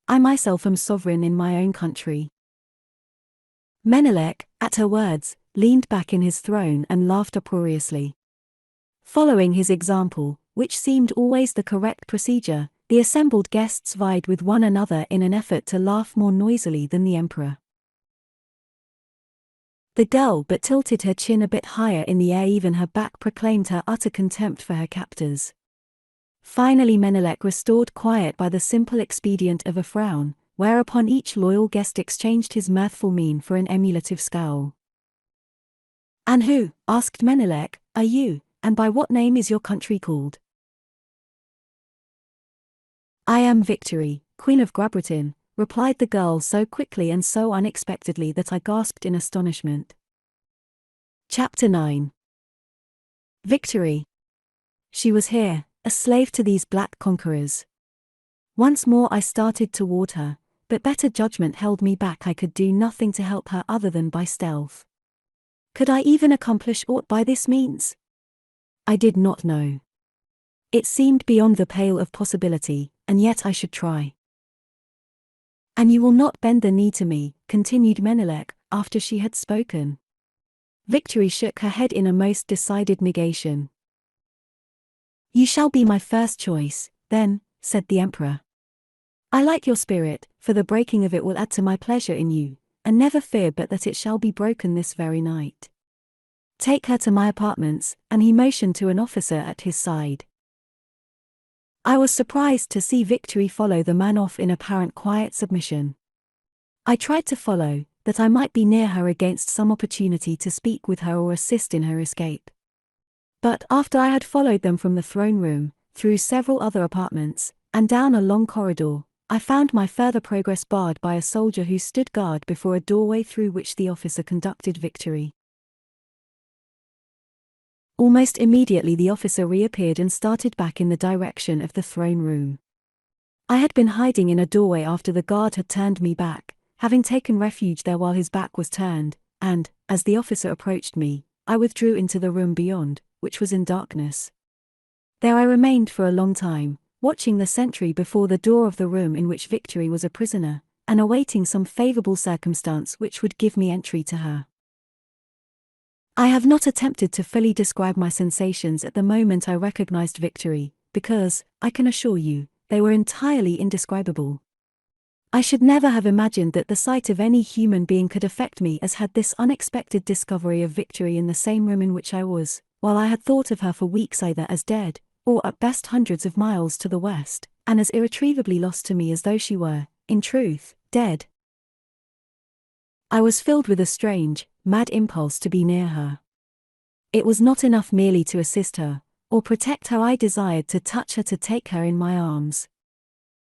I myself am sovereign in my own country." Menelik, at her words, leaned back in his throne and laughed uproariously. Following his example, which seemed always the correct procedure, the assembled guests vied with one another in an effort to laugh more noisily than the emperor. The girl but tilted her chin a bit higher in the air, even her back proclaimed her utter contempt for her captors. Finally Menelik restored quiet by the simple expedient of a frown, whereupon each loyal guest exchanged his mirthful mien for an emulative scowl. "And who," asked Menelik, "are you, and by what name is your country called?" "I am Victory, Queen of Grabritin," replied the girl so quickly and so unexpectedly that I gasped in astonishment. Chapter 9. Victory. She was here, a slave to these black conquerors. Once more I started toward her, but better judgment held me back. I could do nothing to help her other than by stealth. Could I even accomplish aught by this means? I did not know. It seemed beyond the pale of possibility, and yet I should try. "And you will not bend the knee to me," continued Menelik, after she had spoken. Victory shook her head in a most decided negation. "You shall be my first choice, then," said the emperor. "I like your spirit, for the breaking of it will add to my pleasure in you, and never fear but that it shall be broken this very night. Take her to my apartments," and he motioned to an officer at his side. I was surprised to see Victory follow the man off in apparent quiet submission. I tried to follow, that I might be near her against some opportunity to speak with her or assist in her escape. But after I had followed them from the throne room, through several other apartments, and down a long corridor, I found my further progress barred by a soldier who stood guard before a doorway through which the officer conducted Victory. Almost immediately the officer reappeared and started back in the direction of the throne room. I had been hiding in a doorway after the guard had turned me back, having taken refuge there while his back was turned, and, as the officer approached me, I withdrew into the room beyond, which was in darkness. There I remained for a long time, watching the sentry before the door of the room in which Victory was a prisoner, and awaiting some favorable circumstance which would give me entry to her. I have not attempted to fully describe my sensations at the moment I recognized Victory, because, I can assure you, they were entirely indescribable. I should never have imagined that the sight of any human being could affect me as had this unexpected discovery of Victory in the same room in which I was, while I had thought of her for weeks either as dead, or at best hundreds of miles to the west, and as irretrievably lost to me as though she were, in truth, dead. I was filled with a strange, mad impulse to be near her. It was not enough merely to assist her, or protect her. I desired to touch her, to take her in my arms.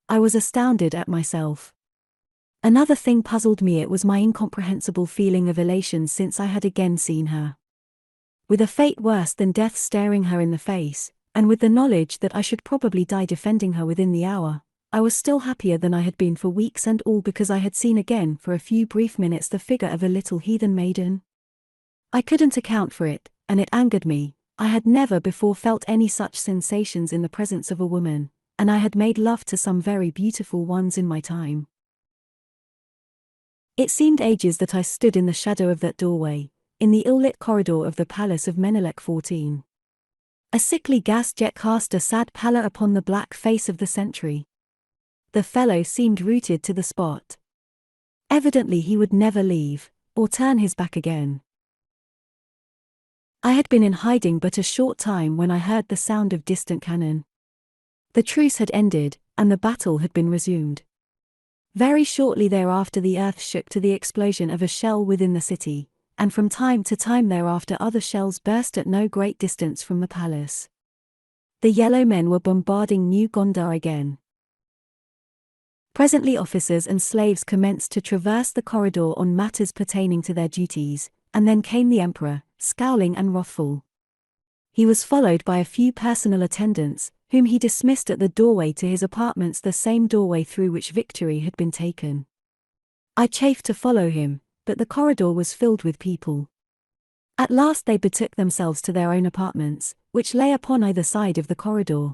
I was astounded at myself. Another thing puzzled me. It was my incomprehensible feeling of elation since I had again seen her. With a fate worse than death staring her in the face, and with the knowledge that I should probably die defending her within the hour, I was still happier than I had been for weeks, and all because I had seen again for a few brief minutes the figure of a little heathen maiden. I couldn't account for it, and it angered me. I had never before felt any such sensations in the presence of a woman, and I had made love to some very beautiful ones in my time. It seemed ages that I stood in the shadow of that doorway, in the ill-lit corridor of the palace of Menelik XIV. A sickly gas jet cast a sad pallor upon the black face of the sentry. The fellow seemed rooted to the spot. Evidently he would never leave, or turn his back again. I had been in hiding but a short time when I heard the sound of distant cannon. The truce had ended, and the battle had been resumed. Very shortly thereafter the earth shook to the explosion of a shell within the city, and from time to time thereafter other shells burst at no great distance from the palace. The yellow men were bombarding New Gondar again. Presently officers and slaves commenced to traverse the corridor on matters pertaining to their duties, and then came the emperor, scowling and wrathful. He was followed by a few personal attendants, whom he dismissed at the doorway to his apartments, the same doorway through which Victory had been taken. I chafed to follow him, but the corridor was filled with people. At last they betook themselves to their own apartments, which lay upon either side of the corridor.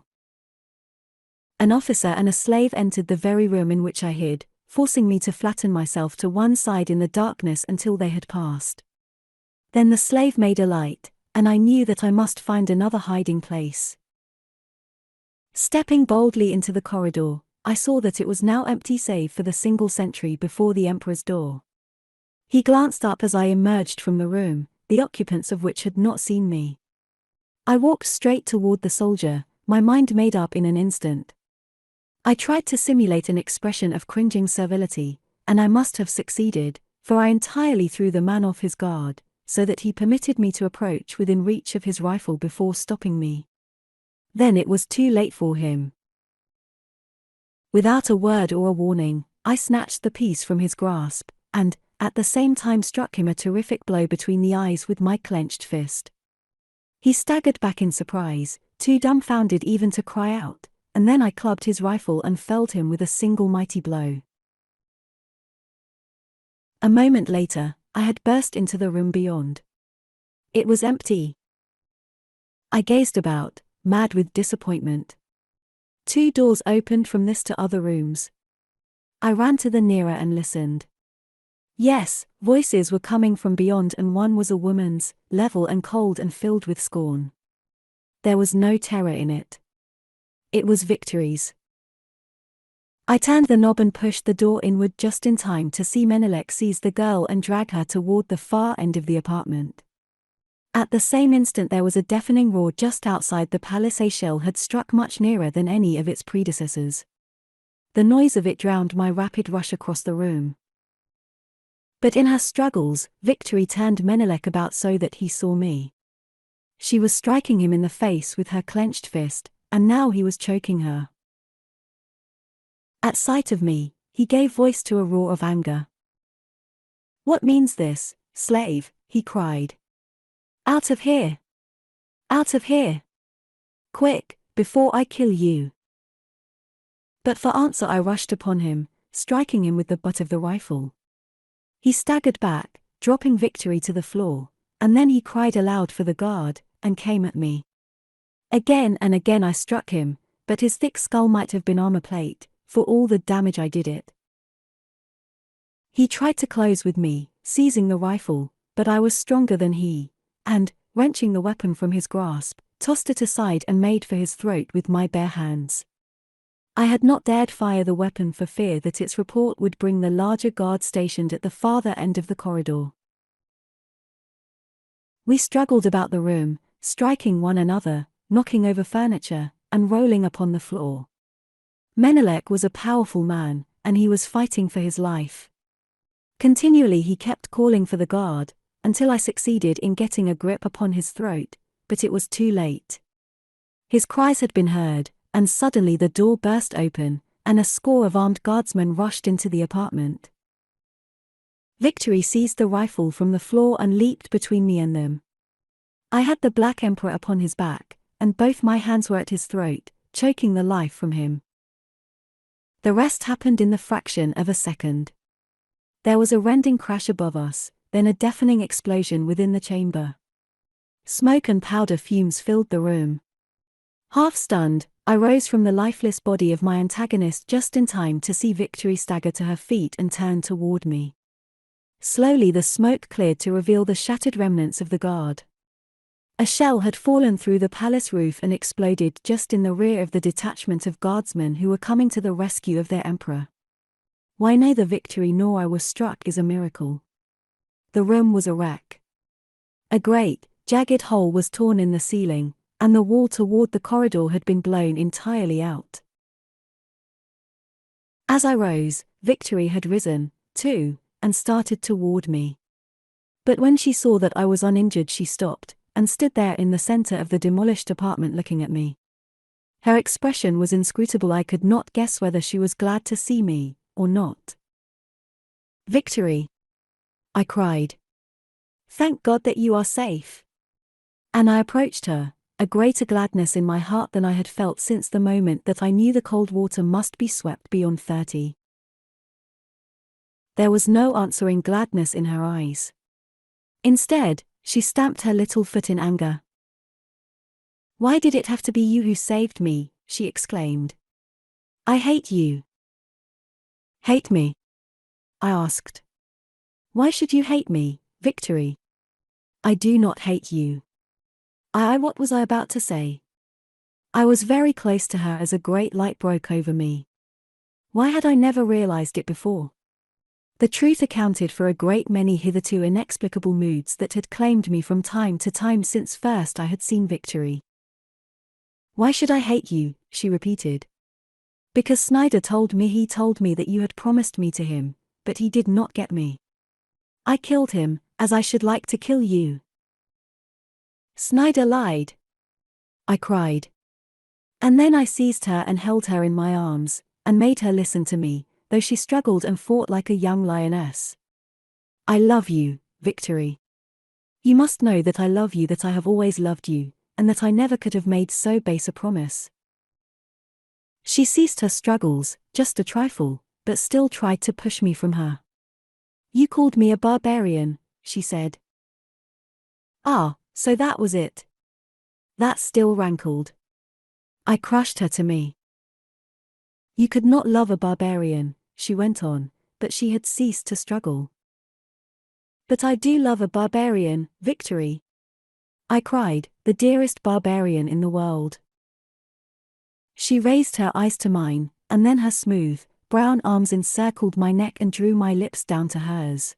An officer and a slave entered the very room in which I hid, forcing me to flatten myself to one side in the darkness until they had passed. Then the slave made a light, and I knew that I must find another hiding place. Stepping boldly into the corridor, I saw that it was now empty save for the single sentry before the emperor's door. He glanced up as I emerged from the room, the occupants of which had not seen me. I walked straight toward the soldier, my mind made up in an instant. I tried to simulate an expression of cringing servility, and I must have succeeded, for I entirely threw the man off his guard, so that he permitted me to approach within reach of his rifle before stopping me. Then it was too late for him. Without a word or a warning, I snatched the piece from his grasp, and, at the same time struck him a terrific blow between the eyes with my clenched fist. He staggered back in surprise, too dumbfounded even to cry out, and then I clubbed his rifle and felled him with a single mighty blow. A moment later, I had burst into the room beyond. It was empty. I gazed about, mad with disappointment. 2 doors opened from this to other rooms. I ran to the nearer and listened. Yes, voices were coming from beyond, and one was a woman's, level and cold and filled with scorn. There was no terror in it. It was Victory's. I turned the knob and pushed the door inward just in time to see Menelek seize the girl and drag her toward the far end of the apartment. At the same instant there was a deafening roar just outside the palace. A shell had struck much nearer than any of its predecessors. The noise of it drowned my rapid rush across the room. But in her struggles, Victory turned Menelek about so that he saw me. She was striking him in the face with her clenched fist, and now he was choking her. At sight of me, he gave voice to a roar of anger. "What means this, slave?" he cried. "Out of here! Out of here! Quick, before I kill you!" But for answer I rushed upon him, striking him with the butt of the rifle. He staggered back, dropping Victory to the floor, and then he cried aloud for the guard, and came at me. Again and again I struck him, but his thick skull might have been armor plate, for all the damage I did it. He tried to close with me, seizing the rifle, but I was stronger than he, and, wrenching the weapon from his grasp, tossed it aside and made for his throat with my bare hands. I had not dared fire the weapon for fear that its report would bring the larger guard stationed at the farther end of the corridor. We struggled about the room, striking one another, knocking over furniture, and rolling upon the floor. Menelek was a powerful man, and he was fighting for his life. Continually he kept calling for the guard, until I succeeded in getting a grip upon his throat, but it was too late. His cries had been heard, and suddenly the door burst open, and a score of armed guardsmen rushed into the apartment. Victory seized the rifle from the floor and leaped between me and them. I had the Black Emperor upon his back, and both my hands were at his throat, choking the life from him. The rest happened in the fraction of a second. There was a rending crash above us, then a deafening explosion within the chamber. Smoke and powder fumes filled the room. Half stunned, I rose from the lifeless body of my antagonist just in time to see Victory stagger to her feet and turn toward me. Slowly the smoke cleared to reveal the shattered remnants of the guard. A shell had fallen through the palace roof and exploded just in the rear of the detachment of guardsmen who were coming to the rescue of their emperor. Why neither Victory nor I was struck is a miracle. The room was a wreck. A great, jagged hole was torn in the ceiling, and the wall toward the corridor had been blown entirely out. As I rose, Victory had risen, too, and started toward me. But when she saw that I was uninjured, she stopped, and stood there in the center of the demolished apartment looking at me. Her expression was inscrutable. I could not guess whether she was glad to see me, or not. "Victory!" I cried. "Thank God that you are safe." And I approached her, a greater gladness in my heart than I had felt since the moment that I knew the Coldwater must be swept beyond 30. There was no answering gladness in her eyes. Instead, she stamped her little foot in anger. "Why did it have to be you who saved me?" she exclaimed. "I hate you." "Hate me?" I asked. "Why should you hate me, Victory?" "I do not hate you." What was I about to say? I was very close to her as a great light broke over me. Why had I never realized it before? The truth accounted for a great many hitherto inexplicable moods that had claimed me from time to time since first I had seen Victory. "Why should I hate you?" she repeated. "Because Snider told me that you had promised me to him, but he did not get me. I killed him, as I should like to kill you." "Snider lied!" I cried. And then I seized her and held her in my arms, and made her listen to me, though she struggled and fought like a young lioness. "I love you, Victory. You must know that I love you, that I have always loved you, and that I never could have made so base a promise." She ceased her struggles, just a trifle, but still tried to push me from her. "You called me a barbarian," she said. "Ah, so that was it." That still rankled. I crushed her to me. "You could not love a barbarian," she went on, but she had ceased to struggle. "But I do love a barbarian, Victory," I cried, "the dearest barbarian in the world." She raised her eyes to mine, and then her smooth, brown arms encircled my neck and drew my lips down to hers.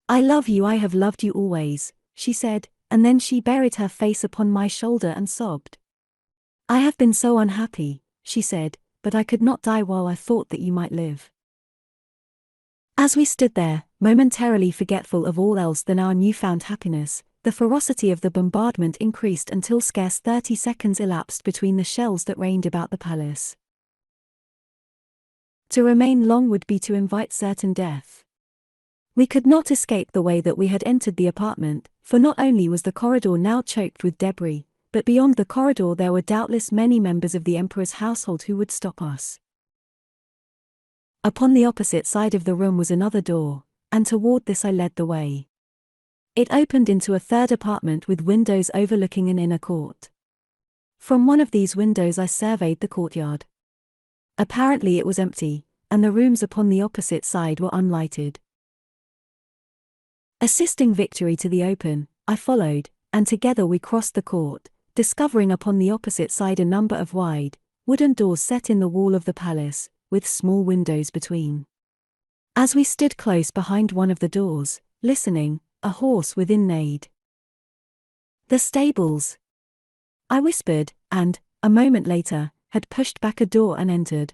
"I love you, I have loved you always," she said, and then she buried her face upon my shoulder and sobbed. "I have been so unhappy," she said, "but I could not die while I thought that you might live." As we stood there, momentarily forgetful of all else than our newfound happiness, the ferocity of the bombardment increased until scarce 30 seconds elapsed between the shells that rained about the palace. To remain long would be to invite certain death. We could not escape the way that we had entered the apartment, for not only was the corridor now choked with debris, but beyond the corridor there were doubtless many members of the Emperor's household who would stop us. Upon the opposite side of the room was another door, and toward this I led the way. It opened into a third apartment with windows overlooking an inner court. From one of these windows I surveyed the courtyard. Apparently it was empty, and the rooms upon the opposite side were unlighted. Assisting Victory to the open, I followed, and together we crossed the court, discovering upon the opposite side a number of wide, wooden doors set in the wall of the palace, with small windows between. As we stood close behind one of the doors, listening, a horse within neighed. "The stables," I whispered, and, a moment later, had pushed back a door and entered.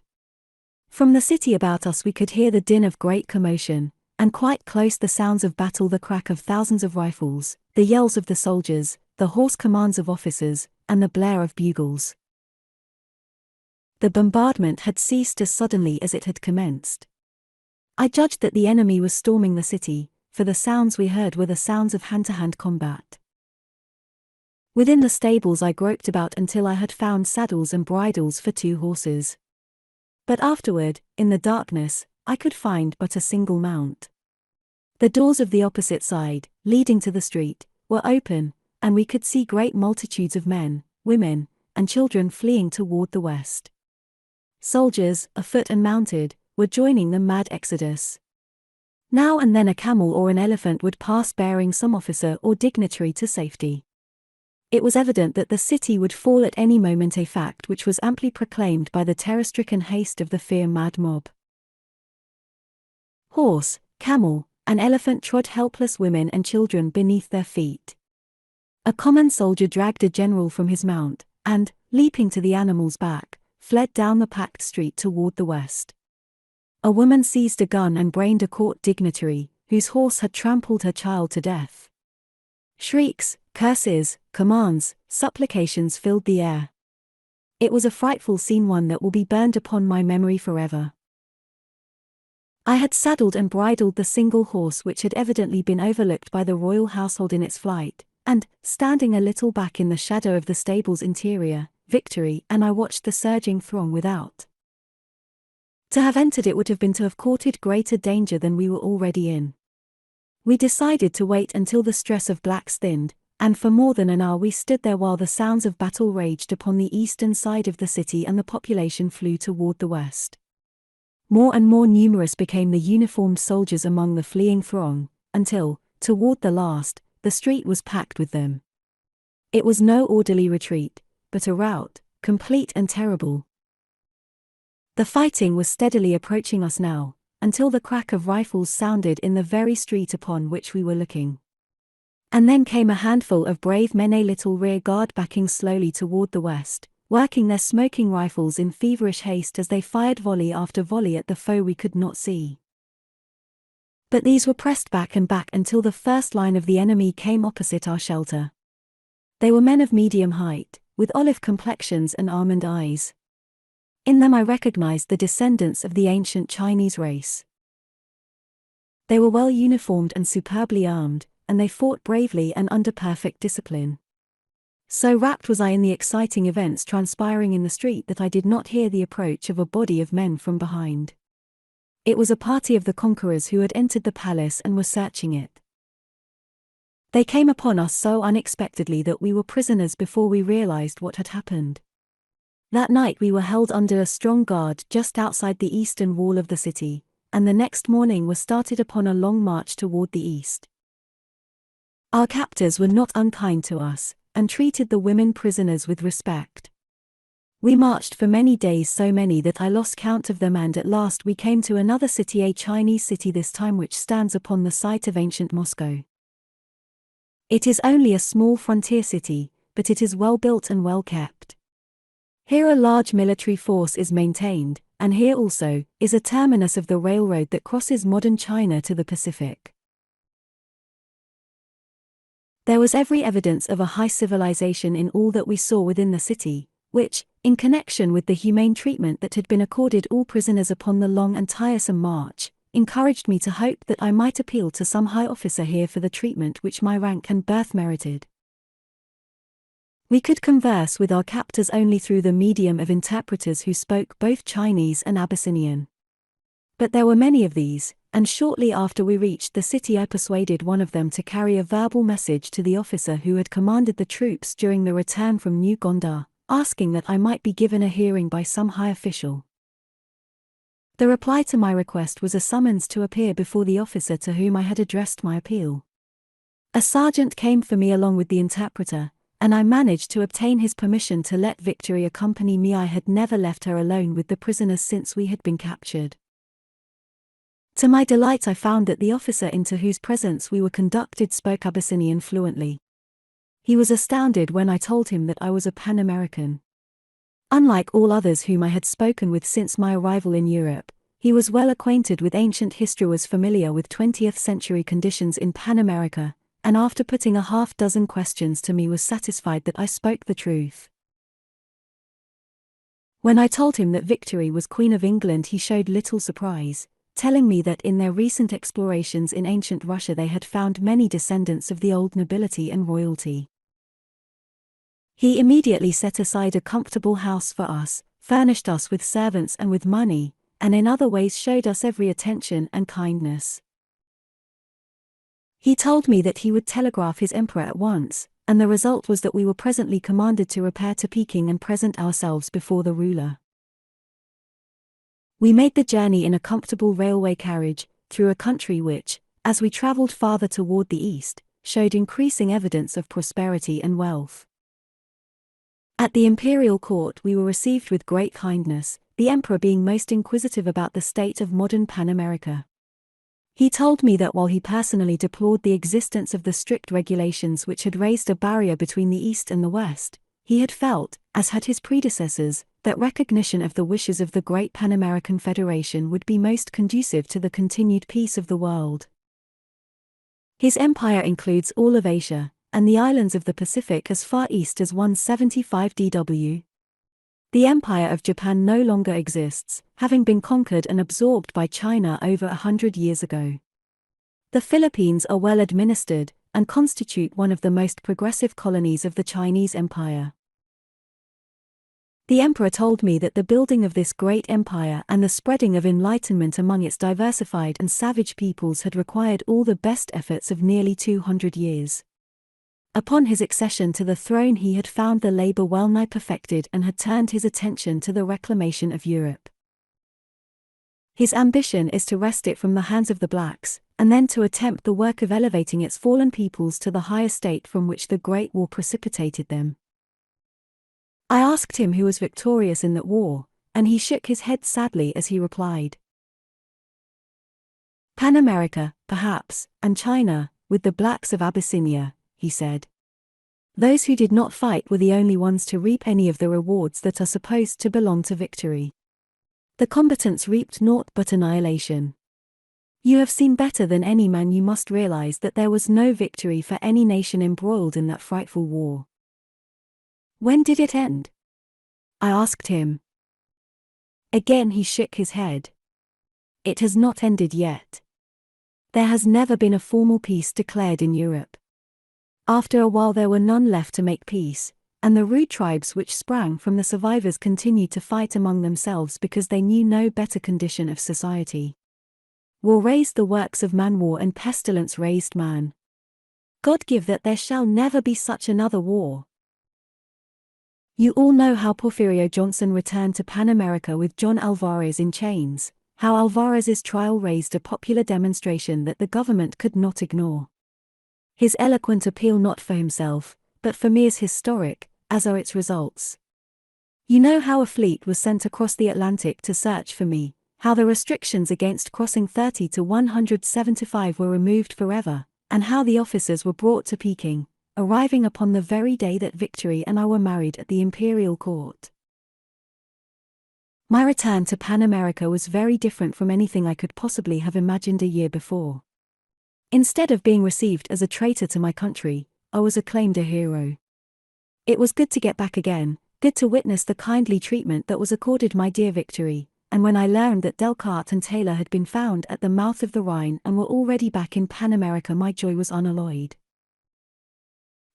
From the city about us we could hear the din of great commotion, and quite close the sounds of battle, the crack of thousands of rifles, the yells of the soldiers, the hoarse commands of officers, and the blare of bugles. The bombardment had ceased as suddenly as it had commenced. I judged that the enemy was storming the city, for the sounds we heard were the sounds of hand-to-hand combat. Within the stables I groped about until I had found saddles and bridles for 2 horses. But afterward, in the darkness, I could find but a single mount. The doors of the opposite side, leading to the street, were open, and we could see great multitudes of men, women, and children fleeing toward the west. Soldiers, afoot and mounted, were joining the mad exodus. Now and then a camel or an elephant would pass bearing some officer or dignitary to safety. It was evident that the city would fall at any moment, a fact which was amply proclaimed by the terror-stricken haste of the fear-mad mob. Horse, camel, and elephant trod helpless women and children beneath their feet. A common soldier dragged a general from his mount, and, leaping to the animal's back, fled down the packed street toward the west. A woman seized a gun and brained a court dignitary, whose horse had trampled her child to death. Shrieks, curses, commands, supplications filled the air. It was a frightful scene, one that will be burned upon my memory forever. I had saddled and bridled the single horse which had evidently been overlooked by the royal household in its flight, and, standing a little back in the shadow of the stable's interior, Victory and I watched the surging throng without. To have entered it would have been to have courted greater danger than we were already in. We decided to wait until the stress of blacks thinned, and for more than an hour we stood there while the sounds of battle raged upon the eastern side of the city and the population flew toward the west. More and more numerous became the uniformed soldiers among the fleeing throng, until, toward the last, the street was packed with them. It was no orderly retreat, but a rout, complete and terrible. The fighting was steadily approaching us now, until the crack of rifles sounded in the very street upon which we were looking. And then came a handful of brave men, a little rear guard backing slowly toward the west, working their smoking rifles in feverish haste as they fired volley after volley at the foe we could not see. But these were pressed back and back until the first line of the enemy came opposite our shelter. They were men of medium height, with olive complexions and almond eyes. In them I recognized the descendants of the ancient Chinese race. They were well uniformed and superbly armed, and they fought bravely and under perfect discipline. So wrapped was I in the exciting events transpiring in the street that I did not hear the approach of a body of men from behind. It was a party of the conquerors who had entered the palace and were searching it. They came upon us so unexpectedly that we were prisoners before we realized what had happened. That night we were held under a strong guard just outside the eastern wall of the city, and the next morning were started upon a long march toward the east. Our captors were not unkind to us, and treated the women prisoners with respect. We marched for many days, so many that I lost count of them, and at last we came to another city, a Chinese city this time, which stands upon the site of ancient Moscow. It is only a small frontier city, but it is well built and well kept. Here a large military force is maintained, and here also is a terminus of the railroad that crosses modern China to the Pacific. There was every evidence of a high civilization in all that we saw within the city, which, in connection with the humane treatment that had been accorded all prisoners upon the long and tiresome march, encouraged me to hope that I might appeal to some high officer here for the treatment which my rank and birth merited. We could converse with our captors only through the medium of interpreters who spoke both Chinese and Abyssinian. But there were many of these, and shortly after we reached the city I persuaded one of them to carry a verbal message to the officer who had commanded the troops during the return from New Gondar, asking that I might be given a hearing by some high official. The reply to my request was a summons to appear before the officer to whom I had addressed my appeal. A sergeant came for me along with the interpreter, and I managed to obtain his permission to let Victory accompany me. I had never left her alone with the prisoners since we had been captured. To my delight I found that the officer into whose presence we were conducted spoke Abyssinian fluently. He was astounded when I told him that I was a Pan-American. Unlike all others whom I had spoken with since my arrival in Europe, he was well acquainted with ancient history, was familiar with 20th century conditions in Pan America, and after putting a half-dozen questions to me was satisfied that I spoke the truth. When I told him that Victory was Queen of England, he showed little surprise, telling me that in their recent explorations in ancient Russia they had found many descendants of the old nobility and royalty. He immediately set aside a comfortable house for us, furnished us with servants and with money, and in other ways showed us every attention and kindness. He told me that he would telegraph his emperor at once, and the result was that we were presently commanded to repair to Peking and present ourselves before the ruler. We made the journey in a comfortable railway carriage, through a country which, as we traveled farther toward the east, showed increasing evidence of prosperity and wealth. At the imperial court we were received with great kindness, the emperor being most inquisitive about the state of modern Pan America. He told me that while he personally deplored the existence of the strict regulations which had raised a barrier between the East and the West, he had felt, as had his predecessors, that recognition of the wishes of the great Pan American Federation would be most conducive to the continued peace of the world. His empire includes all of Asia, and the islands of the Pacific as far east as 175 dW. The Empire of Japan no longer exists, having been conquered and absorbed by China over 100 years ago. The Philippines are well administered, and constitute one of the most progressive colonies of the Chinese Empire. The emperor told me that the building of this great empire and the spreading of enlightenment among its diversified and savage peoples had required all the best efforts of nearly 200 years. Upon his accession to the throne he had found the labor well-nigh perfected and had turned his attention to the reclamation of Europe. His ambition is to wrest it from the hands of the blacks, and then to attempt the work of elevating its fallen peoples to the high estate from which the Great War precipitated them. I asked him who was victorious in that war, and he shook his head sadly as he replied, "Pan America, perhaps, and China, with the blacks of Abyssinia," he said. "Those who did not fight were the only ones to reap any of the rewards that are supposed to belong to victory. The combatants reaped naught but annihilation. You have seen better than any man. You must realize that there was no victory for any nation embroiled in that frightful war." "When did it end?" I asked him. Again he shook his head. "It has not ended yet. There has never been a formal peace declared in Europe. After a while there were none left to make peace, and the rude tribes which sprang from the survivors continued to fight among themselves because they knew no better condition of society. War raised the works of man, war and pestilence raised man. God give that there shall never be such another war." You all know how Porfirio Johnson returned to Pan America with John Alvarez in chains, how Alvarez's trial raised a popular demonstration that the government could not ignore. His eloquent appeal not for himself, but for me is historic, as are its results. You know how a fleet was sent across the Atlantic to search for me, how the restrictions against crossing 30 to 175 were removed forever, and how the officers were brought to Peking, arriving upon the very day that Victory and I were married at the imperial court. My return to Pan America was very different from anything I could possibly have imagined a year before. Instead of being received as a traitor to my country, I was acclaimed a hero. It was good to get back again, good to witness the kindly treatment that was accorded my dear Victory, and when I learned that Delcarte and Taylor had been found at the mouth of the Rhine and were already back in Pan America, my joy was unalloyed.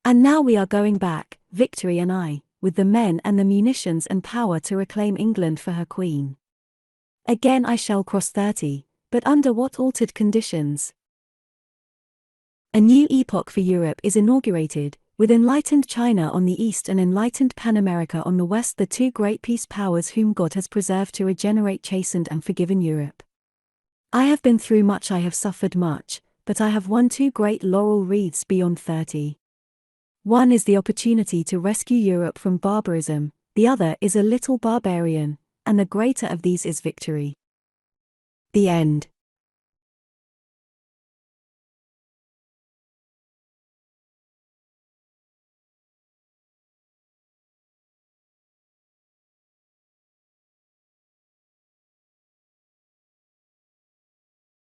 And now we are going back, Victory and I, with the men and the munitions and power to reclaim England for her queen. Again I shall cross 30, but under what altered conditions? A new epoch for Europe is inaugurated, with enlightened China on the east and enlightened Pan America on the west, the two great peace powers whom God has preserved to regenerate, chastened and forgiven Europe. I have been through much, I have suffered much, but I have won two great laurel wreaths beyond 30. One is the opportunity to rescue Europe from barbarism, the other is a little barbarian, and the greater of these is victory. The end.